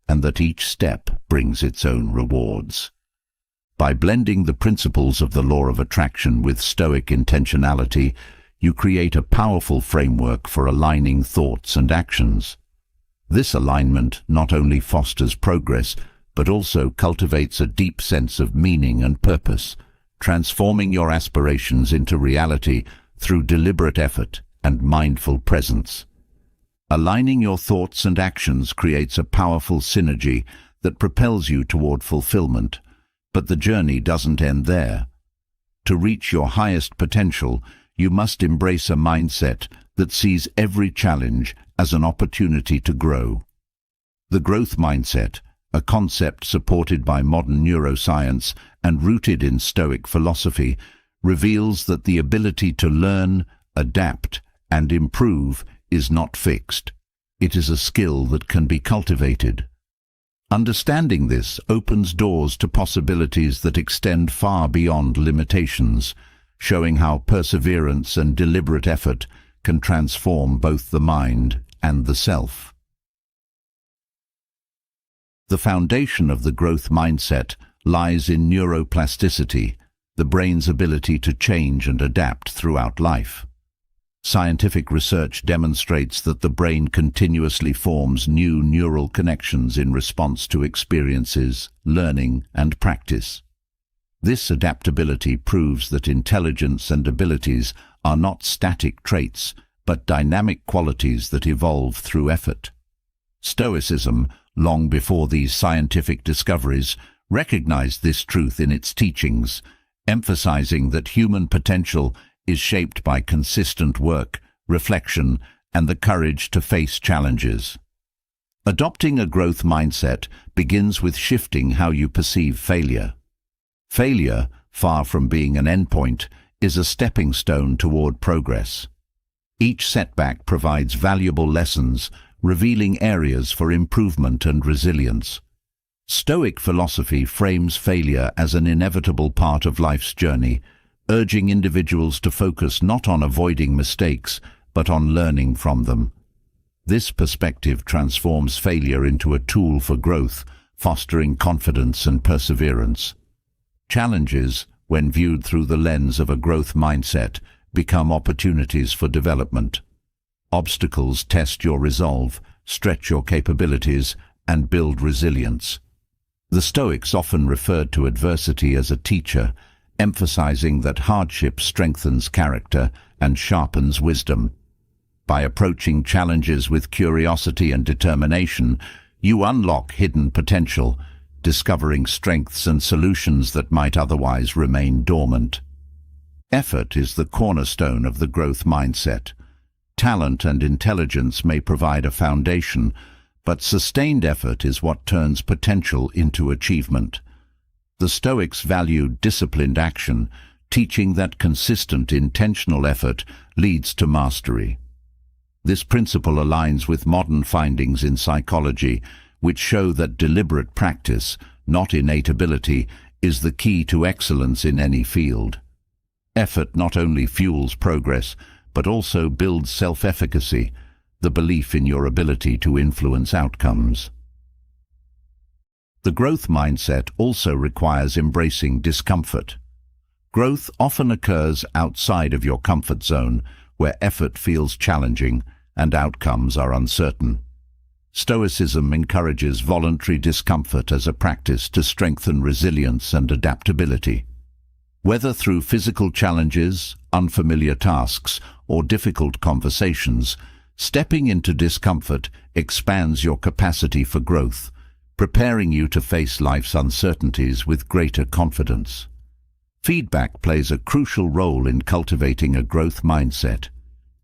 and that each step brings its own rewards. By blending the principles of the law of attraction with Stoic intentionality, you create a powerful framework for aligning thoughts and actions. This alignment not only fosters progress, but also cultivates a deep sense of meaning and purpose, transforming your aspirations into reality through deliberate effort and mindful presence. Aligning your thoughts and actions creates a powerful synergy that propels you toward fulfillment, but the journey doesn't end there. To reach your highest potential, you must embrace a mindset that sees every challenge as an opportunity to grow. The growth mindset, a concept supported by modern neuroscience and rooted in Stoic philosophy, reveals that the ability to learn, adapt, and improve is not fixed. It is a skill that can be cultivated. Understanding this opens doors to possibilities that extend far beyond limitations, showing how perseverance and deliberate effort can transform both the mind and the self. The foundation of the growth mindset lies in neuroplasticity, the brain's ability to change and adapt throughout life. Scientific research demonstrates that the brain continuously forms new neural connections in response to experiences, learning, and practice. This adaptability proves that intelligence and abilities are not static traits, but dynamic qualities that evolve through effort. Stoicism, long before these scientific discoveries, recognized this truth in its teachings, emphasizing that human potential is shaped by consistent work, reflection, and the courage to face challenges. Adopting a growth mindset begins with shifting how you perceive failure. Failure, far from being an endpoint, is a stepping stone toward progress. Each setback provides valuable lessons, revealing areas for improvement and resilience. Stoic philosophy frames failure as an inevitable part of life's journey, urging individuals to focus not on avoiding mistakes, but on learning from them. This perspective transforms failure into a tool for growth, fostering confidence and perseverance. Challenges, when viewed through the lens of a growth mindset, become opportunities for development. Obstacles test your resolve, stretch your capabilities, and build resilience. The Stoics often referred to adversity as a teacher, emphasizing that hardship strengthens character and sharpens wisdom. By approaching challenges with curiosity and determination, you unlock hidden potential, discovering strengths and solutions that might otherwise remain dormant. Effort is the cornerstone of the growth mindset. Talent and intelligence may provide a foundation, but sustained effort is what turns potential into achievement. The Stoics valued disciplined action, teaching that consistent, intentional effort leads to mastery. This principle aligns with modern findings in psychology, which show that deliberate practice, not innate ability, is the key to excellence in any field. Effort not only fuels progress, but also builds self-efficacy, the belief in your ability to influence outcomes. The growth mindset also requires embracing discomfort. Growth often occurs outside of your comfort zone, where effort feels challenging and outcomes are uncertain. Stoicism encourages voluntary discomfort as a practice to strengthen resilience and adaptability. Whether through physical challenges, unfamiliar tasks, or difficult conversations, stepping into discomfort expands your capacity for growth, preparing you to face life's uncertainties with greater confidence. Feedback plays a crucial role in cultivating a growth mindset.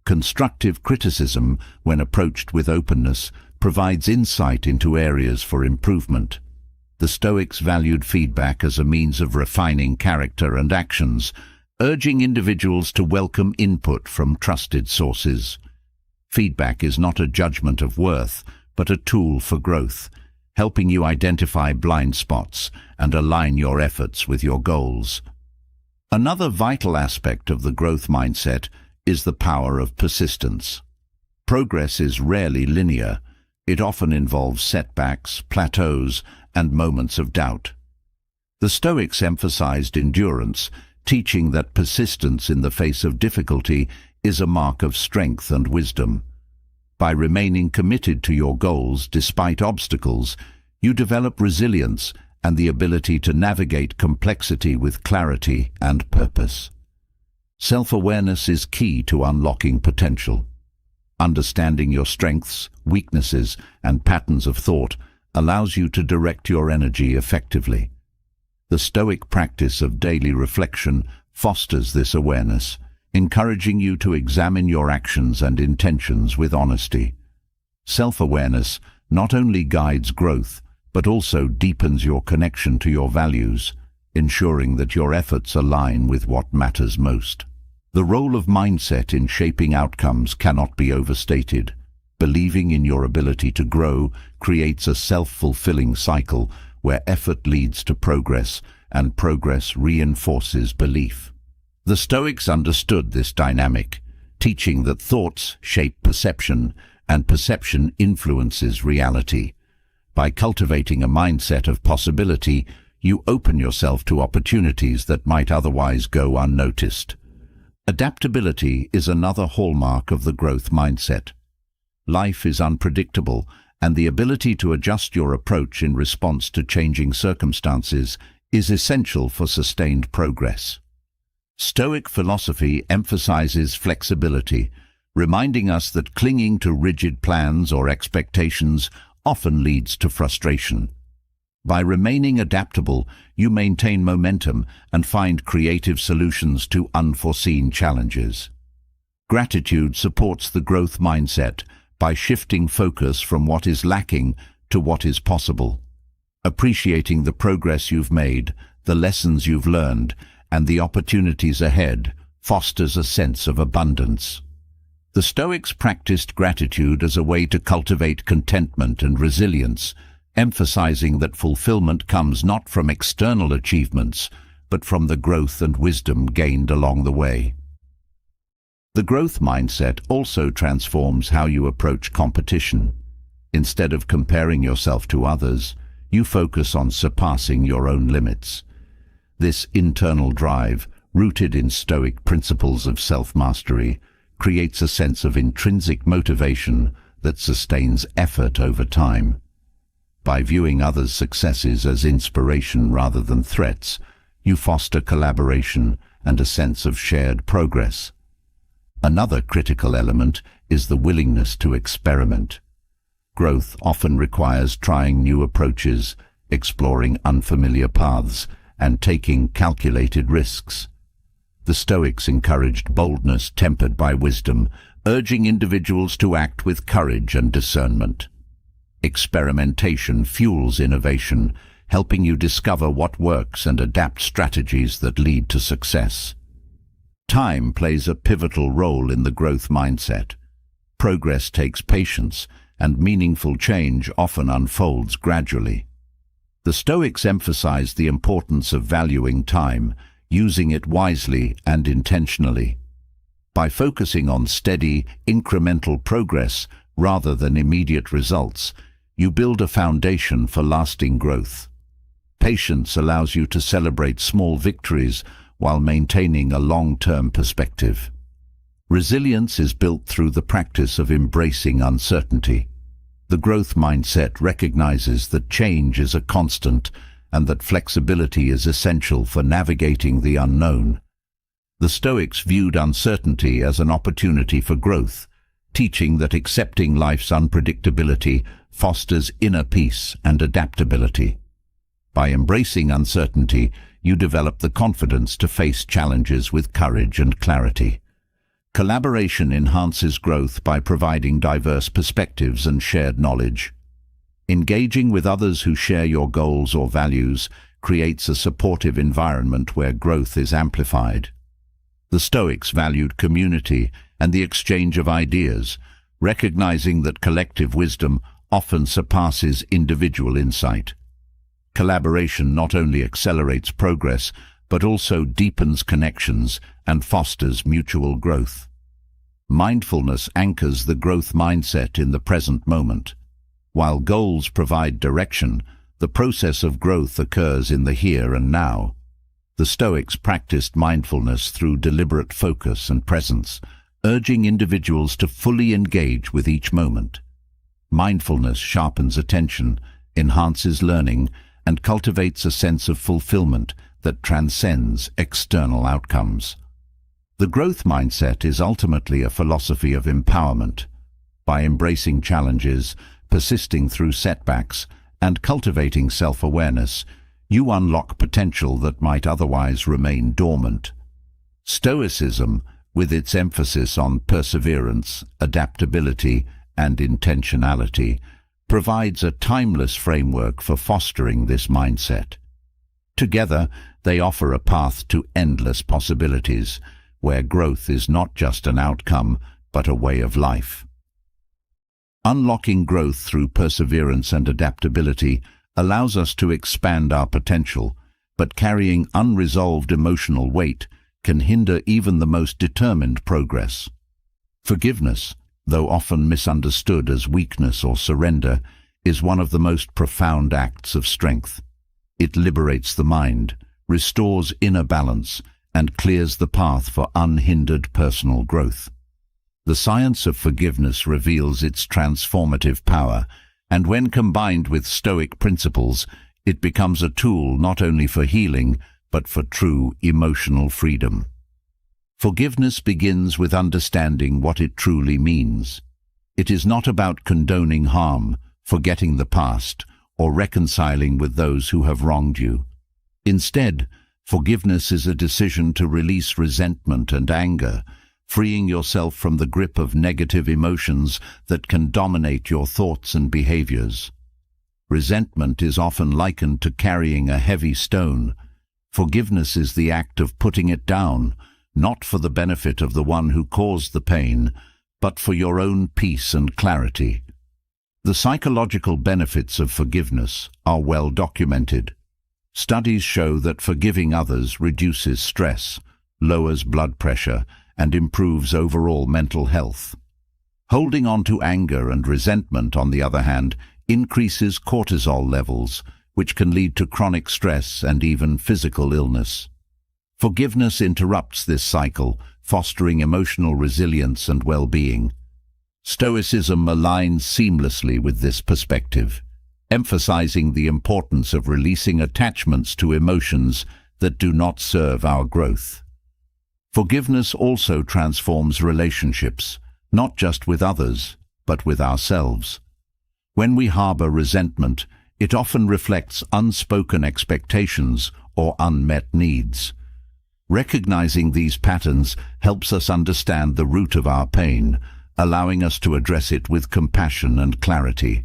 Constructive criticism, when approached with openness, provides insight into areas for improvement. The Stoics valued feedback as a means of refining character and actions, urging individuals to welcome input from trusted sources. Feedback is not a judgment of worth, but a tool for growth, helping you identify blind spots and align your efforts with your goals. Another vital aspect of the growth mindset is the power of persistence. Progress is rarely linear. It often involves setbacks, plateaus, and moments of doubt. The Stoics emphasized endurance, teaching that persistence in the face of difficulty is a mark of strength and wisdom. By remaining committed to your goals despite obstacles, you develop resilience and the ability to navigate complexity with clarity and purpose. Self-awareness is key to unlocking potential. Understanding your strengths, weaknesses, and patterns of thought allows you to direct your energy effectively. The Stoic practice of daily reflection fosters this awareness, encouraging you to examine your actions and intentions with honesty. Self-awareness not only guides growth, but also deepens your connection to your values, ensuring that your efforts align with what matters most. The role of mindset in shaping outcomes cannot be overstated. Believing in your ability to grow creates a self-fulfilling cycle where effort leads to progress and progress reinforces belief. The Stoics understood this dynamic, teaching that thoughts shape perception and perception influences reality. By cultivating a mindset of possibility, you open yourself to opportunities that might otherwise go unnoticed. Adaptability is another hallmark of the growth mindset. Life is unpredictable, and the ability to adjust your approach in response to changing circumstances is essential for sustained progress. Stoic philosophy emphasizes flexibility, reminding us that clinging to rigid plans or expectations often leads to frustration. By remaining adaptable, you maintain momentum and find creative solutions to unforeseen challenges. Gratitude supports the growth mindset by shifting focus from what is lacking to what is possible. Appreciating the progress you've made, the lessons you've learned, and the opportunities ahead fosters a sense of abundance. The Stoics practiced gratitude as a way to cultivate contentment and resilience, emphasizing that fulfillment comes not from external achievements, but from the growth and wisdom gained along the way. The growth mindset also transforms how you approach competition. Instead of comparing yourself to others, you focus on surpassing your own limits. This internal drive, rooted in Stoic principles of self-mastery, creates a sense of intrinsic motivation that sustains effort over time. By viewing others' successes as inspiration rather than threats, you foster collaboration and a sense of shared progress. Another critical element is the willingness to experiment. Growth often requires trying new approaches, exploring unfamiliar paths, and taking calculated risks. The Stoics encouraged boldness tempered by wisdom, urging individuals to act with courage and discernment. Experimentation fuels innovation, helping you discover what works and adapt strategies that lead to success. Time plays a pivotal role in the growth mindset. Progress takes patience, and meaningful change often unfolds gradually. The Stoics emphasized the importance of valuing time, using it wisely and intentionally. By focusing on steady, incremental progress rather than immediate results, you build a foundation for lasting growth. Patience allows you to celebrate small victories while maintaining a long-term perspective. Resilience is built through the practice of embracing uncertainty. The growth mindset recognizes that change is a constant and that flexibility is essential for navigating the unknown. The Stoics viewed uncertainty as an opportunity for growth, teaching that accepting life's unpredictability fosters inner peace and adaptability. By embracing uncertainty, you develop the confidence to face challenges with courage and clarity. Collaboration enhances growth by providing diverse perspectives and shared knowledge. Engaging with others who share your goals or values creates a supportive environment where growth is amplified. The Stoics valued community and the exchange of ideas, recognizing that collective wisdom often surpasses individual insight. Collaboration not only accelerates progress, but also deepens connections and fosters mutual growth. Mindfulness anchors the growth mindset in the present moment. While goals provide direction, the process of growth occurs in the here and now. The Stoics practiced mindfulness through deliberate focus and presence, urging individuals to fully engage with each moment. Mindfulness sharpens attention, enhances learning, and cultivates a sense of fulfillment that transcends external outcomes. The growth mindset is ultimately a philosophy of empowerment. By embracing challenges, persisting through setbacks, and cultivating self-awareness, you unlock potential that might otherwise remain dormant. Stoicism, with its emphasis on perseverance, adaptability, and intentionality, provides a timeless framework for fostering this mindset. Together, they offer a path to endless possibilities, where growth is not just an outcome, but a way of life. Unlocking growth through perseverance and adaptability allows us to expand our potential, but carrying unresolved emotional weight can hinder even the most determined progress. Forgiveness, though often misunderstood as weakness or surrender, is one of the most profound acts of strength. It liberates the mind, restores inner balance, and clears the path for unhindered personal growth. The science of forgiveness reveals its transformative power, and when combined with Stoic principles, it becomes a tool not only for healing, but for true emotional freedom. Forgiveness begins with understanding what it truly means. It is not about condoning harm, forgetting the past, or reconciling with those who have wronged you. Instead, forgiveness is a decision to release resentment and anger, freeing yourself from the grip of negative emotions that can dominate your thoughts and behaviors. Resentment is often likened to carrying a heavy stone. Forgiveness is the act of putting it down, not for the benefit of the one who caused the pain, but for your own peace and clarity. The psychological benefits of forgiveness are well documented. Studies show that forgiving others reduces stress, lowers blood pressure, and improves overall mental health. Holding on to anger and resentment, on the other hand, increases cortisol levels, which can lead to chronic stress and even physical illness. Forgiveness interrupts this cycle, fostering emotional resilience and well-being. Stoicism aligns seamlessly with this perspective, emphasizing the importance of releasing attachments to emotions that do not serve our growth. Forgiveness also transforms relationships, not just with others, but with ourselves. When we harbor resentment, it often reflects unspoken expectations or unmet needs. Recognizing these patterns helps us understand the root of our pain, allowing us to address it with compassion and clarity.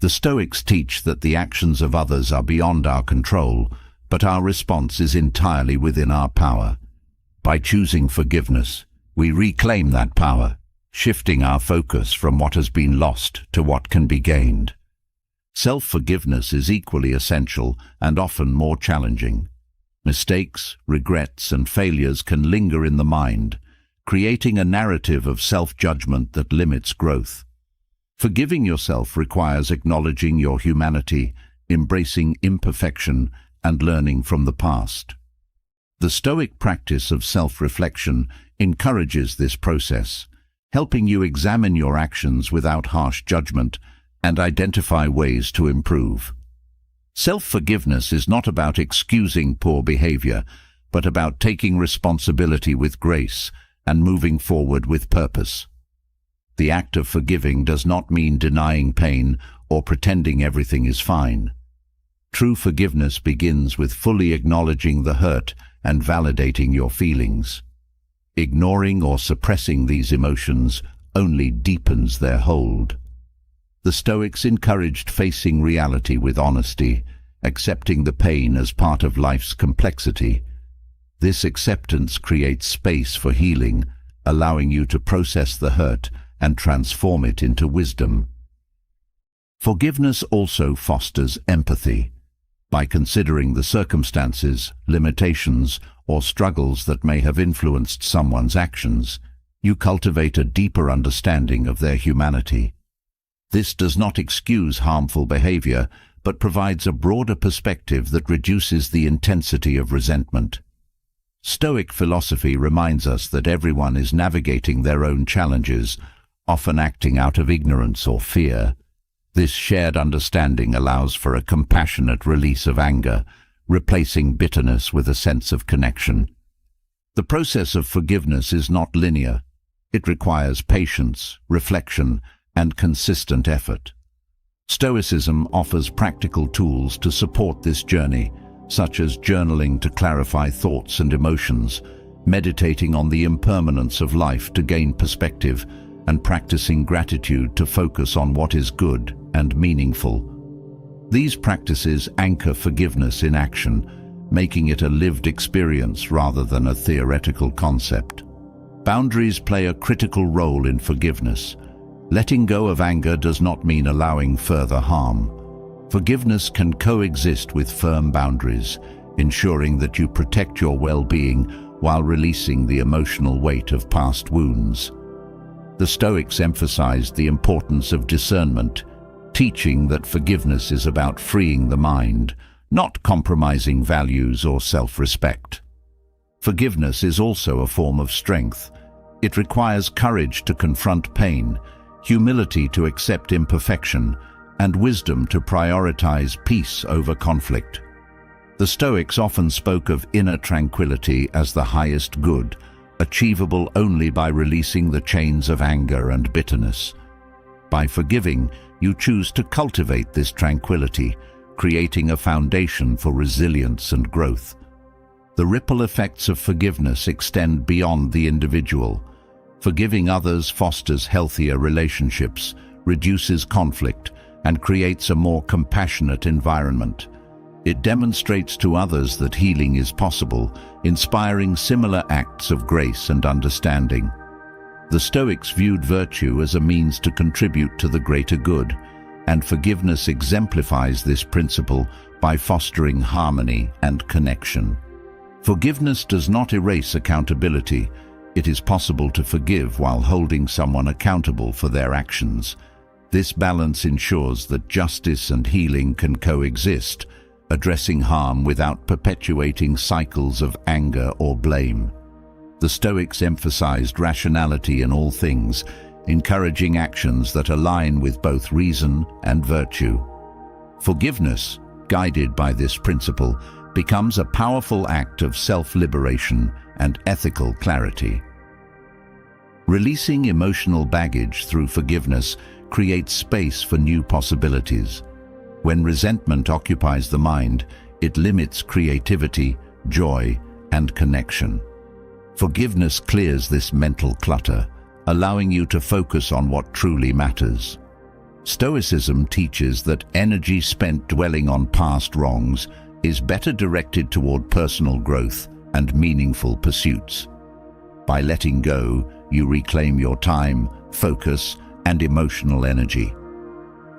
The Stoics teach that the actions of others are beyond our control, but our response is entirely within our power. By choosing forgiveness, we reclaim that power, shifting our focus from what has been lost to what can be gained. Self-forgiveness is equally essential and often more challenging. Mistakes, regrets, and failures can linger in the mind, creating a narrative of self-judgment that limits growth. Forgiving yourself requires acknowledging your humanity, embracing imperfection, and learning from the past. The Stoic practice of self-reflection encourages this process, helping you examine your actions without harsh judgment and identify ways to improve. Self-forgiveness is not about excusing poor behavior, but about taking responsibility with grace and moving forward with purpose. The act of forgiving does not mean denying pain or pretending everything is fine. True forgiveness begins with fully acknowledging the hurt and validating your feelings. Ignoring or suppressing these emotions only deepens their hold. The Stoics encouraged facing reality with honesty, accepting the pain as part of life's complexity. This acceptance creates space for healing, allowing you to process the hurt and transform it into wisdom. Forgiveness also fosters empathy. By considering the circumstances, limitations, or struggles that may have influenced someone's actions, you cultivate a deeper understanding of their humanity. This does not excuse harmful behavior, but provides a broader perspective that reduces the intensity of resentment. Stoic philosophy reminds us that everyone is navigating their own challenges, often acting out of ignorance or fear. This shared understanding allows for a compassionate release of anger, replacing bitterness with a sense of connection. The process of forgiveness is not linear. It requires patience, reflection, and consistent effort. Stoicism offers practical tools to support this journey, such as journaling to clarify thoughts and emotions, meditating on the impermanence of life to gain perspective, and practicing gratitude to focus on what is good and meaningful. These practices anchor forgiveness in action, making it a lived experience rather than a theoretical concept. Boundaries play a critical role in forgiveness. Letting go of anger does not mean allowing further harm. Forgiveness can coexist with firm boundaries, ensuring that you protect your well-being while releasing the emotional weight of past wounds. The Stoics emphasized the importance of discernment, teaching that forgiveness is about freeing the mind, not compromising values or self-respect. Forgiveness is also a form of strength. It requires courage to confront pain, humility to accept imperfection, and wisdom to prioritize peace over conflict. The Stoics often spoke of inner tranquility as the highest good, achievable only by releasing the chains of anger and bitterness. By forgiving, you choose to cultivate this tranquility, creating a foundation for resilience and growth. The ripple effects of forgiveness extend beyond the individual. Forgiving others fosters healthier relationships, reduces conflict, and creates a more compassionate environment. It demonstrates to others that healing is possible, inspiring similar acts of grace and understanding. The Stoics viewed virtue as a means to contribute to the greater good, and forgiveness exemplifies this principle by fostering harmony and connection. Forgiveness does not erase accountability. It is possible to forgive while holding someone accountable for their actions. This balance ensures that justice and healing can coexist, addressing harm without perpetuating cycles of anger or blame. The Stoics emphasized rationality in all things, encouraging actions that align with both reason and virtue. Forgiveness, guided by this principle, becomes a powerful act of self-liberation and ethical clarity. Releasing emotional baggage through forgiveness creates space for new possibilities. When resentment occupies the mind, it limits creativity, joy, and connection. Forgiveness clears this mental clutter, allowing you to focus on what truly matters. Stoicism teaches that energy spent dwelling on past wrongs is better directed toward personal growth and meaningful pursuits. By letting go, you reclaim your time, focus, and emotional energy.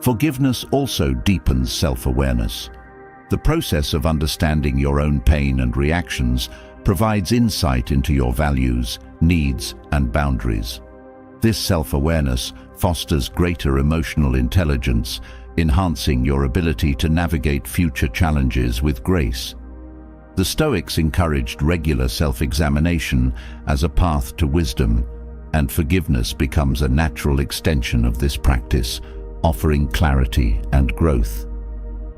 Forgiveness also deepens self-awareness. The process of understanding your own pain and reactions provides insight into your values, needs, and boundaries. This self-awareness fosters greater emotional intelligence, enhancing your ability to navigate future challenges with grace. The Stoics encouraged regular self-examination as a path to wisdom, and forgiveness becomes a natural extension of this practice, offering clarity and growth.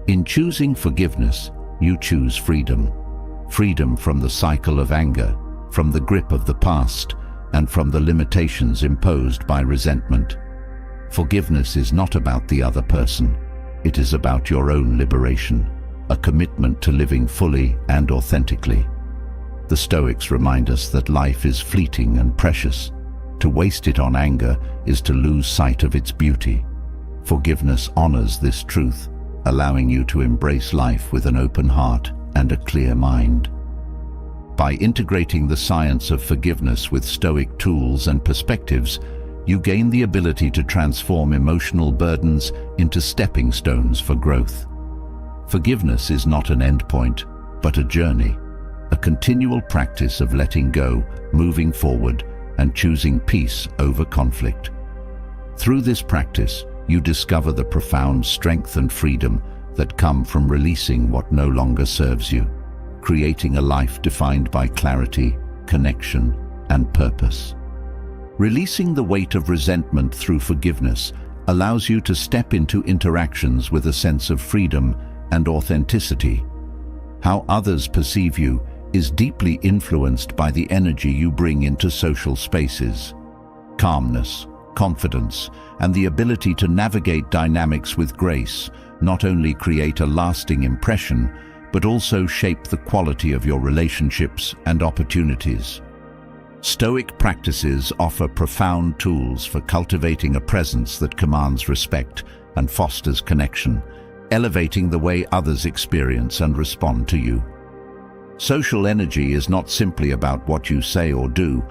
In choosing forgiveness, you choose freedom. Freedom from the cycle of anger, from the grip of the past, and from the limitations imposed by resentment. Forgiveness is not about the other person. It is about your own liberation, a commitment to living fully and authentically. The Stoics remind us that life is fleeting and precious. To waste it on anger is to lose sight of its beauty. Forgiveness honors this truth, allowing you to embrace life with an open heart and a clear mind. By integrating the science of forgiveness with Stoic tools and perspectives, you gain the ability to transform emotional burdens into stepping stones for growth. Forgiveness is not an endpoint, but a journey, a continual practice of letting go, moving forward, and choosing peace over conflict. Through this practice, you discover the profound strength and freedom that come from releasing what no longer serves you. creating a life defined by clarity, connection, and purpose. Releasing the weight of resentment through forgiveness allows you to step into interactions with a sense of freedom and authenticity. How others perceive you is deeply influenced by the energy you bring into social spaces. Calmness, confidence, and the ability to navigate dynamics with grace not only create a lasting impression, but also shape the quality of your relationships and opportunities. Stoic practices offer profound tools for cultivating a presence that commands respect and fosters connection, elevating the way others experience and respond to you. Social energy is not simply about what you say or do.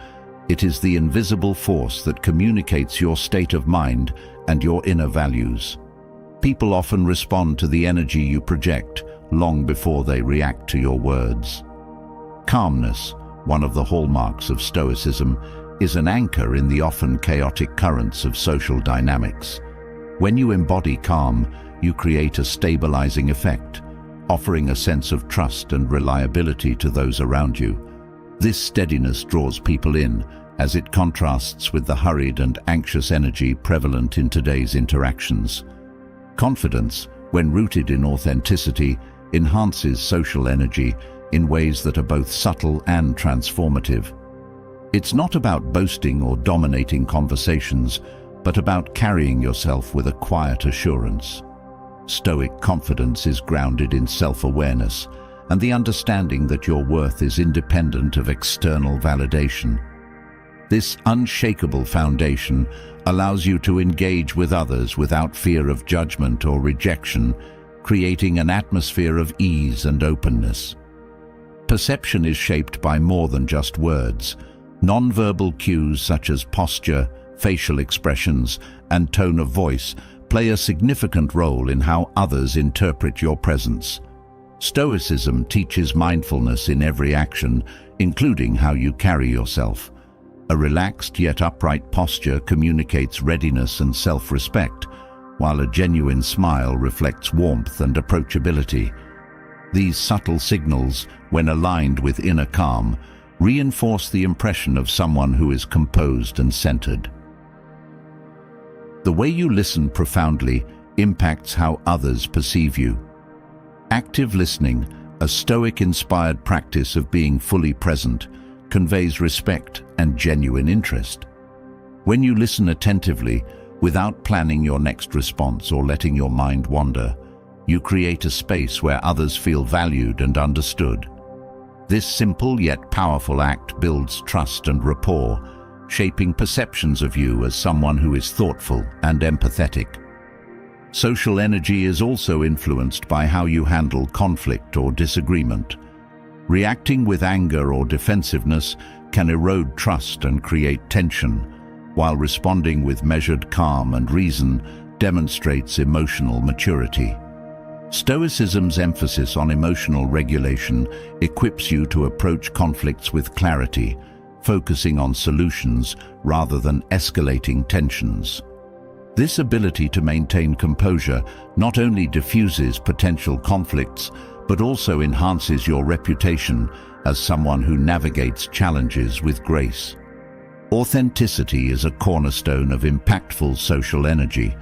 It is the invisible force that communicates your state of mind and your inner values. People often respond to the energy you project long before they react to your words. Calmness, one of the hallmarks of Stoicism, is an anchor in the often chaotic currents of social dynamics. When you embody calm, you create a stabilizing effect, offering a sense of trust and reliability to those around you. This steadiness draws people in, as it contrasts with the hurried and anxious energy prevalent in today's interactions. Confidence, when rooted in authenticity, enhances social energy in ways that are both subtle and transformative. It's not about boasting or dominating conversations, but about carrying yourself with a quiet assurance. Stoic confidence is grounded in self-awareness and the understanding that your worth is independent of external validation. This unshakable foundation allows you to engage with others without fear of judgment or rejection, creating an atmosphere of ease and openness. Perception is shaped by more than just words. Non-verbal cues such as posture, facial expressions, and tone of voice play a significant role in how others interpret your presence. Stoicism teaches mindfulness in every action, including how you carry yourself. A relaxed yet upright posture communicates readiness and self-respect, while a genuine smile reflects warmth and approachability. These subtle signals, when aligned with inner calm, reinforce the impression of someone who is composed and centered. The way you listen profoundly impacts how others perceive you. Active listening, a Stoic-inspired practice of being fully present, conveys respect and genuine interest. When you listen attentively, without planning your next response or letting your mind wander, you create a space where others feel valued and understood. This simple yet powerful act builds trust and rapport, shaping perceptions of you as someone who is thoughtful and empathetic. Social energy is also influenced by how you handle conflict or disagreement. Reacting with anger or defensiveness can erode trust and create tension, while responding with measured calm and reason demonstrates emotional maturity. Stoicism's emphasis on emotional regulation equips you to approach conflicts with clarity, focusing on solutions rather than escalating tensions. This ability to maintain composure not only diffuses potential conflicts, but also enhances your reputation as someone who navigates challenges with grace. Authenticity is a cornerstone of impactful social energy.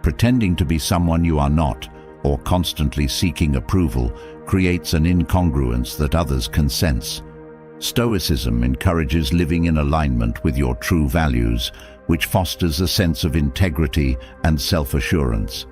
Pretending to be someone you are not, or constantly seeking approval, creates an incongruence that others can sense. Stoicism encourages living in alignment with your true values, which fosters a sense of integrity and self-assurance.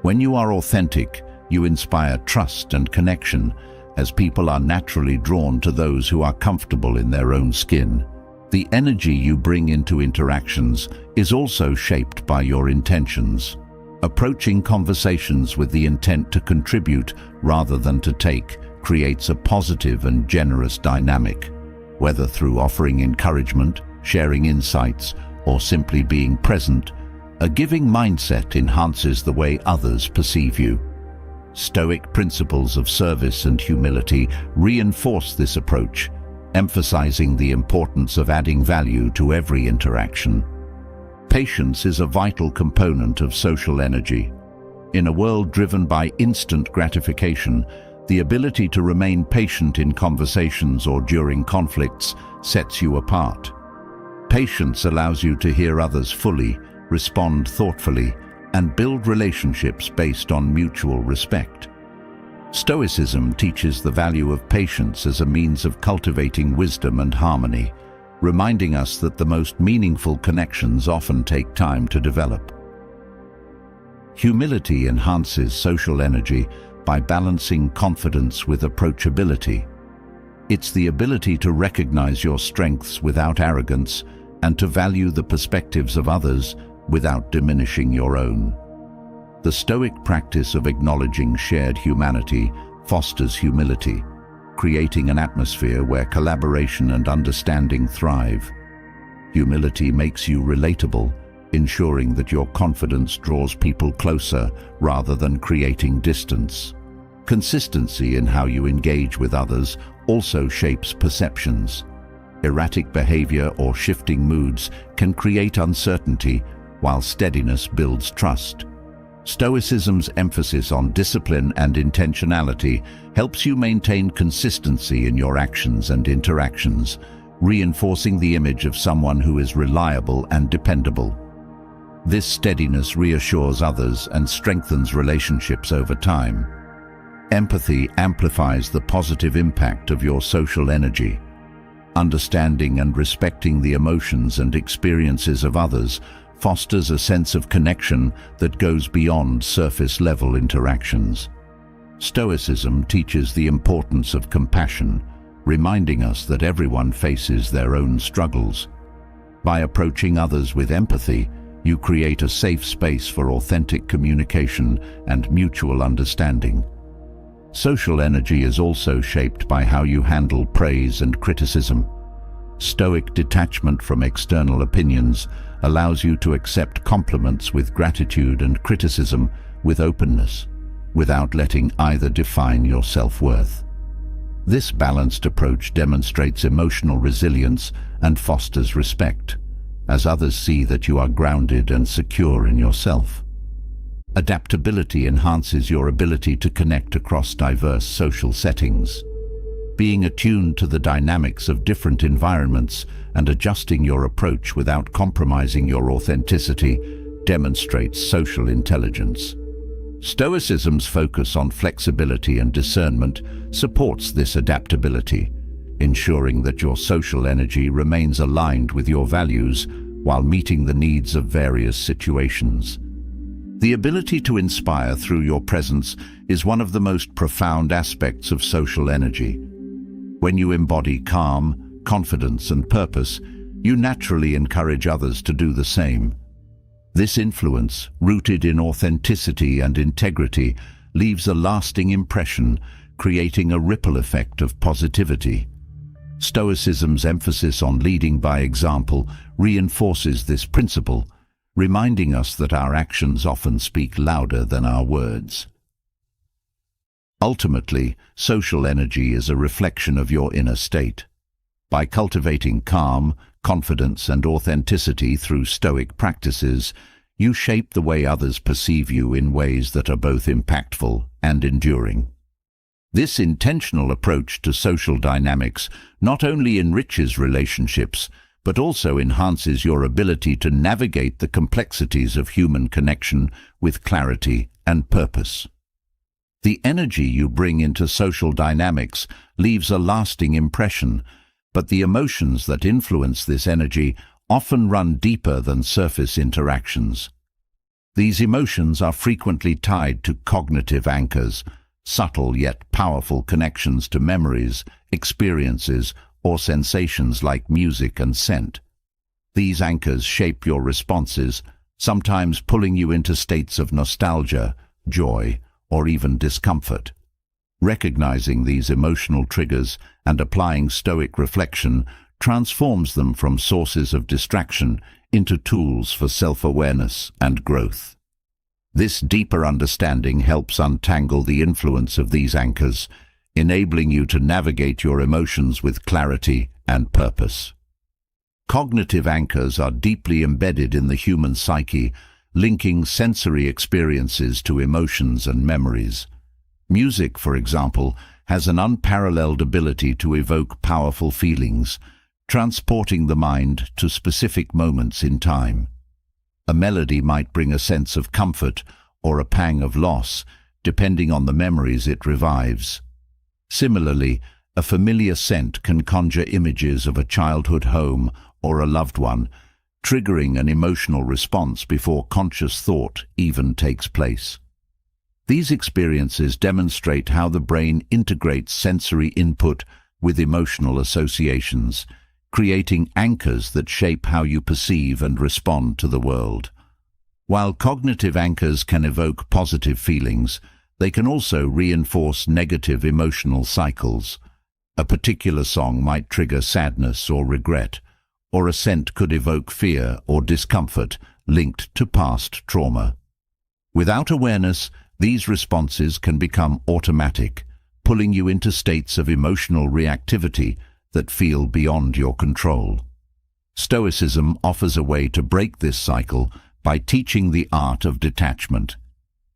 When you are authentic, you inspire trust and connection, as people are naturally drawn to those who are comfortable in their own skin. The energy you bring into interactions is also shaped by your intentions. Approaching conversations with the intent to contribute rather than to take creates a positive and generous dynamic. Whether through offering encouragement, sharing insights, or simply being present, a giving mindset enhances the way others perceive you. Stoic principles of service and humility reinforce this approach, emphasizing the importance of adding value to every interaction. Patience is a vital component of social energy. In a world driven by instant gratification, The ability to remain patient in conversations or during conflicts sets you apart. Patience allows you to hear others fully, respond thoughtfully, and build relationships based on mutual respect. Stoicism teaches the value of patience as a means of cultivating wisdom and harmony, reminding us that the most meaningful connections often take time to develop. Humility enhances social energy by balancing confidence with approachability. It's the ability to recognize your strengths without arrogance and to value the perspectives of others without diminishing your own. The Stoic practice of acknowledging shared humanity fosters humility, creating an atmosphere where collaboration and understanding thrive. Humility makes you relatable, ensuring that your confidence draws people closer rather than creating distance. Consistency in how you engage with others also shapes perceptions. Erratic behavior or shifting moods can create uncertainty, while steadiness builds trust. Stoicism's emphasis on discipline and intentionality helps you maintain consistency in your actions and interactions, reinforcing the image of someone who is reliable and dependable. This steadiness reassures others and strengthens relationships over time. Empathy amplifies the positive impact of your social energy. Understanding and respecting the emotions and experiences of others fosters a sense of connection that goes beyond surface-level interactions. Stoicism teaches the importance of compassion, reminding us that everyone faces their own struggles. By approaching others with empathy, you create a safe space for authentic communication and mutual understanding. Social energy is also shaped by how you handle praise and criticism. Stoic detachment from external opinions allows you to accept compliments with gratitude and criticism with openness, without letting either define your self-worth. This balanced approach demonstrates emotional resilience and fosters respect, as others see that you are grounded and secure in yourself. Adaptability enhances your ability to connect across diverse social settings. Being attuned to the dynamics of different environments and adjusting your approach without compromising your authenticity demonstrates social intelligence. Stoicism's focus on flexibility and discernment supports this adaptability, ensuring that your social energy remains aligned with your values while meeting the needs of various situations. The ability to inspire through your presence is one of the most profound aspects of social energy. When you embody calm, confidence, and purpose, you naturally encourage others to do the same. This influence, rooted in authenticity and integrity, leaves a lasting impression, creating a ripple effect of positivity. Stoicism's emphasis on leading by example reinforces this principle, reminding us that our actions often speak louder than our words. Ultimately, social energy is a reflection of your inner state. By cultivating calm, confidence, and authenticity through Stoic practices, you shape the way others perceive you in ways that are both impactful and enduring. This intentional approach to social dynamics not only enriches relationships, but also enhances your ability to navigate the complexities of human connection with clarity and purpose. The energy you bring into social dynamics leaves a lasting impression, but the emotions that influence this energy often run deeper than surface interactions. These emotions are frequently tied to cognitive anchors, subtle yet powerful connections to memories, experiences, or sensations like music and scent. These anchors shape your responses, sometimes pulling you into states of nostalgia, joy, or even discomfort. Recognizing these emotional triggers and applying Stoic reflection transforms them from sources of distraction into tools for self-awareness and growth. This deeper understanding helps untangle the influence of these anchors, enabling you to navigate your emotions with clarity and purpose. Cognitive anchors are deeply embedded in the human psyche, linking sensory experiences to emotions and memories. Music, for example, has an unparalleled ability to evoke powerful feelings, transporting the mind to specific moments in time. A melody might bring a sense of comfort or a pang of loss, depending on the memories it revives. Similarly, a familiar scent can conjure images of a childhood home or a loved one, triggering an emotional response before conscious thought even takes place. These experiences demonstrate how the brain integrates sensory input with emotional associations, creating anchors that shape how you perceive and respond to the world. While cognitive anchors can evoke positive feelings, they can also reinforce negative emotional cycles. A particular song might trigger sadness or regret, or a scent could evoke fear or discomfort linked to past trauma. Without awareness, these responses can become automatic, pulling you into states of emotional reactivity that feel beyond your control. Stoicism offers a way to break this cycle by teaching the art of detachment.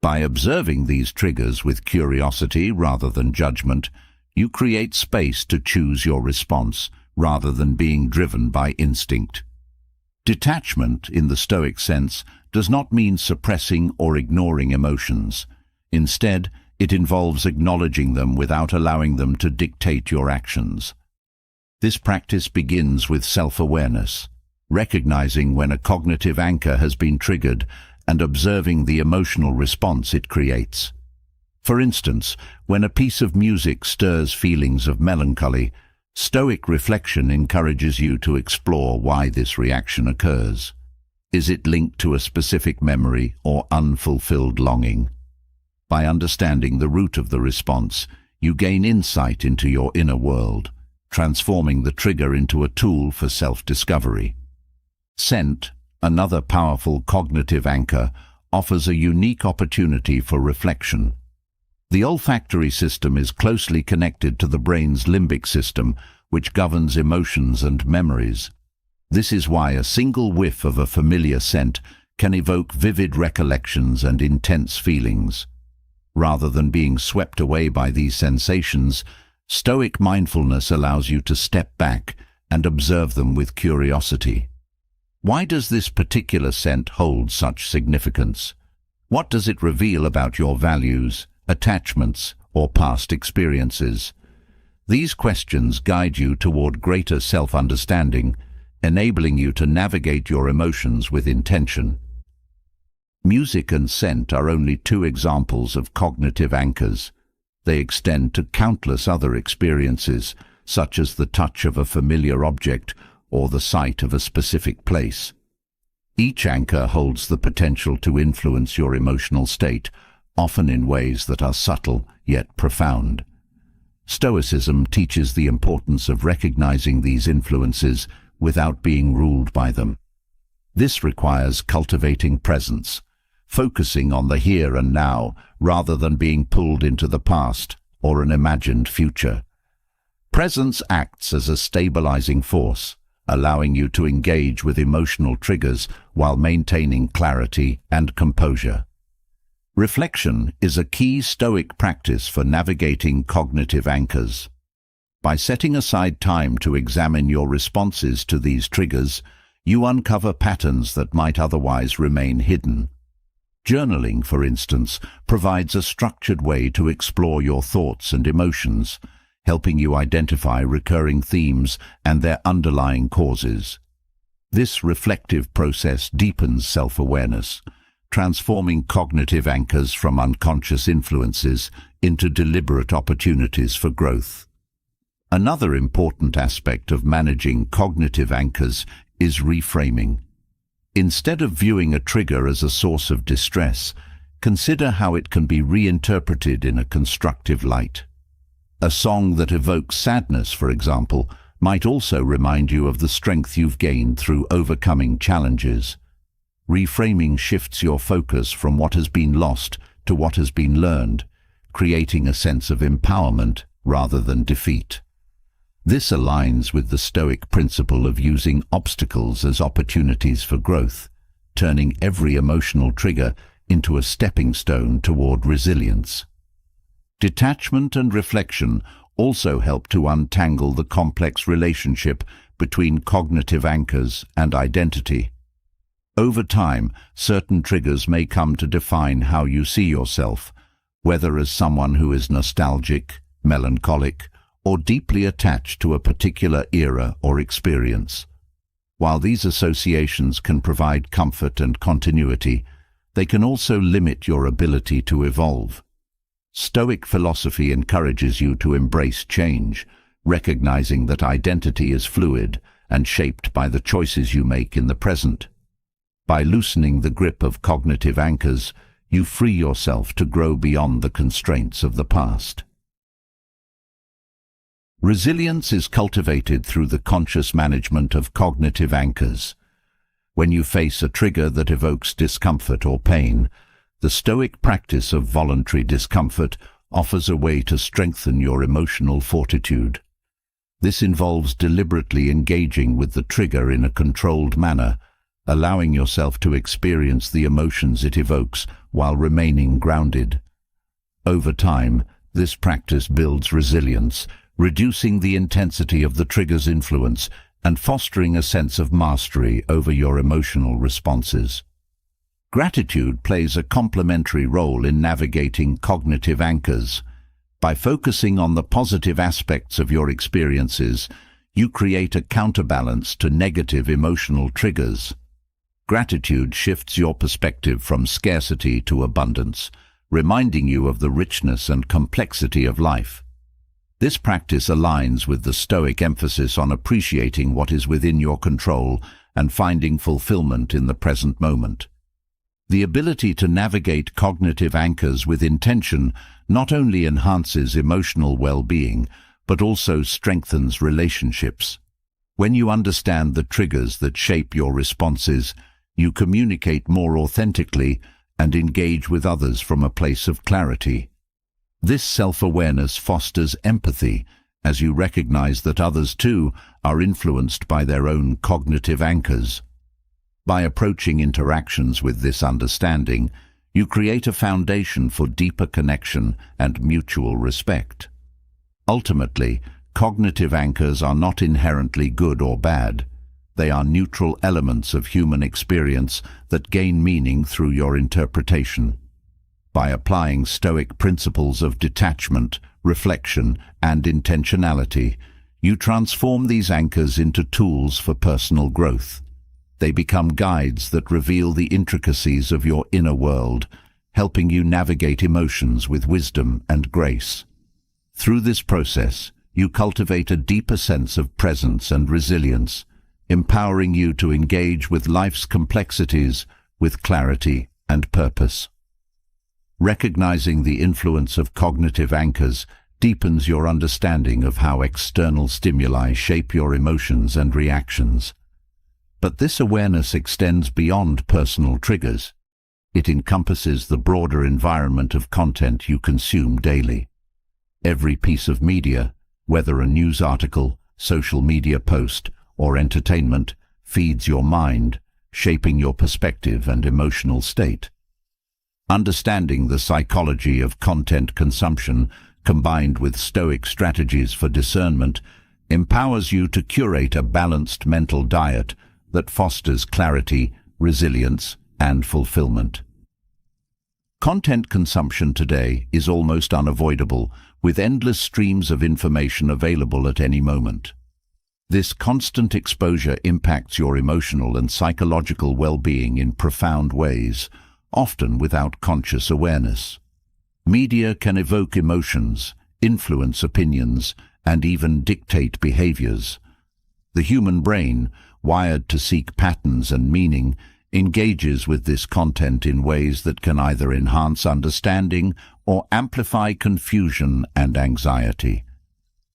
By observing these triggers with curiosity rather than judgment, you create space to choose your response rather than being driven by instinct. Detachment, in the Stoic sense, does not mean suppressing or ignoring emotions. Instead, it involves acknowledging them without allowing them to dictate your actions. This practice begins with self-awareness, recognizing when a cognitive anchor has been triggered and observing the emotional response it creates. For instance, when a piece of music stirs feelings of melancholy, Stoic reflection encourages you to explore why this reaction occurs. Is it linked to a specific memory or unfulfilled longing? By understanding the root of the response, you gain insight into your inner world, transforming the trigger into a tool for self-discovery. Scent, another powerful cognitive anchor, offers a unique opportunity for reflection. The olfactory system is closely connected to the brain's limbic system, which governs emotions and memories. This is why a single whiff of a familiar scent can evoke vivid recollections and intense feelings. Rather than being swept away by these sensations, Stoic mindfulness allows you to step back and observe them with curiosity. Why does this particular scent hold such significance? What does it reveal about your values, attachments, or past experiences? These questions guide you toward greater self-understanding, enabling you to navigate your emotions with intention. Music and scent are only two examples of cognitive anchors. They extend to countless other experiences, such as the touch of a familiar object or the sight of a specific place. Each anchor holds the potential to influence your emotional state, often in ways that are subtle yet profound. Stoicism teaches the importance of recognizing these influences without being ruled by them. This requires cultivating presence, focusing on the here and now rather than being pulled into the past or an imagined future. Presence acts as a stabilizing force, allowing you to engage with emotional triggers while maintaining clarity and composure. Reflection is a key Stoic practice for navigating cognitive anchors. By setting aside time to examine your responses to these triggers, you uncover patterns that might otherwise remain hidden. Journaling, for instance, provides a structured way to explore your thoughts and emotions, helping you identify recurring themes and their underlying causes. This reflective process deepens self-awareness, transforming cognitive anchors from unconscious influences into deliberate opportunities for growth. Another important aspect of managing cognitive anchors is reframing. Instead of viewing a trigger as a source of distress, consider how it can be reinterpreted in a constructive light. A song that evokes sadness, for example, might also remind you of the strength you've gained through overcoming challenges. Reframing shifts your focus from what has been lost to what has been learned, creating a sense of empowerment rather than defeat. This aligns with the Stoic principle of using obstacles as opportunities for growth, turning every emotional trigger into a stepping stone toward resilience. Detachment and reflection also help to untangle the complex relationship between cognitive anchors and identity. Over time, certain triggers may come to define how you see yourself, whether as someone who is nostalgic, melancholic, or deeply attached to a particular era or experience. While these associations can provide comfort and continuity, they can also limit your ability to evolve. Stoic philosophy encourages you to embrace change, recognizing that identity is fluid and shaped by the choices you make in the present. By loosening the grip of cognitive anchors, you free yourself to grow beyond the constraints of the past. Resilience is cultivated through the conscious management of cognitive anchors. When you face a trigger that evokes discomfort or pain, the Stoic practice of voluntary discomfort offers a way to strengthen your emotional fortitude. This involves deliberately engaging with the trigger in a controlled manner, allowing yourself to experience the emotions it evokes while remaining grounded. Over time, this practice builds resilience, reducing the intensity of the trigger's influence and fostering a sense of mastery over your emotional responses. Gratitude plays a complementary role in navigating cognitive anchors. By focusing on the positive aspects of your experiences, you create a counterbalance to negative emotional triggers. Gratitude shifts your perspective from scarcity to abundance, reminding you of the richness and complexity of life. This practice aligns with the Stoic emphasis on appreciating what is within your control and finding fulfillment in the present moment. The ability to navigate cognitive anchors with intention not only enhances emotional well-being, but also strengthens relationships. When you understand the triggers that shape your responses, you communicate more authentically and engage with others from a place of clarity. This self-awareness fosters empathy, as you recognize that others too are influenced by their own cognitive anchors. By approaching interactions with this understanding, you create a foundation for deeper connection and mutual respect. Ultimately, cognitive anchors are not inherently good or bad. They are neutral elements of human experience that gain meaning through your interpretation. By applying Stoic principles of detachment, reflection, and intentionality, you transform these anchors into tools for personal growth. They become guides that reveal the intricacies of your inner world, helping you navigate emotions with wisdom and grace. Through this process, you cultivate a deeper sense of presence and resilience, empowering you to engage with life's complexities with clarity and purpose. Recognizing the influence of cognitive anchors deepens your understanding of how external stimuli shape your emotions and reactions. But this awareness extends beyond personal triggers. It encompasses the broader environment of content you consume daily. Every piece of media, whether a news article, social media post, or entertainment, feeds your mind, shaping your perspective and emotional state. Understanding the psychology of content consumption, combined with Stoic strategies for discernment, empowers you to curate a balanced mental diet that fosters clarity, resilience, and fulfillment. Content consumption today is almost unavoidable, with endless streams of information available at any moment. This constant exposure impacts your emotional and psychological well-being in profound ways, often without conscious awareness. Media can evoke emotions, influence opinions, and even dictate behaviors. The human brain, wired to seek patterns and meaning, engages with this content in ways that can either enhance understanding or amplify confusion and anxiety.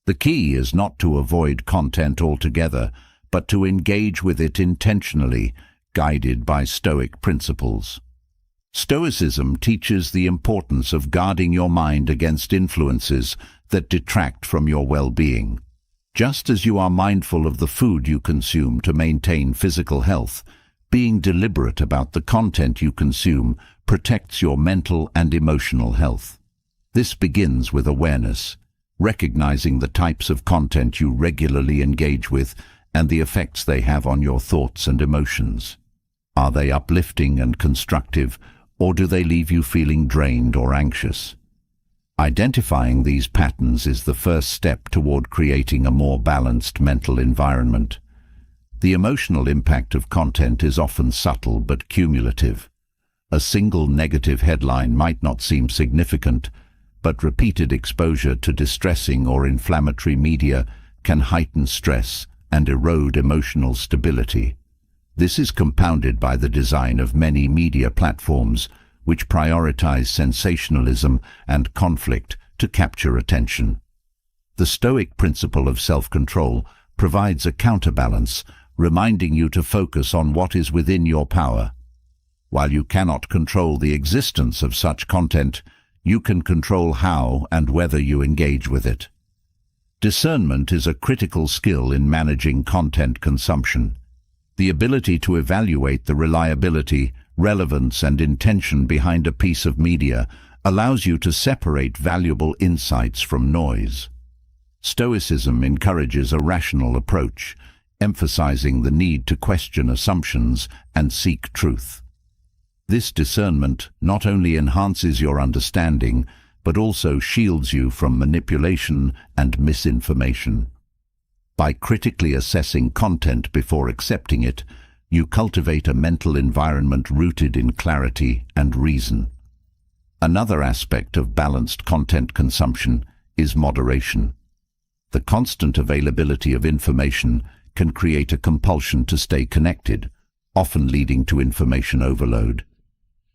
The key is not to avoid content altogether, but to engage with it intentionally, guided by Stoic principles. Stoicism teaches the importance of guarding your mind against influences that detract from your well-being. Just as you are mindful of the food you consume to maintain physical health, being deliberate about the content you consume protects your mental and emotional health. This begins with awareness, recognizing the types of content you regularly engage with and the effects they have on your thoughts and emotions. Are they uplifting and constructive, or do they leave you feeling drained or anxious? Identifying these patterns is the first step toward creating a more balanced mental environment. The emotional impact of content is often subtle but cumulative. A single negative headline might not seem significant, but repeated exposure to distressing or inflammatory media can heighten stress and erode emotional stability. This is compounded by the design of many media platforms, which prioritize sensationalism and conflict to capture attention. The Stoic principle of self-control provides a counterbalance, reminding you to focus on what is within your power. While you cannot control the existence of such content, you can control how and whether you engage with it. Discernment is a critical skill in managing content consumption. The ability to evaluate the reliability, relevance, and intention behind a piece of media allows you to separate valuable insights from noise. Stoicism encourages a rational approach, emphasizing the need to question assumptions and seek truth. This discernment not only enhances your understanding, but also shields you from manipulation and misinformation. By critically assessing content before accepting it, you cultivate a mental environment rooted in clarity and reason. Another aspect of balanced content consumption is moderation. The constant availability of information can create a compulsion to stay connected, often leading to information overload.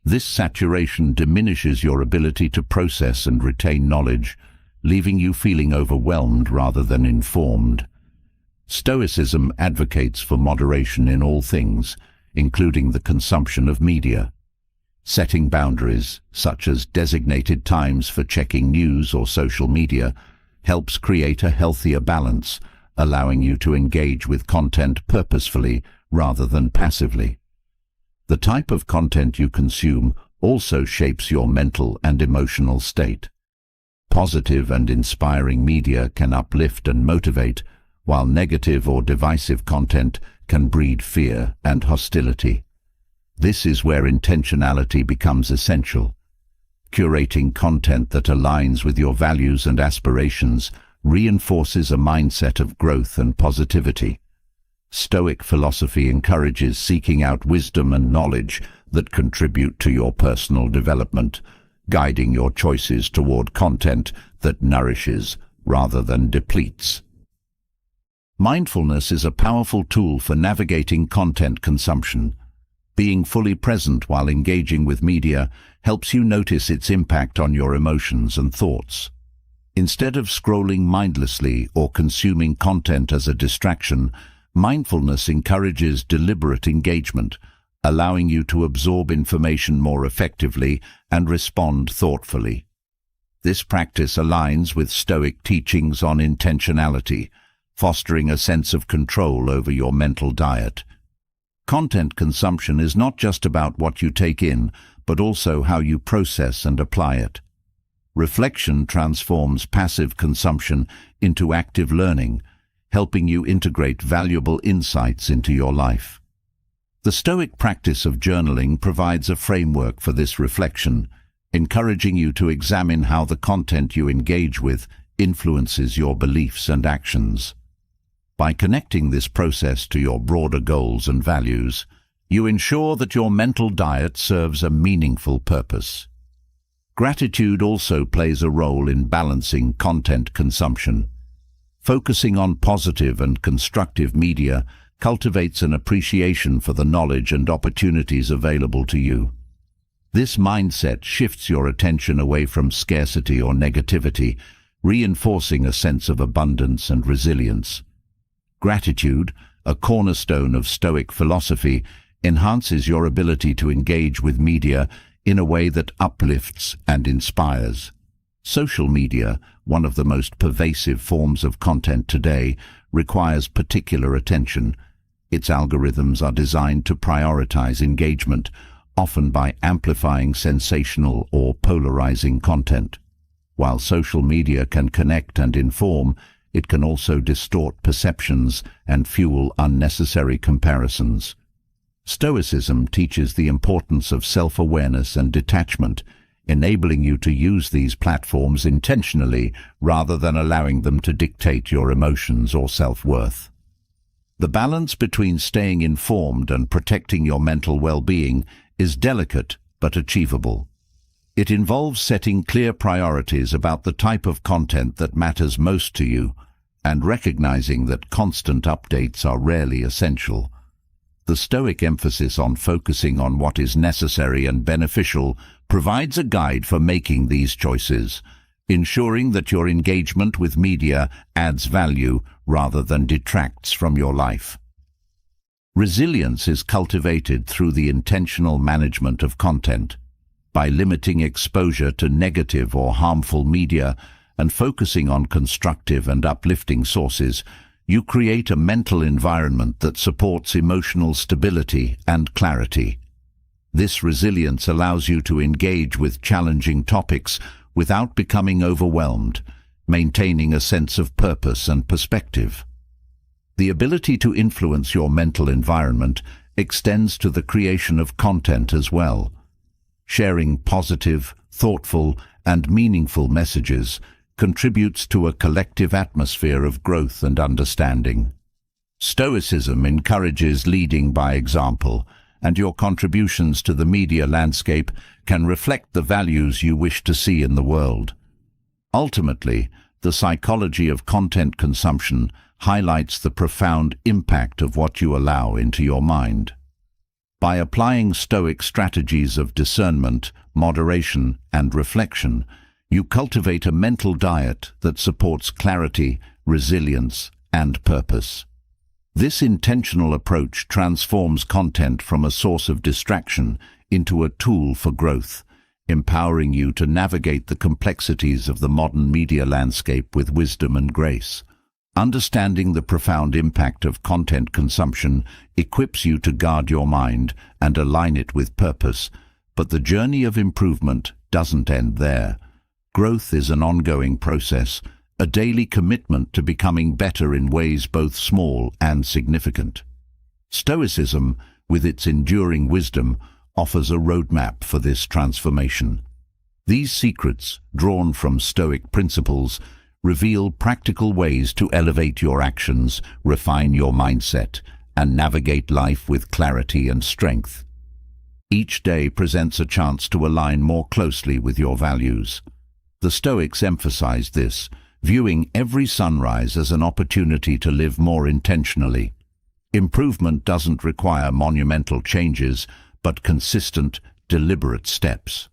This saturation diminishes your ability to process and retain knowledge, leaving you feeling overwhelmed rather than informed. Stoicism advocates for moderation in all things, including the consumption of media. Setting boundaries, such as designated times for checking news or social media, helps create a healthier balance, allowing you to engage with content purposefully rather than passively. The type of content you consume also shapes your mental and emotional state. Positive and inspiring media can uplift and motivate, while negative or divisive content can breed fear and hostility. This is where intentionality becomes essential. Curating content that aligns with your values and aspirations reinforces a mindset of growth and positivity. Stoic philosophy encourages seeking out wisdom and knowledge that contribute to your personal development, guiding your choices toward content that nourishes rather than depletes. Mindfulness is a powerful tool for navigating content consumption. Being fully present while engaging with media helps you notice its impact on your emotions and thoughts. Instead of scrolling mindlessly or consuming content as a distraction, mindfulness encourages deliberate engagement, allowing you to absorb information more effectively and respond thoughtfully. This practice aligns with Stoic teachings on intentionality, fostering a sense of control over your mental diet. Content consumption is not just about what you take in, but also how you process and apply it. Reflection transforms passive consumption into active learning, helping you integrate valuable insights into your life. The Stoic practice of journaling provides a framework for this reflection, encouraging you to examine how the content you engage with influences your beliefs and actions. By connecting this process to your broader goals and values, you ensure that your mental diet serves a meaningful purpose. Gratitude also plays a role in balancing content consumption. Focusing on positive and constructive media cultivates an appreciation for the knowledge and opportunities available to you. This mindset shifts your attention away from scarcity or negativity, reinforcing a sense of abundance and resilience. Gratitude, a cornerstone of Stoic philosophy, enhances your ability to engage with media in a way that uplifts and inspires. Social media, one of the most pervasive forms of content today, requires particular attention. Its algorithms are designed to prioritize engagement, often by amplifying sensational or polarizing content. While social media can connect and inform, it can also distort perceptions and fuel unnecessary comparisons. Stoicism teaches the importance of self-awareness and detachment, enabling you to use these platforms intentionally rather than allowing them to dictate your emotions or self-worth. The balance between staying informed and protecting your mental well-being is delicate but achievable. It involves setting clear priorities about the type of content that matters most to you and recognizing that constant updates are rarely essential. The Stoic emphasis on focusing on what is necessary and beneficial provides a guide for making these choices, ensuring that your engagement with media adds value rather than detracts from your life. Resilience is cultivated through the intentional management of content. By limiting exposure to negative or harmful media and focusing on constructive and uplifting sources, you create a mental environment that supports emotional stability and clarity. This resilience allows you to engage with challenging topics without becoming overwhelmed, maintaining a sense of purpose and perspective. The ability to influence your mental environment extends to the creation of content as well. Sharing positive, thoughtful, and meaningful messages contributes to a collective atmosphere of growth and understanding. Stoicism encourages leading by example, and your contributions to the media landscape can reflect the values you wish to see in the world. Ultimately, the psychology of content consumption highlights the profound impact of what you allow into your mind. By applying Stoic strategies of discernment, moderation, and reflection, you cultivate a mental diet that supports clarity, resilience, and purpose. This intentional approach transforms content from a source of distraction into a tool for growth, empowering you to navigate the complexities of the modern media landscape with wisdom and grace. Understanding the profound impact of content consumption equips you to guard your mind and align it with purpose, but the journey of improvement doesn't end there. Growth is an ongoing process, a daily commitment to becoming better in ways both small and significant. Stoicism, with its enduring wisdom, offers a roadmap for this transformation. These secrets, drawn from Stoic principles, reveal practical ways to elevate your actions, refine your mindset, and navigate life with clarity and strength. Each day presents a chance to align more closely with your values. The Stoics emphasize this, viewing every sunrise as an opportunity to live more intentionally. Improvement doesn't require monumental changes, but consistent, deliberate steps.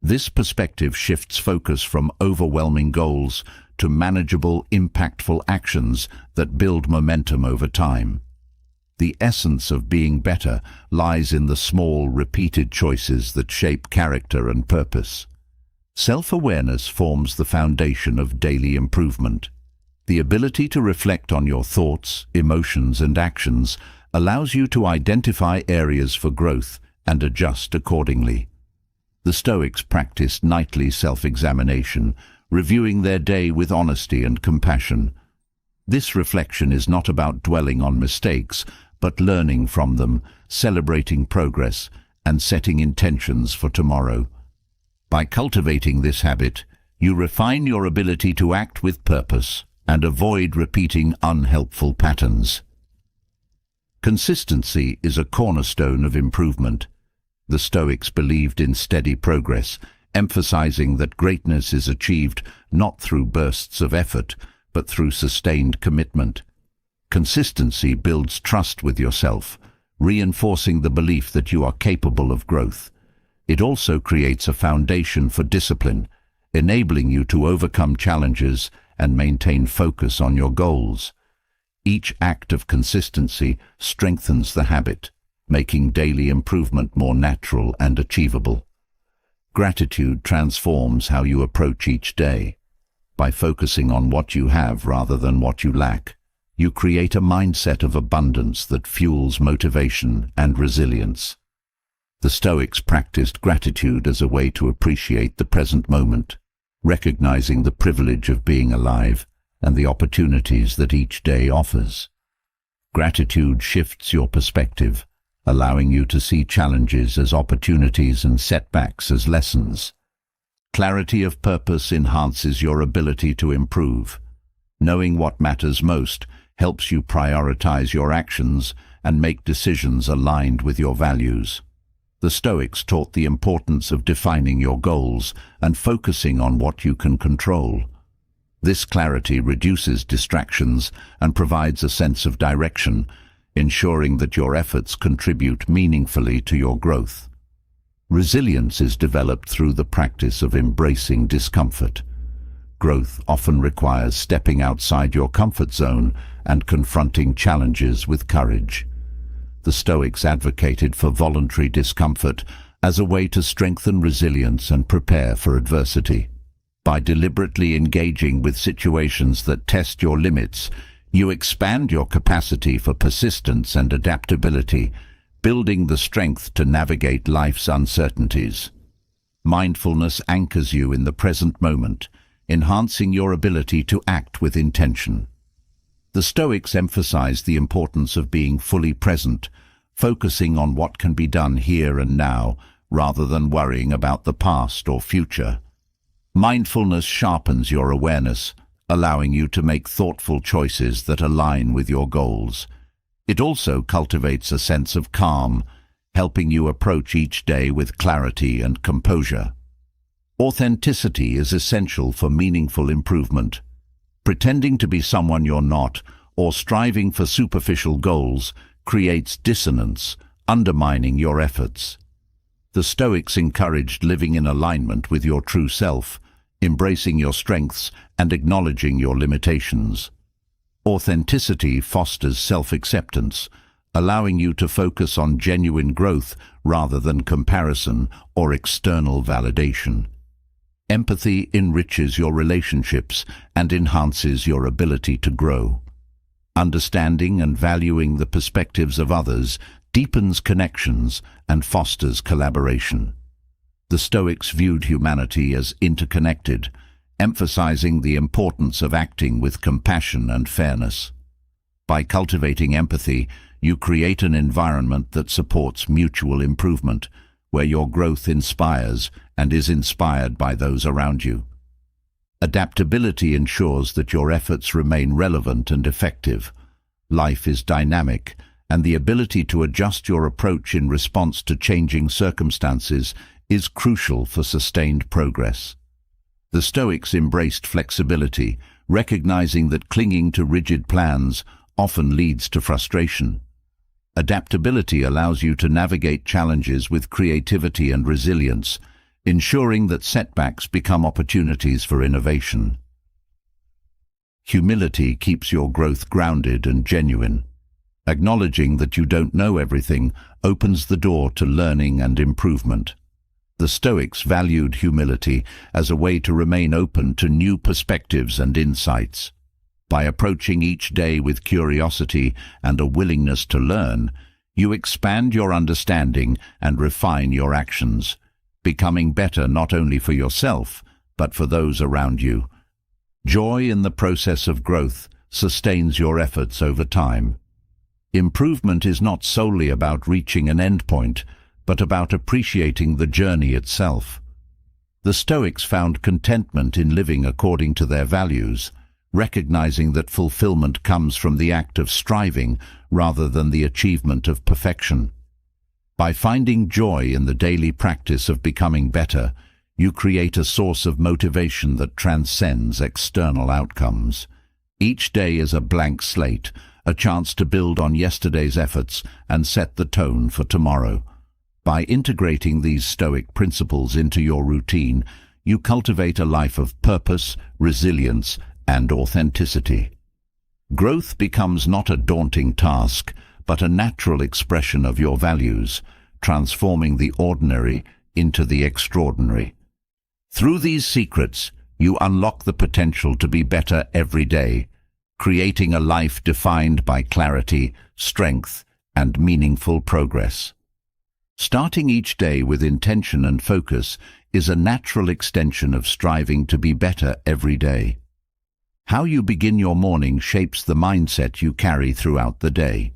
This perspective shifts focus from overwhelming goals to manageable, impactful actions that build momentum over time. The essence of being better lies in the small, repeated choices that shape character and purpose. Self-awareness forms the foundation of daily improvement. The ability to reflect on your thoughts, emotions, and actions allows you to identify areas for growth and adjust accordingly. The Stoics practiced nightly self-examination, reviewing their day with honesty and compassion. This reflection is not about dwelling on mistakes, but learning from them, celebrating progress, and setting intentions for tomorrow. By cultivating this habit, you refine your ability to act with purpose and avoid repeating unhelpful patterns. Consistency is a cornerstone of improvement. The Stoics believed in steady progress, emphasizing that greatness is achieved not through bursts of effort, but through sustained commitment. Consistency builds trust with yourself, reinforcing the belief that you are capable of growth. It also creates a foundation for discipline, enabling you to overcome challenges and maintain focus on your goals. Each act of consistency strengthens the habit, making daily improvement more natural and achievable. Gratitude transforms how you approach each day. By focusing on what you have rather than what you lack, you create a mindset of abundance that fuels motivation and resilience. The Stoics practiced gratitude as a way to appreciate the present moment. recognizing the privilege of being alive and the opportunities that each day offers. Gratitude shifts your perspective, allowing you to see challenges as opportunities and setbacks as lessons. Clarity of purpose enhances your ability to improve. Knowing what matters most helps you prioritize your actions and make decisions aligned with your values. The Stoics taught the importance of defining your goals and focusing on what you can control. This clarity reduces distractions and provides a sense of direction, ensuring that your efforts contribute meaningfully to your growth. Resilience is developed through the practice of embracing discomfort. Growth often requires stepping outside your comfort zone and confronting challenges with courage. The Stoics advocated for voluntary discomfort as a way to strengthen resilience and prepare for adversity. By deliberately engaging with situations that test your limits, you expand your capacity for persistence and adaptability, building the strength to navigate life's uncertainties. Mindfulness anchors you in the present moment, enhancing your ability to act with intention. The Stoics emphasized the importance of being fully present, focusing on what can be done here and now, rather than worrying about the past or future. Mindfulness sharpens your awareness, allowing you to make thoughtful choices that align with your goals. It also cultivates a sense of calm, helping you approach each day with clarity and composure. Authenticity is essential for meaningful improvement. Pretending to be someone you're not, or striving for superficial goals, creates dissonance, undermining your efforts. The Stoics encouraged living in alignment with your true self, embracing your strengths and acknowledging your limitations. Authenticity fosters self-acceptance, allowing you to focus on genuine growth rather than comparison or external validation. Empathy enriches your relationships and enhances your ability to grow. Understanding and valuing the perspectives of others deepens connections and fosters collaboration. The Stoics viewed humanity as interconnected, emphasizing the importance of acting with compassion and fairness. By cultivating empathy, you create an environment that supports mutual improvement, where your growth inspires and is inspired by those around you. Adaptability ensures that your efforts remain relevant and effective. Life is dynamic, and the ability to adjust your approach in response to changing circumstances is crucial for sustained progress. The Stoics embraced flexibility, recognizing that clinging to rigid plans often leads to frustration. Adaptability allows you to navigate challenges with creativity and resilience, ensuring that setbacks become opportunities for innovation. Humility keeps your growth grounded and genuine. Acknowledging that you don't know everything opens the door to learning and improvement. The Stoics valued humility as a way to remain open to new perspectives and insights. By approaching each day with curiosity and a willingness to learn, you expand your understanding and refine your actions, becoming better not only for yourself, but for those around you. Joy in the process of growth sustains your efforts over time. Improvement is not solely about reaching an endpoint, but about appreciating the journey itself. The Stoics found contentment in living according to their values, recognizing that fulfillment comes from the act of striving rather than the achievement of perfection. By finding joy in the daily practice of becoming better, you create a source of motivation that transcends external outcomes. Each day is a blank slate, a chance to build on yesterday's efforts and set the tone for tomorrow. By integrating these Stoic principles into your routine, you cultivate a life of purpose, resilience, and authenticity. Growth becomes not a daunting task, but a natural expression of your values, transforming the ordinary into the extraordinary. Through these secrets, you unlock the potential to be better every day, creating a life defined by clarity, strength, and meaningful progress. Starting each day with intention and focus is a natural extension of striving to be better every day. How you begin your morning shapes the mindset you carry throughout the day.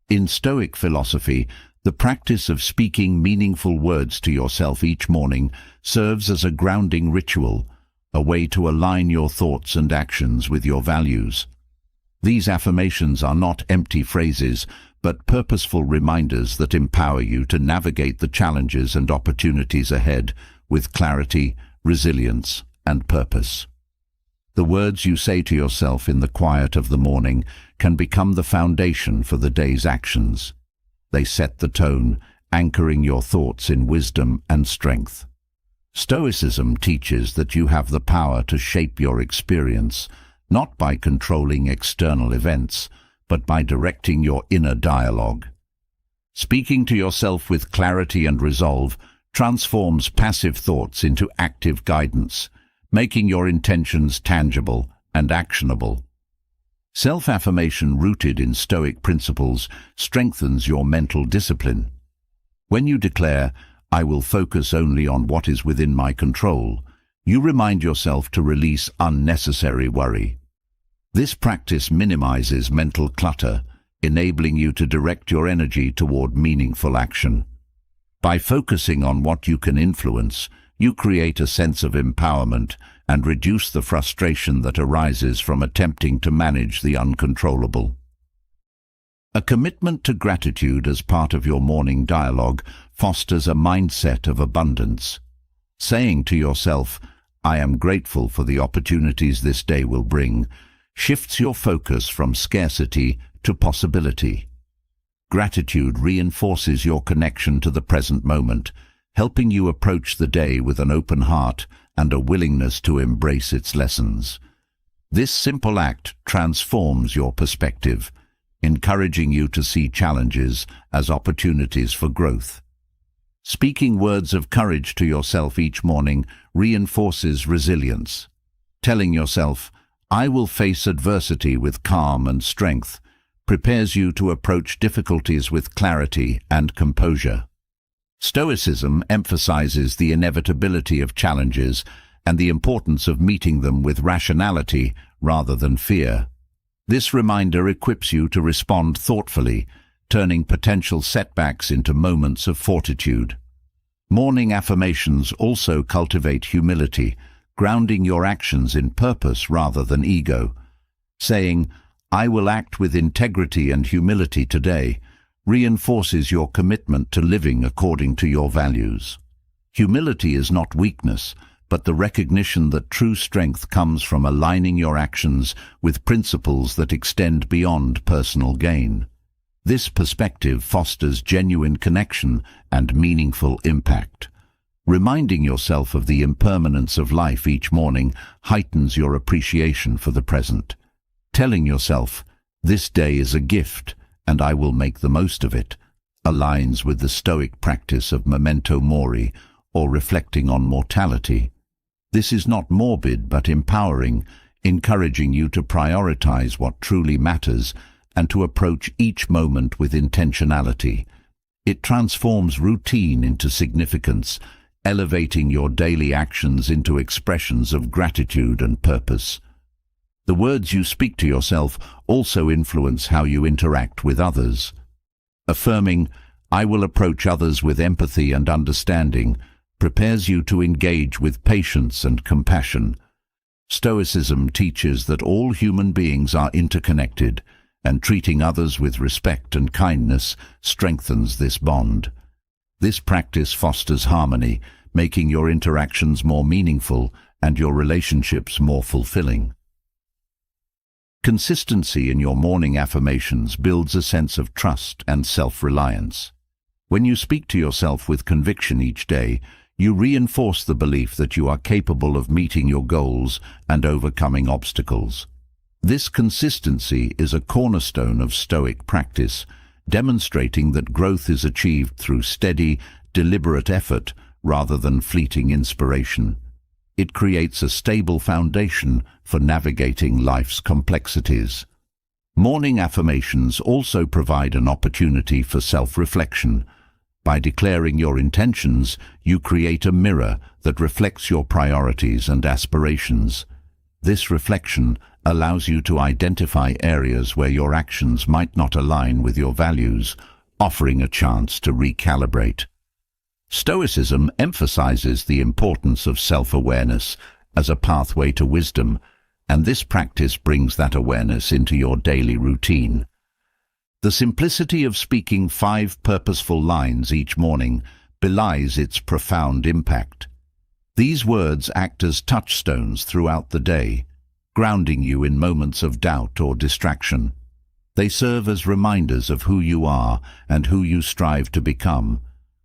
In Stoic philosophy, the practice of speaking meaningful words to yourself each morning serves as a grounding ritual, a way to align your thoughts and actions with your values. These affirmations are not empty phrases, but purposeful reminders that empower you to navigate the challenges and opportunities ahead with clarity, resilience, and purpose. The words you say to yourself in the quiet of the morning can become the foundation for the day's actions. They set the tone, anchoring your thoughts in wisdom and strength. Stoicism teaches that you have the power to shape your experience, not by controlling external events, but by directing your inner dialogue. Speaking to yourself with clarity and resolve transforms passive thoughts into active guidance, making your intentions tangible and actionable. Self-affirmation rooted in Stoic principles strengthens your mental discipline. When you declare, "I will focus only on what is within my control," you remind yourself to release unnecessary worry. This practice minimizes mental clutter, enabling you to direct your energy toward meaningful action. By focusing on what you can influence, you create a sense of empowerment and reduce the frustration that arises from attempting to manage the uncontrollable. A commitment to gratitude as part of your morning dialogue fosters a mindset of abundance. Saying to yourself, "I am grateful for the opportunities this day will bring," shifts your focus from scarcity to possibility. Gratitude reinforces your connection to the present moment, helping you approach the day with an open heart and a willingness to embrace its lessons. This simple act transforms your perspective, encouraging you to see challenges as opportunities for growth. Speaking words of courage to yourself each morning reinforces resilience. Telling yourself, "I will face adversity with calm and strength," prepares you to approach difficulties with clarity and composure. Stoicism emphasizes the inevitability of challenges and the importance of meeting them with rationality rather than fear. This reminder equips you to respond thoughtfully, turning potential setbacks into moments of fortitude. Morning affirmations also cultivate humility, grounding your actions in purpose rather than ego. Saying, "I will act with integrity and humility today," reinforces your commitment to living according to your values. Humility is not weakness, but the recognition that true strength comes from aligning your actions with principles that extend beyond personal gain. This perspective fosters genuine connection and meaningful impact. Reminding yourself of the impermanence of life each morning heightens your appreciation for the present. Telling yourself, "This day is a gift, and I will make the most of it," aligns with the Stoic practice of memento mori, or reflecting on mortality. This is not morbid but empowering, encouraging you to prioritize what truly matters and to approach each moment with intentionality. It transforms routine into significance, elevating your daily actions into expressions of gratitude and purpose. The words you speak to yourself also influence how you interact with others. Affirming, "I will approach others with empathy and understanding," prepares you to engage with patience and compassion. Stoicism teaches that all human beings are interconnected, and treating others with respect and kindness strengthens this bond. This practice fosters harmony, making your interactions more meaningful and your relationships more fulfilling. Consistency in your morning affirmations builds a sense of trust and self-reliance. When you speak to yourself with conviction each day, you reinforce the belief that you are capable of meeting your goals and overcoming obstacles. This consistency is a cornerstone of Stoic practice, demonstrating that growth is achieved through steady, deliberate effort rather than fleeting inspiration. It creates a stable foundation for navigating life's complexities. Morning affirmations also provide an opportunity for self-reflection. By declaring your intentions, you create a mirror that reflects your priorities and aspirations. This reflection allows you to identify areas where your actions might not align with your values, offering a chance to recalibrate. Stoicism emphasizes the importance of self-awareness as a pathway to wisdom, and this practice brings that awareness into your daily routine. The simplicity of speaking 5 purposeful lines each morning belies its profound impact. These words act as touchstones throughout the day, grounding you in moments of doubt or distraction. They serve as reminders of who you are and who you strive to become,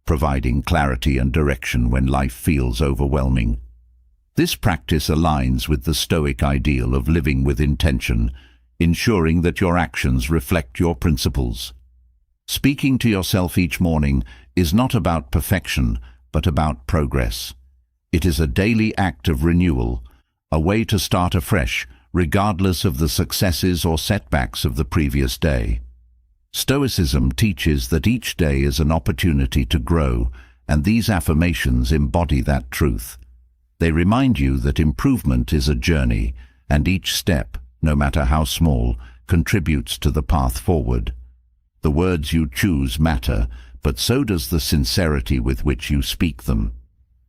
providing clarity and direction when life feels overwhelming. This practice aligns with the Stoic ideal of living with intention, ensuring that your actions reflect your principles. Speaking to yourself each morning is not about perfection, but about progress. It is a daily act of renewal, a way to start afresh, regardless of the successes or setbacks of the previous day. Stoicism teaches that each day is an opportunity to grow, and these affirmations embody that truth. They remind you that improvement is a journey, and each step, no matter how small, contributes to the path forward. The words you choose matter, but so does the sincerity with which you speak them.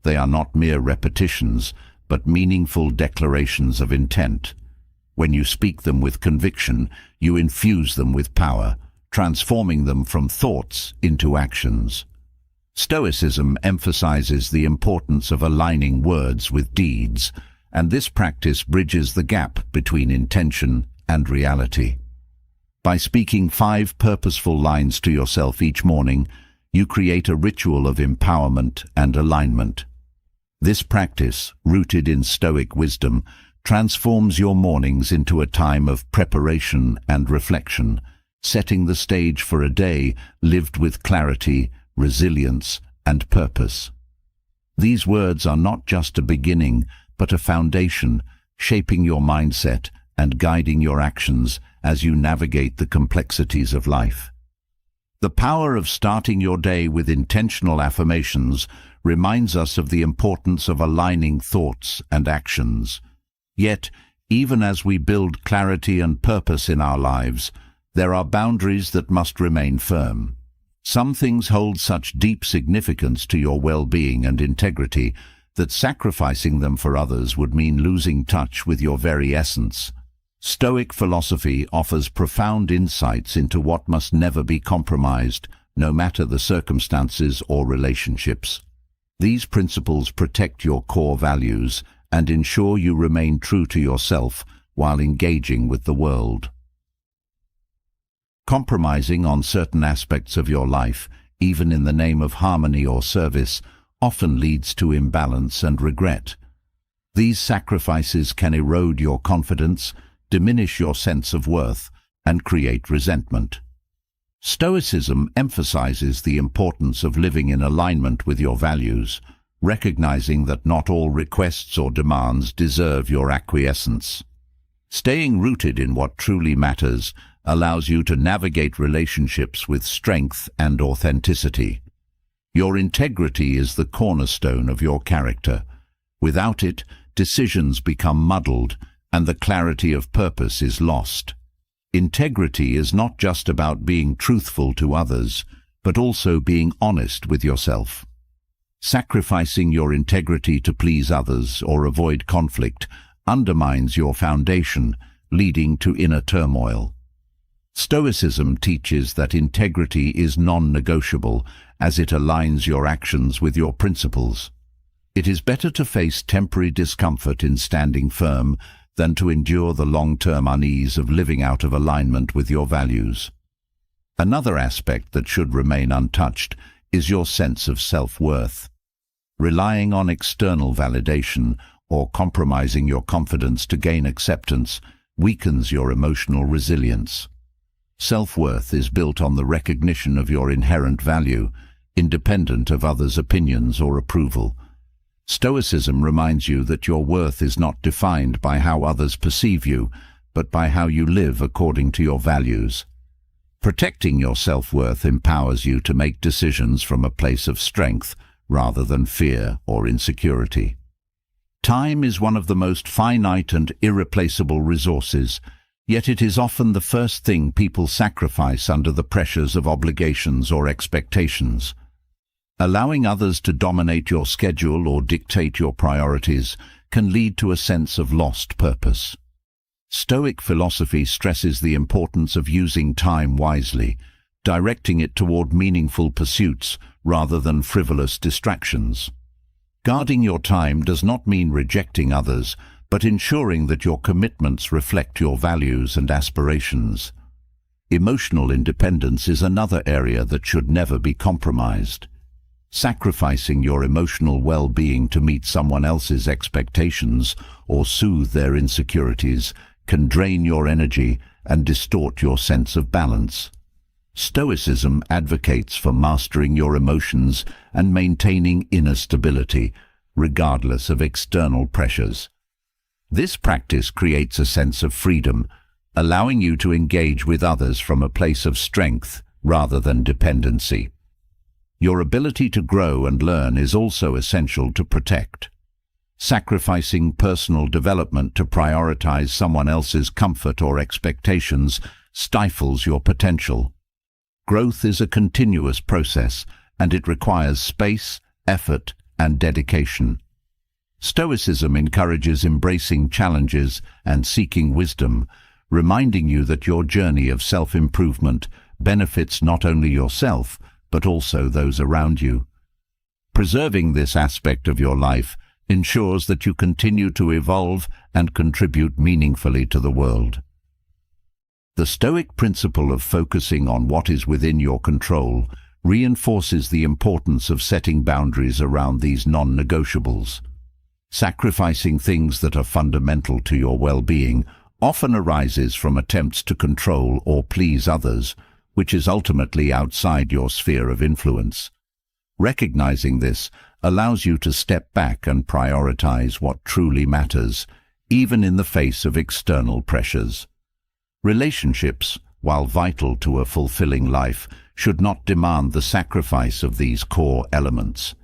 They are not mere repetitions, but meaningful declarations of intent. When you speak them with conviction, you infuse them with power, transforming them from thoughts into actions. Stoicism emphasizes the importance of aligning words with deeds, and this practice bridges the gap between intention and reality. By speaking 5 purposeful lines to yourself each morning, you create a ritual of empowerment and alignment. This practice, rooted in Stoic wisdom, transforms your mornings into a time of preparation and reflection, setting the stage for a day lived with clarity, resilience, and purpose. These words are not just a beginning, but a foundation, shaping your mindset and guiding your actions as you navigate the complexities of life. The power of starting your day with intentional affirmations reminds us of the importance of aligning thoughts and actions. Yet, even as we build clarity and purpose in our lives, there are boundaries that must remain firm. Some things hold such deep significance to your well-being and integrity that sacrificing them for others would mean losing touch with your very essence. Stoic philosophy offers profound insights into what must never be compromised, no matter the circumstances or relationships. These principles protect your core values and ensure you remain true to yourself while engaging with the world. Compromising on certain aspects of your life, even in the name of harmony or service, often leads to imbalance and regret. These sacrifices can erode your confidence, diminish your sense of worth, and create resentment. Stoicism emphasizes the importance of living in alignment with your values, recognizing that not all requests or demands deserve your acquiescence. Staying rooted in what truly matters allows you to navigate relationships with strength and authenticity. Your integrity is the cornerstone of your character. Without it, decisions become muddled and the clarity of purpose is lost. Integrity is not just about being truthful to others, but also being honest with yourself. Sacrificing your integrity to please others or avoid conflict undermines your foundation, leading to inner turmoil. Stoicism teaches that integrity is non-negotiable as it aligns your actions with your principles. It is better to face temporary discomfort in standing firm than to endure the long-term unease of living out of alignment with your values. Another aspect that should remain untouched is your sense of self-worth. Relying on external validation or compromising your confidence to gain acceptance weakens your emotional resilience. Self-worth is built on the recognition of your inherent value, independent of others' opinions or approval. Stoicism reminds you that your worth is not defined by how others perceive you, but by how you live according to your values. Protecting your self-worth empowers you to make decisions from a place of strength rather than fear or insecurity. Time is one of the most finite and irreplaceable resources, yet it is often the first thing people sacrifice under the pressures of obligations or expectations. Allowing others to dominate your schedule or dictate your priorities can lead to a sense of lost purpose. Stoic philosophy stresses the importance of using time wisely, directing it toward meaningful pursuits rather than frivolous distractions. Guarding your time does not mean rejecting others, but ensuring that your commitments reflect your values and aspirations. Emotional independence is another area that should never be compromised. Sacrificing your emotional well-being to meet someone else's expectations or soothe their insecurities can drain your energy and distort your sense of balance. Stoicism advocates for mastering your emotions and maintaining inner stability, regardless of external pressures. This practice creates a sense of freedom, allowing you to engage with others from a place of strength rather than dependency. Your ability to grow and learn is also essential to protect. Sacrificing personal development to prioritize someone else's comfort or expectations stifles your potential. Growth is a continuous process, and it requires space, effort, and dedication. Stoicism encourages embracing challenges and seeking wisdom, reminding you that your journey of self-improvement benefits not only yourself, but also those around you. Preserving this aspect of your life ensures that you continue to evolve and contribute meaningfully to the world. The Stoic principle of focusing on what is within your control reinforces the importance of setting boundaries around these non-negotiables. Sacrificing things that are fundamental to your well-being often arises from attempts to control or please others, which is ultimately outside your sphere of influence. Recognizing this allows you to step back and prioritize what truly matters, even in the face of external pressures. Relationships, while vital to a fulfilling life, should not demand the sacrifice of these core elements.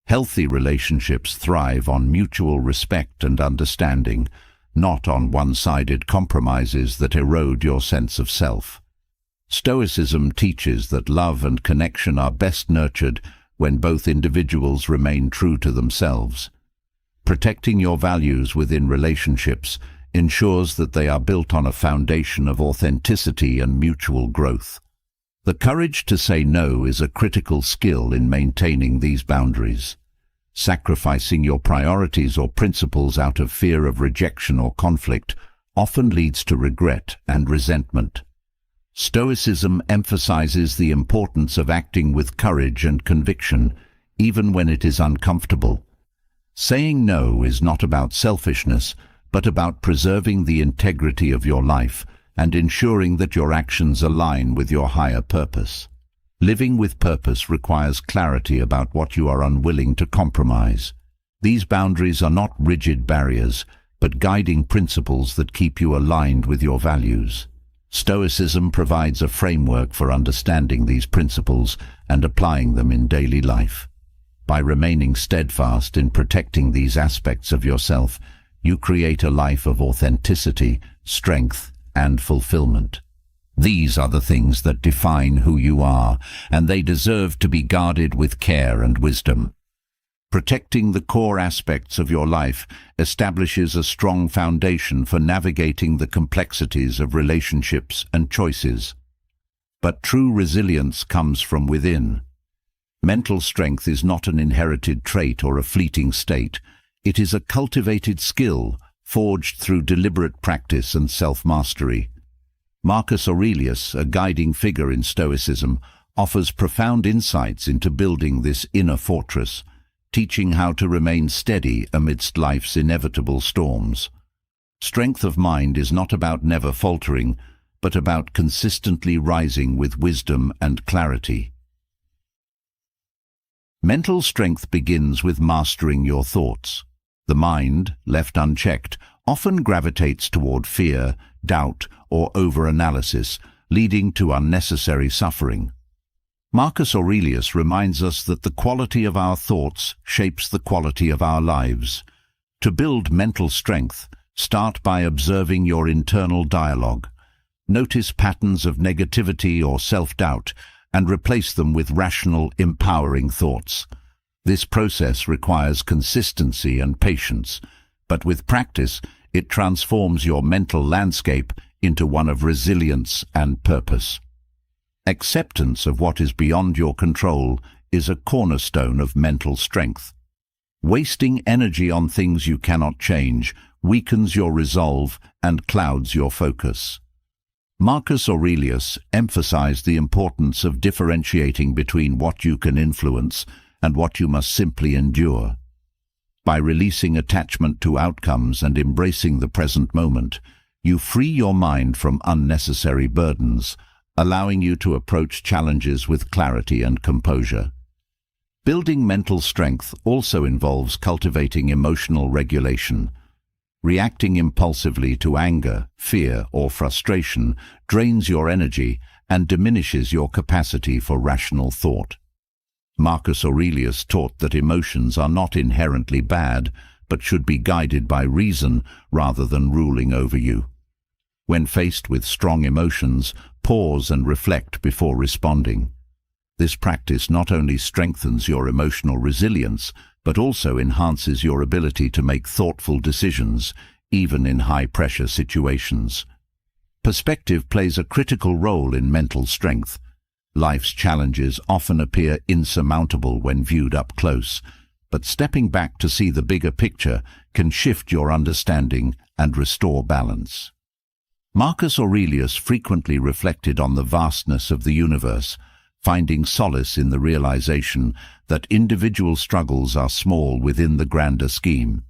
Healthy relationships thrive on mutual respect and understanding, not on one-sided compromises that erode your sense of self. Stoicism teaches that love and connection are best nurtured when both individuals remain true to themselves. Protecting your values within relationships ensures that they are built on a foundation of authenticity and mutual growth. The courage to say no is a critical skill in maintaining these boundaries. Sacrificing your priorities or principles out of fear of rejection or conflict often leads to regret and resentment. Stoicism emphasizes the importance of acting with courage and conviction, even when it is uncomfortable. Saying no is not about selfishness, but about preserving the integrity of your life and ensuring that your actions align with your higher purpose. Living with purpose requires clarity about what you are unwilling to compromise. These boundaries are not rigid barriers, but guiding principles that keep you aligned with your values. Stoicism provides a framework for understanding these principles and applying them in daily life. By remaining steadfast in protecting these aspects of yourself, you create a life of authenticity, strength, and fulfillment. These are the things that define who you are, and they deserve to be guarded with care and wisdom. Protecting the core aspects of your life establishes a strong foundation for navigating the complexities of relationships and choices. But true resilience comes from within. Mental strength is not an inherited trait or a fleeting state. It is a cultivated skill, forged through deliberate practice and self-mastery. Marcus Aurelius, a guiding figure in Stoicism, offers profound insights into building this inner fortress, teaching how to remain steady amidst life's inevitable storms. Strength of mind is not about never faltering, but about consistently rising with wisdom and clarity. Mental strength begins with mastering your thoughts. The mind, left unchecked, often gravitates toward fear, doubt, or over-analysis, leading to unnecessary suffering. Marcus Aurelius reminds us that the quality of our thoughts shapes the quality of our lives. To build mental strength, start by observing your internal dialogue. Notice patterns of negativity or self-doubt and replace them with rational, empowering thoughts. This process requires consistency and patience, but with practice, it transforms your mental landscape into one of resilience and purpose. Acceptance of what is beyond your control is a cornerstone of mental strength. Wasting energy on things you cannot change weakens your resolve and clouds your focus. Marcus Aurelius emphasized the importance of differentiating between what you can influence and what you must simply endure. By releasing attachment to outcomes and embracing the present moment, you free your mind from unnecessary burdens, allowing you to approach challenges with clarity and composure. Building mental strength also involves cultivating emotional regulation. Reacting impulsively to anger, fear, or frustration drains your energy and diminishes your capacity for rational thought. Marcus Aurelius taught that emotions are not inherently bad, but should be guided by reason rather than ruling over you. When faced with strong emotions, pause and reflect before responding. This practice not only strengthens your emotional resilience, but also enhances your ability to make thoughtful decisions, even in high-pressure situations. Perspective plays a critical role in mental strength. Life's challenges often appear insurmountable when viewed up close, but stepping back to see the bigger picture can shift your understanding and restore balance. Marcus Aurelius frequently reflected on the vastness of the universe, finding solace in the realization that individual struggles are small within the grander scheme.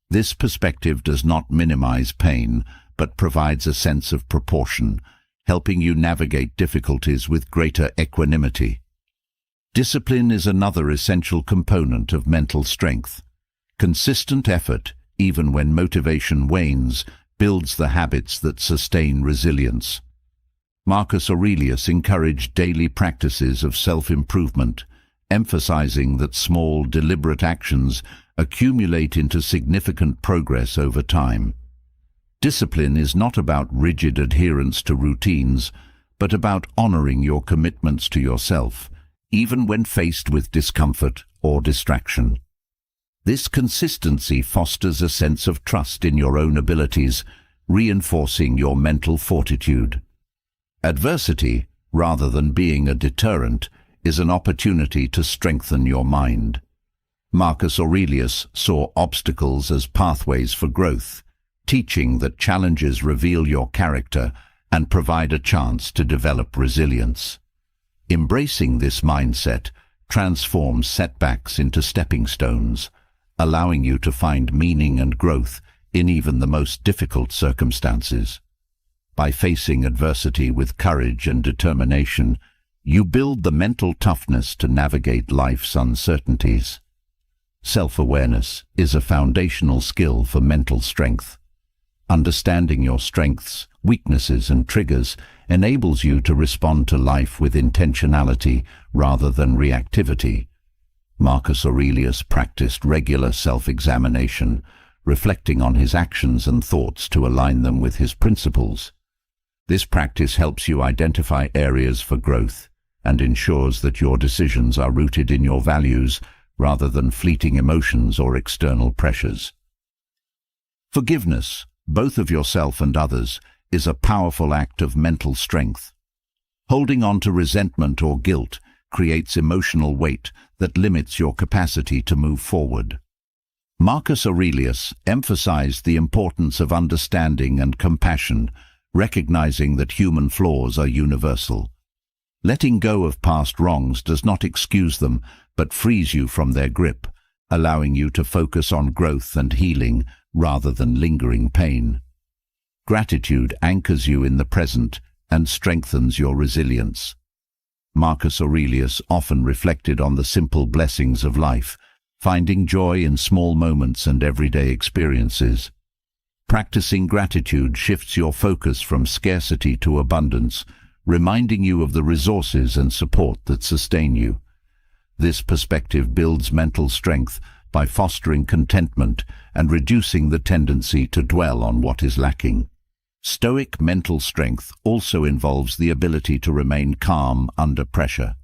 This perspective does not minimize pain, but provides a sense of proportion, helping you navigate difficulties with greater equanimity. Discipline is another essential component of mental strength. Consistent effort, even when motivation wanes, builds the habits that sustain resilience. Marcus Aurelius encouraged daily practices of self-improvement, emphasizing that small, deliberate actions accumulate into significant progress over time. Discipline is not about rigid adherence to routines, but about honoring your commitments to yourself, even when faced with discomfort or distraction. This consistency fosters a sense of trust in your own abilities, reinforcing your mental fortitude. Adversity, rather than being a deterrent, is an opportunity to strengthen your mind. Marcus Aurelius saw obstacles as pathways for growth, teaching that challenges reveal your character and provide a chance to develop resilience. Embracing this mindset transforms setbacks into stepping stones, allowing you to find meaning and growth in even the most difficult circumstances. By facing adversity with courage and determination, you build the mental toughness to navigate life's uncertainties. Self-awareness is a foundational skill for mental strength. Understanding your strengths, weaknesses, and triggers enables you to respond to life with intentionality rather than reactivity. Marcus Aurelius practiced regular self-examination, reflecting on his actions and thoughts to align them with his principles. This practice helps you identify areas for growth and ensures that your decisions are rooted in your values rather than fleeting emotions or external pressures. Forgiveness, both of yourself and others, is a powerful act of mental strength. Holding on to resentment or guilt creates emotional weight that limits your capacity to move forward. Marcus Aurelius emphasized the importance of understanding and compassion, recognizing that human flaws are universal. Letting go of past wrongs does not excuse them, but frees you from their grip, allowing you to focus on growth and healing rather than lingering pain. Gratitude anchors you in the present and strengthens your resilience. Marcus Aurelius often reflected on the simple blessings of life, finding joy in small moments and everyday experiences. Practicing gratitude shifts your focus from scarcity to abundance, reminding you of the resources and support that sustain you. This perspective builds mental strength by fostering contentment and reducing the tendency to dwell on what is lacking. Stoic mental strength also involves the ability to remain calm under pressure.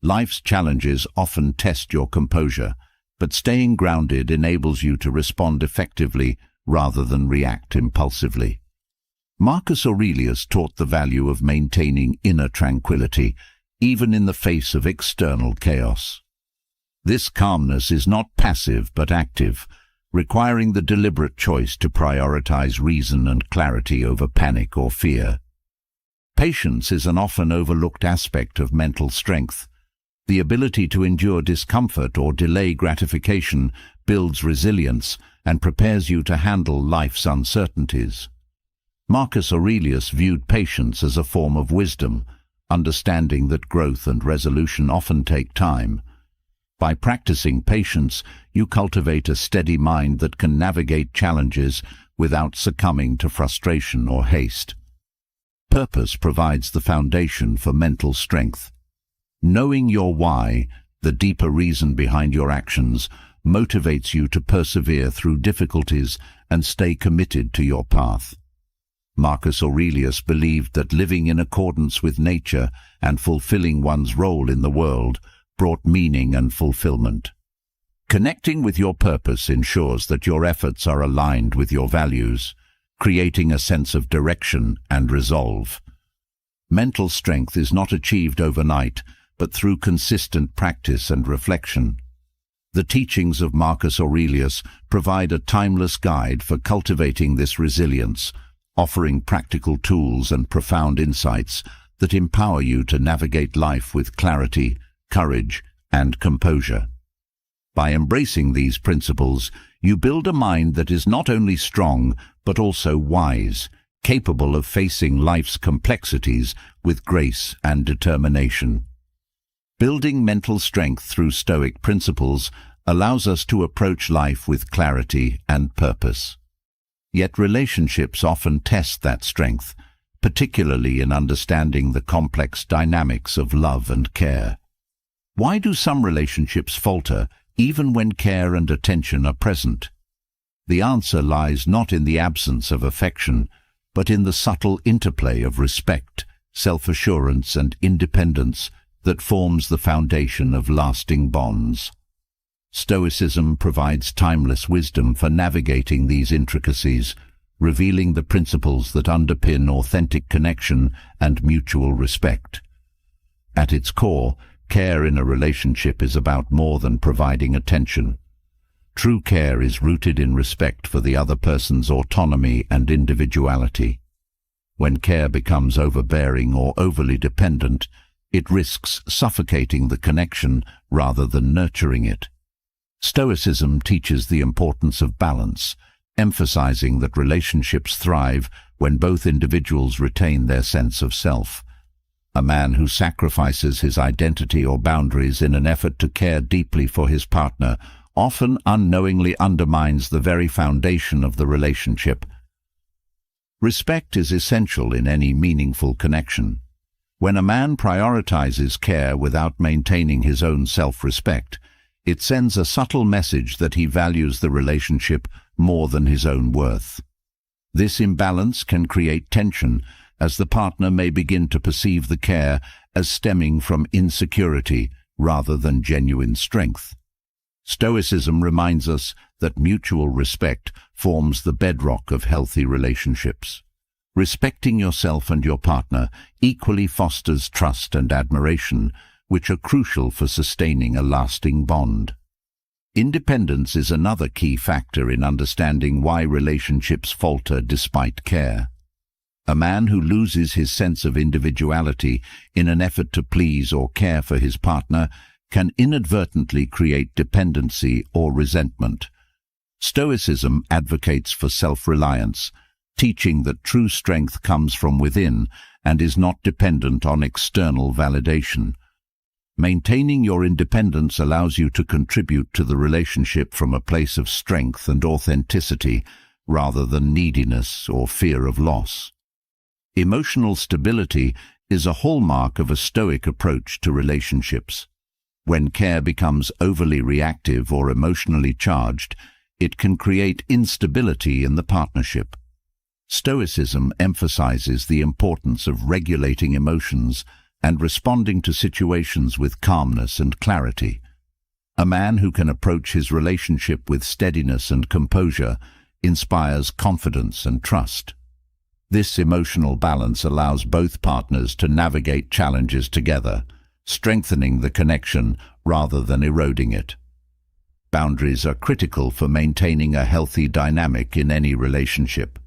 Life's challenges often test your composure, but staying grounded enables you to respond effectively rather than react impulsively. Marcus Aurelius taught the value of maintaining inner tranquility, even in the face of external chaos. This calmness is not passive but active, requiring the deliberate choice to prioritize reason and clarity over panic or fear. Patience is an often overlooked aspect of mental strength. The ability to endure discomfort or delay gratification builds resilience and prepares you to handle life's uncertainties. Marcus Aurelius viewed patience as a form of wisdom, understanding that growth and resolution often take time. By practicing patience, you cultivate a steady mind that can navigate challenges without succumbing to frustration or haste. Purpose provides the foundation for mental strength. Knowing your why, the deeper reason behind your actions, motivates you to persevere through difficulties and stay committed to your path. Marcus Aurelius believed that living in accordance with nature and fulfilling one's role in the world brought meaning and fulfillment. Connecting with your purpose ensures that your efforts are aligned with your values, creating a sense of direction and resolve. Mental strength is not achieved overnight, but through consistent practice and reflection. The teachings of Marcus Aurelius provide a timeless guide for cultivating this resilience, offering practical tools and profound insights that empower you to navigate life with clarity, courage, and composure. By embracing these principles, you build a mind that is not only strong, but also wise, capable of facing life's complexities with grace and determination. Building mental strength through Stoic principles allows us to approach life with clarity and purpose. Yet relationships often test that strength, particularly in understanding the complex dynamics of love and care. Why do some relationships falter even when care and attention are present? The answer lies not in the absence of affection, but in the subtle interplay of respect, self-assurance, and independence that forms the foundation of lasting bonds. Stoicism provides timeless wisdom for navigating these intricacies, revealing the principles that underpin authentic connection and mutual respect. At its core, care in a relationship is about more than providing attention. True care is rooted in respect for the other person's autonomy and individuality. When care becomes overbearing or overly dependent, it risks suffocating the connection rather than nurturing it. Stoicism teaches the importance of balance, emphasizing that relationships thrive when both individuals retain their sense of self. A man who sacrifices his identity or boundaries in an effort to care deeply for his partner often unknowingly undermines the very foundation of the relationship. Respect is essential in any meaningful connection. When a man prioritizes care without maintaining his own self-respect, it sends a subtle message that he values the relationship more than his own worth. This imbalance can create tension, as the partner may begin to perceive the care as stemming from insecurity rather than genuine strength. Stoicism reminds us that mutual respect forms the bedrock of healthy relationships. Respecting yourself and your partner equally fosters trust and admiration, which are crucial for sustaining a lasting bond. Independence is another key factor in understanding why relationships falter despite care. A man who loses his sense of individuality in an effort to please or care for his partner can inadvertently create dependency or resentment. Stoicism advocates for self-reliance, teaching that true strength comes from within and is not dependent on external validation. Maintaining your independence allows you to contribute to the relationship from a place of strength and authenticity rather than neediness or fear of loss. Emotional stability is a hallmark of a Stoic approach to relationships. When care becomes overly reactive or emotionally charged, it can create instability in the partnership. Stoicism emphasizes the importance of regulating emotions and responding to situations with calmness and clarity. A man who can approach his relationship with steadiness and composure inspires confidence and trust. This emotional balance allows both partners to navigate challenges together, strengthening the connection rather than eroding it. Boundaries are critical for maintaining a healthy dynamic in any relationship.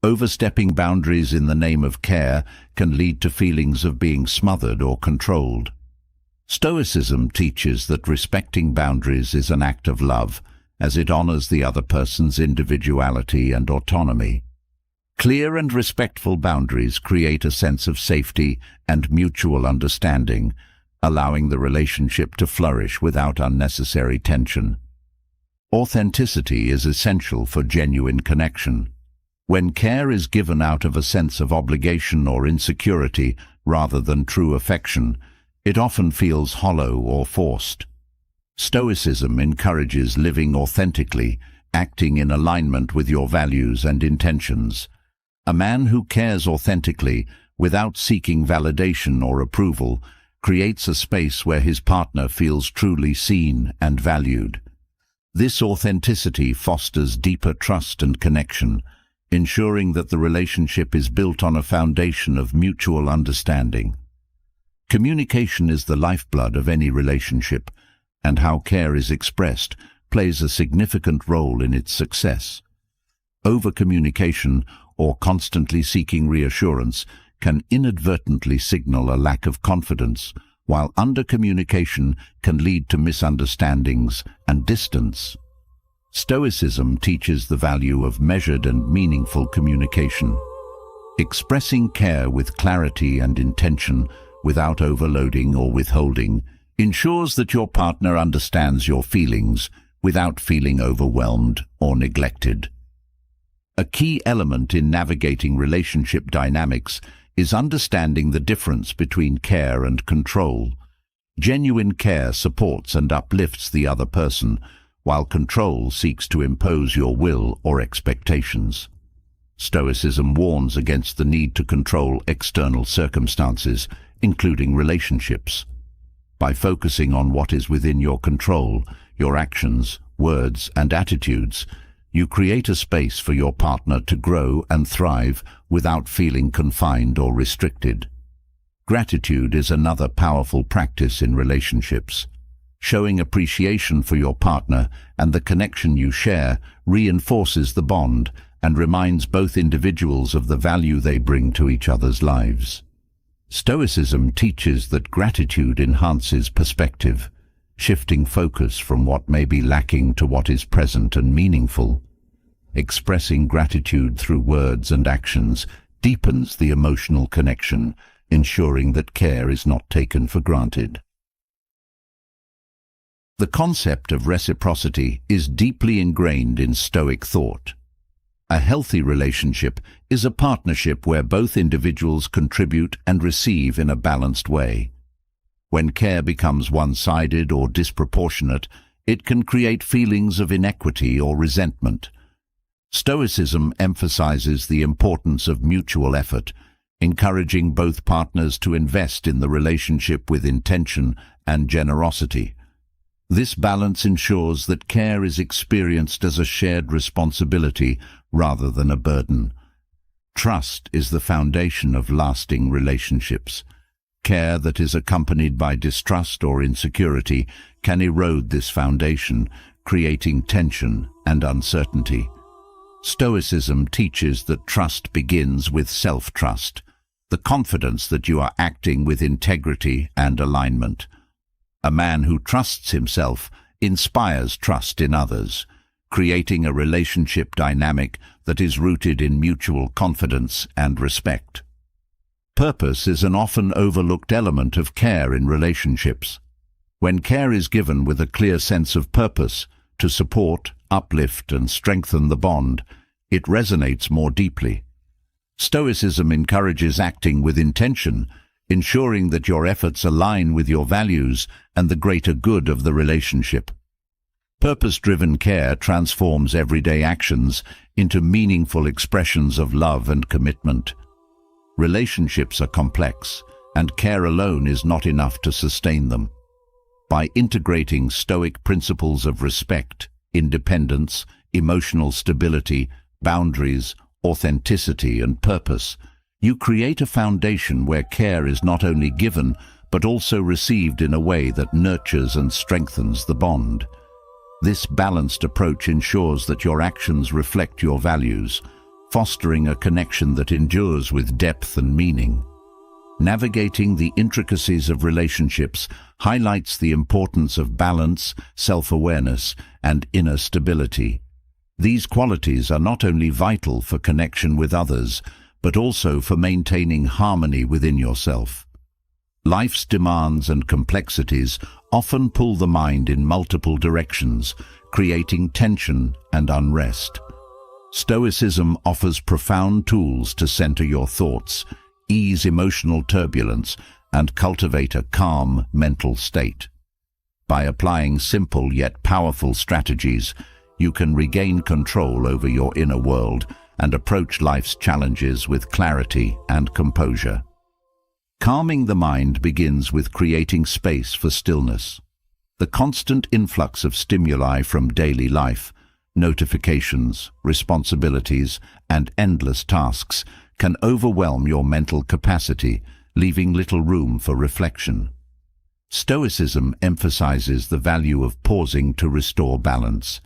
Overstepping boundaries in the name of care can lead to feelings of being smothered or controlled. Stoicism teaches that respecting boundaries is an act of love, as it honors the other person's individuality and autonomy. Clear and respectful boundaries create a sense of safety and mutual understanding, allowing the relationship to flourish without unnecessary tension. Authenticity is essential for genuine connection. When care is given out of a sense of obligation or insecurity rather than true affection, it often feels hollow or forced. Stoicism encourages living authentically, acting in alignment with your values and intentions. A man who cares authentically, without seeking validation or approval, creates a space where his partner feels truly seen and valued. This authenticity fosters deeper trust and connection, ensuring that the relationship is built on a foundation of mutual understanding. Communication is the lifeblood of any relationship, and how care is expressed plays a significant role in its success. Over-communication, or constantly seeking reassurance, can inadvertently signal a lack of confidence, while under-communication can lead to misunderstandings and distance. Stoicism teaches the value of measured and meaningful communication. Expressing care with clarity and intention, without overloading or withholding, ensures that your partner understands your feelings without feeling overwhelmed or neglected. A key element in navigating relationship dynamics is understanding the difference between care and control. Genuine care supports and uplifts the other person, while control seeks to impose your will or expectations. Stoicism warns against the need to control external circumstances, including relationships. By focusing on what is within your control, your actions, words, and attitudes, you create a space for your partner to grow and thrive without feeling confined or restricted. Gratitude is another powerful practice in relationships. Showing appreciation for your partner and the connection you share reinforces the bond and reminds both individuals of the value they bring to each other's lives. Stoicism teaches that gratitude enhances perspective, shifting focus from what may be lacking to what is present and meaningful. Expressing gratitude through words and actions deepens the emotional connection, ensuring that care is not taken for granted. The concept of reciprocity is deeply ingrained in Stoic thought. A healthy relationship is a partnership where both individuals contribute and receive in a balanced way. When care becomes one-sided or disproportionate, it can create feelings of inequity or resentment. Stoicism emphasizes the importance of mutual effort, encouraging both partners to invest in the relationship with intention and generosity. This balance ensures that care is experienced as a shared responsibility rather than a burden. Trust is the foundation of lasting relationships. Care that is accompanied by distrust or insecurity can erode this foundation, creating tension and uncertainty. Stoicism teaches that trust begins with self-trust, the confidence that you are acting with integrity and alignment. A man who trusts himself inspires trust in others, creating a relationship dynamic that is rooted in mutual confidence and respect. Purpose is an often overlooked element of care in relationships. When care is given with a clear sense of purpose to support, uplift, and strengthen the bond, it resonates more deeply. Stoicism encourages acting with intention, ensuring that your efforts align with your values and the greater good of the relationship. Purpose-driven care transforms everyday actions into meaningful expressions of love and commitment. Relationships are complex, and care alone is not enough to sustain them. By integrating Stoic principles of respect, independence, emotional stability, boundaries, authenticity, and purpose, you create a foundation where care is not only given, but also received in a way that nurtures and strengthens the bond. This balanced approach ensures that your actions reflect your values, fostering a connection that endures with depth and meaning. Navigating the intricacies of relationships highlights the importance of balance, self-awareness, and inner stability. These qualities are not only vital for connection with others, but also for maintaining harmony within yourself. Life's demands and complexities often pull the mind in multiple directions, creating tension and unrest. Stoicism offers profound tools to center your thoughts, ease emotional turbulence, and cultivate a calm mental state. By applying simple yet powerful strategies, you can regain control over your inner world and approach life's challenges with clarity and composure. Calming the mind begins with creating space for stillness. The constant influx of stimuli from daily life, notifications, responsibilities, and endless tasks can overwhelm your mental capacity, leaving little room for reflection. Stoicism emphasizes the value of pausing to restore balance.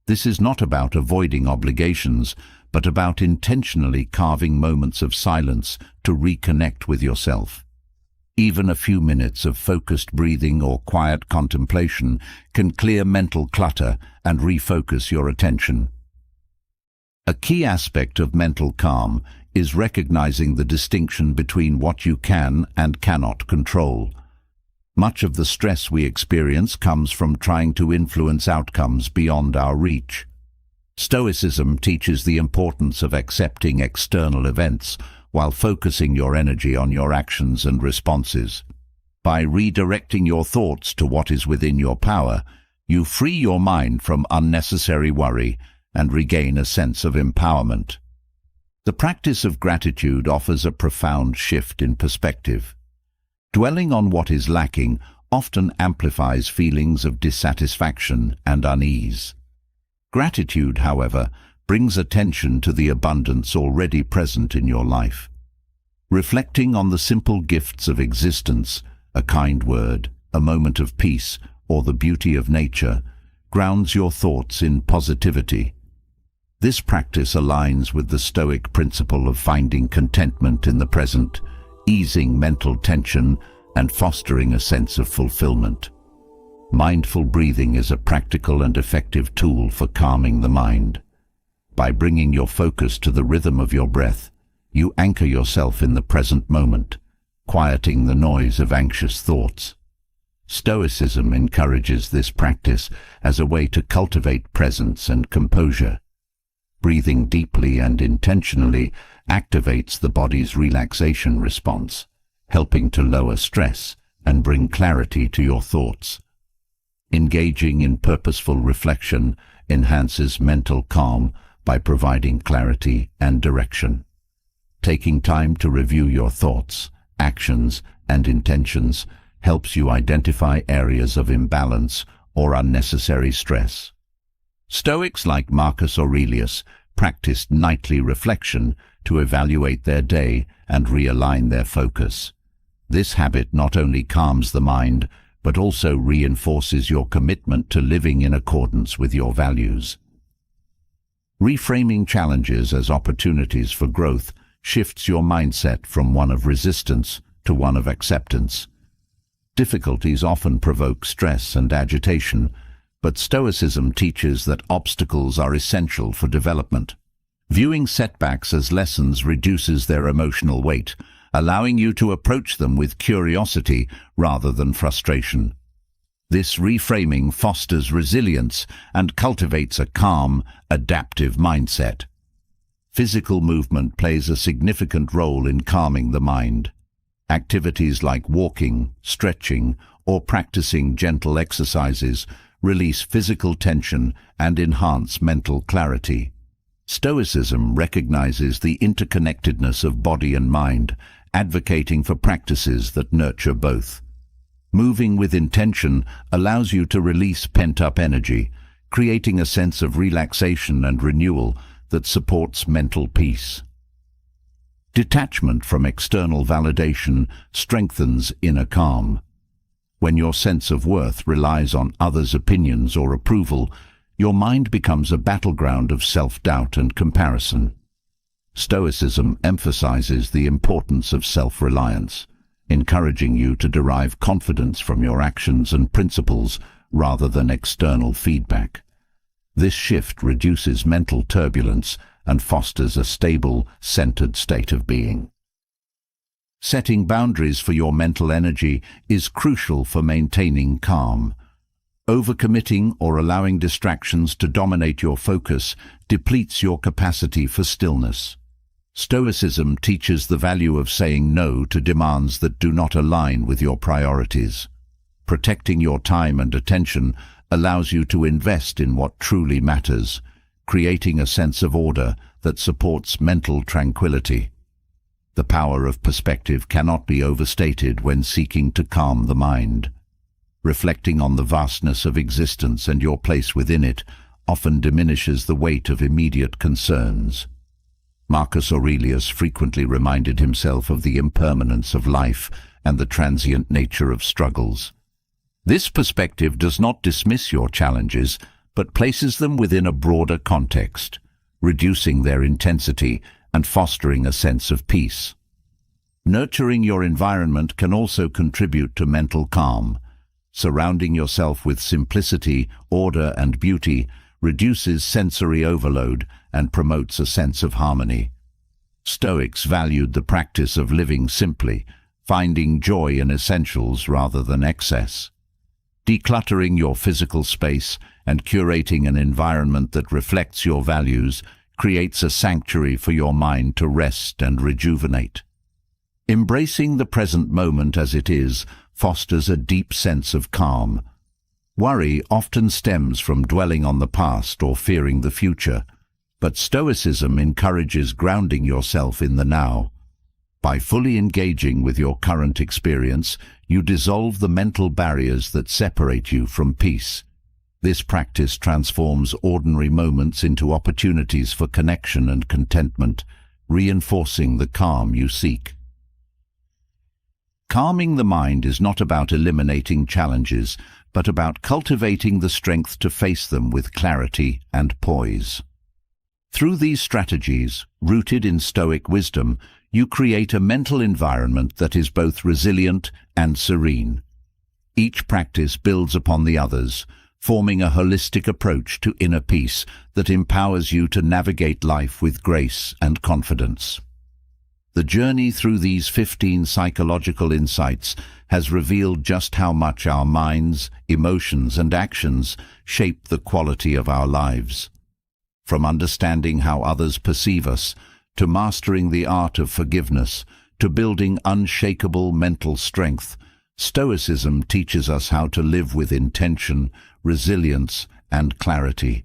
This is not about avoiding obligations, but about intentionally carving moments of silence to reconnect with yourself. Even a few minutes of focused breathing or quiet contemplation can clear mental clutter and refocus your attention. A key aspect of mental calm is recognizing the distinction between what you can and cannot control. Much of the stress we experience comes from trying to influence outcomes beyond our reach. Stoicism teaches the importance of accepting external events while focusing your energy on your actions and responses. By redirecting your thoughts to what is within your power, you free your mind from unnecessary worry and regain a sense of empowerment. The practice of gratitude offers a profound shift in perspective. Dwelling on what is lacking often amplifies feelings of dissatisfaction and unease. Gratitude, however, brings attention to the abundance already present in your life. Reflecting on the simple gifts of existence, a kind word, a moment of peace, or the beauty of nature, grounds your thoughts in positivity. This practice aligns with the Stoic principle of finding contentment in the present, easing mental tension, and fostering a sense of fulfillment. Mindful breathing is a practical and effective tool for calming the mind. By bringing your focus to the rhythm of your breath, you anchor yourself in the present moment, quieting the noise of anxious thoughts. Stoicism encourages this practice as a way to cultivate presence and composure. Breathing deeply and intentionally activates the body's relaxation response, helping to lower stress and bring clarity to your thoughts. Engaging in purposeful reflection enhances mental calm by providing clarity and direction. Taking time to review your thoughts, actions, and intentions helps you identify areas of imbalance or unnecessary stress. Stoics like Marcus Aurelius practiced nightly reflection to evaluate their day and realign their focus. This habit not only calms the mind, but also reinforces your commitment to living in accordance with your values. Reframing challenges as opportunities for growth shifts your mindset from one of resistance to one of acceptance. Difficulties often provoke stress and agitation, but Stoicism teaches that obstacles are essential for development. Viewing setbacks as lessons reduces their emotional weight, allowing you to approach them with curiosity rather than frustration. This reframing fosters resilience and cultivates a calm, adaptive mindset. Physical movement plays a significant role in calming the mind. Activities like walking, stretching, or practicing gentle exercises release physical tension and enhance mental clarity. Stoicism recognizes the interconnectedness of body and mind, advocating for practices that nurture both. Moving with intention allows you to release pent-up energy, creating a sense of relaxation and renewal that supports mental peace. Detachment from external validation strengthens inner calm. When your sense of worth relies on others' opinions or approval, your mind becomes a battleground of self-doubt and comparison. Stoicism emphasizes the importance of self-reliance, encouraging you to derive confidence from your actions and principles rather than external feedback. This shift reduces mental turbulence and fosters a stable, centered state of being. Setting boundaries for your mental energy is crucial for maintaining calm. Overcommitting or allowing distractions to dominate your focus depletes your capacity for stillness. Stoicism teaches the value of saying no to demands that do not align with your priorities. Protecting your time and attention allows you to invest in what truly matters, creating a sense of order that supports mental tranquility. The power of perspective cannot be overstated when seeking to calm the mind. Reflecting on the vastness of existence and your place within it often diminishes the weight of immediate concerns. Marcus Aurelius frequently reminded himself of the impermanence of life and the transient nature of struggles. This perspective does not dismiss your challenges, but places them within a broader context, reducing their intensity and fostering a sense of peace. Nurturing your environment can also contribute to mental calm. Surrounding yourself with simplicity, order, and beauty reduces sensory overload and promotes a sense of harmony. Stoics valued the practice of living simply, finding joy in essentials rather than excess. Decluttering your physical space and curating an environment that reflects your values creates a sanctuary for your mind to rest and rejuvenate. Embracing the present moment as it is fosters a deep sense of calm. Worry often stems from dwelling on the past or fearing the future, but Stoicism encourages grounding yourself in the now. By fully engaging with your current experience, you dissolve the mental barriers that separate you from peace. This practice transforms ordinary moments into opportunities for connection and contentment, reinforcing the calm you seek. Calming the mind is not about eliminating challenges, but about cultivating the strength to face them with clarity and poise. Through these strategies, rooted in Stoic wisdom, you create a mental environment that is both resilient and serene. Each practice builds upon the others, forming a holistic approach to inner peace that empowers you to navigate life with grace and confidence. The journey through these 15 psychological insights has revealed just how much our minds, emotions, and actions shape the quality of our lives. From understanding how others perceive us, to mastering the art of forgiveness, to building unshakable mental strength, Stoicism teaches us how to live with intention, resilience, and clarity.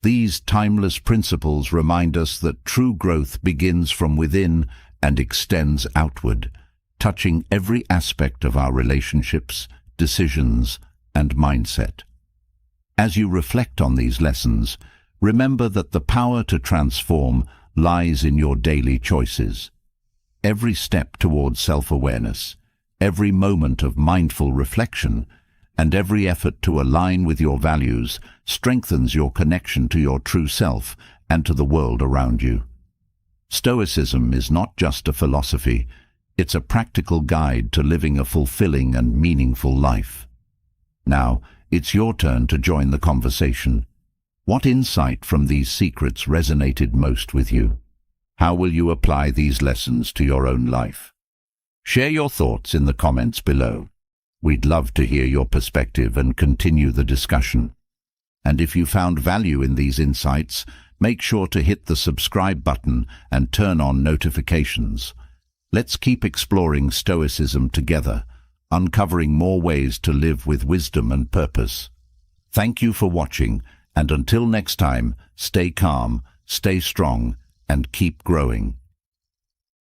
These timeless principles remind us that true growth begins from within and extends outward, touching every aspect of our relationships, decisions, and mindset. As you reflect on these lessons, remember that the power to transform lies in your daily choices. Every step towards self-awareness, every moment of mindful reflection, and every effort to align with your values strengthens your connection to your true self and to the world around you. Stoicism is not just a philosophy, it's a practical guide to living a fulfilling and meaningful life. Now, it's your turn to join the conversation. What insight from these secrets resonated most with you? How will you apply these lessons to your own life? Share your thoughts in the comments below. We'd love to hear your perspective and continue the discussion. And if you found value in these insights, make sure to hit the subscribe button and turn on notifications. Let's keep exploring Stoicism together, uncovering more ways to live with wisdom and purpose. Thank you for watching, and until next time, stay calm, stay strong, and keep growing.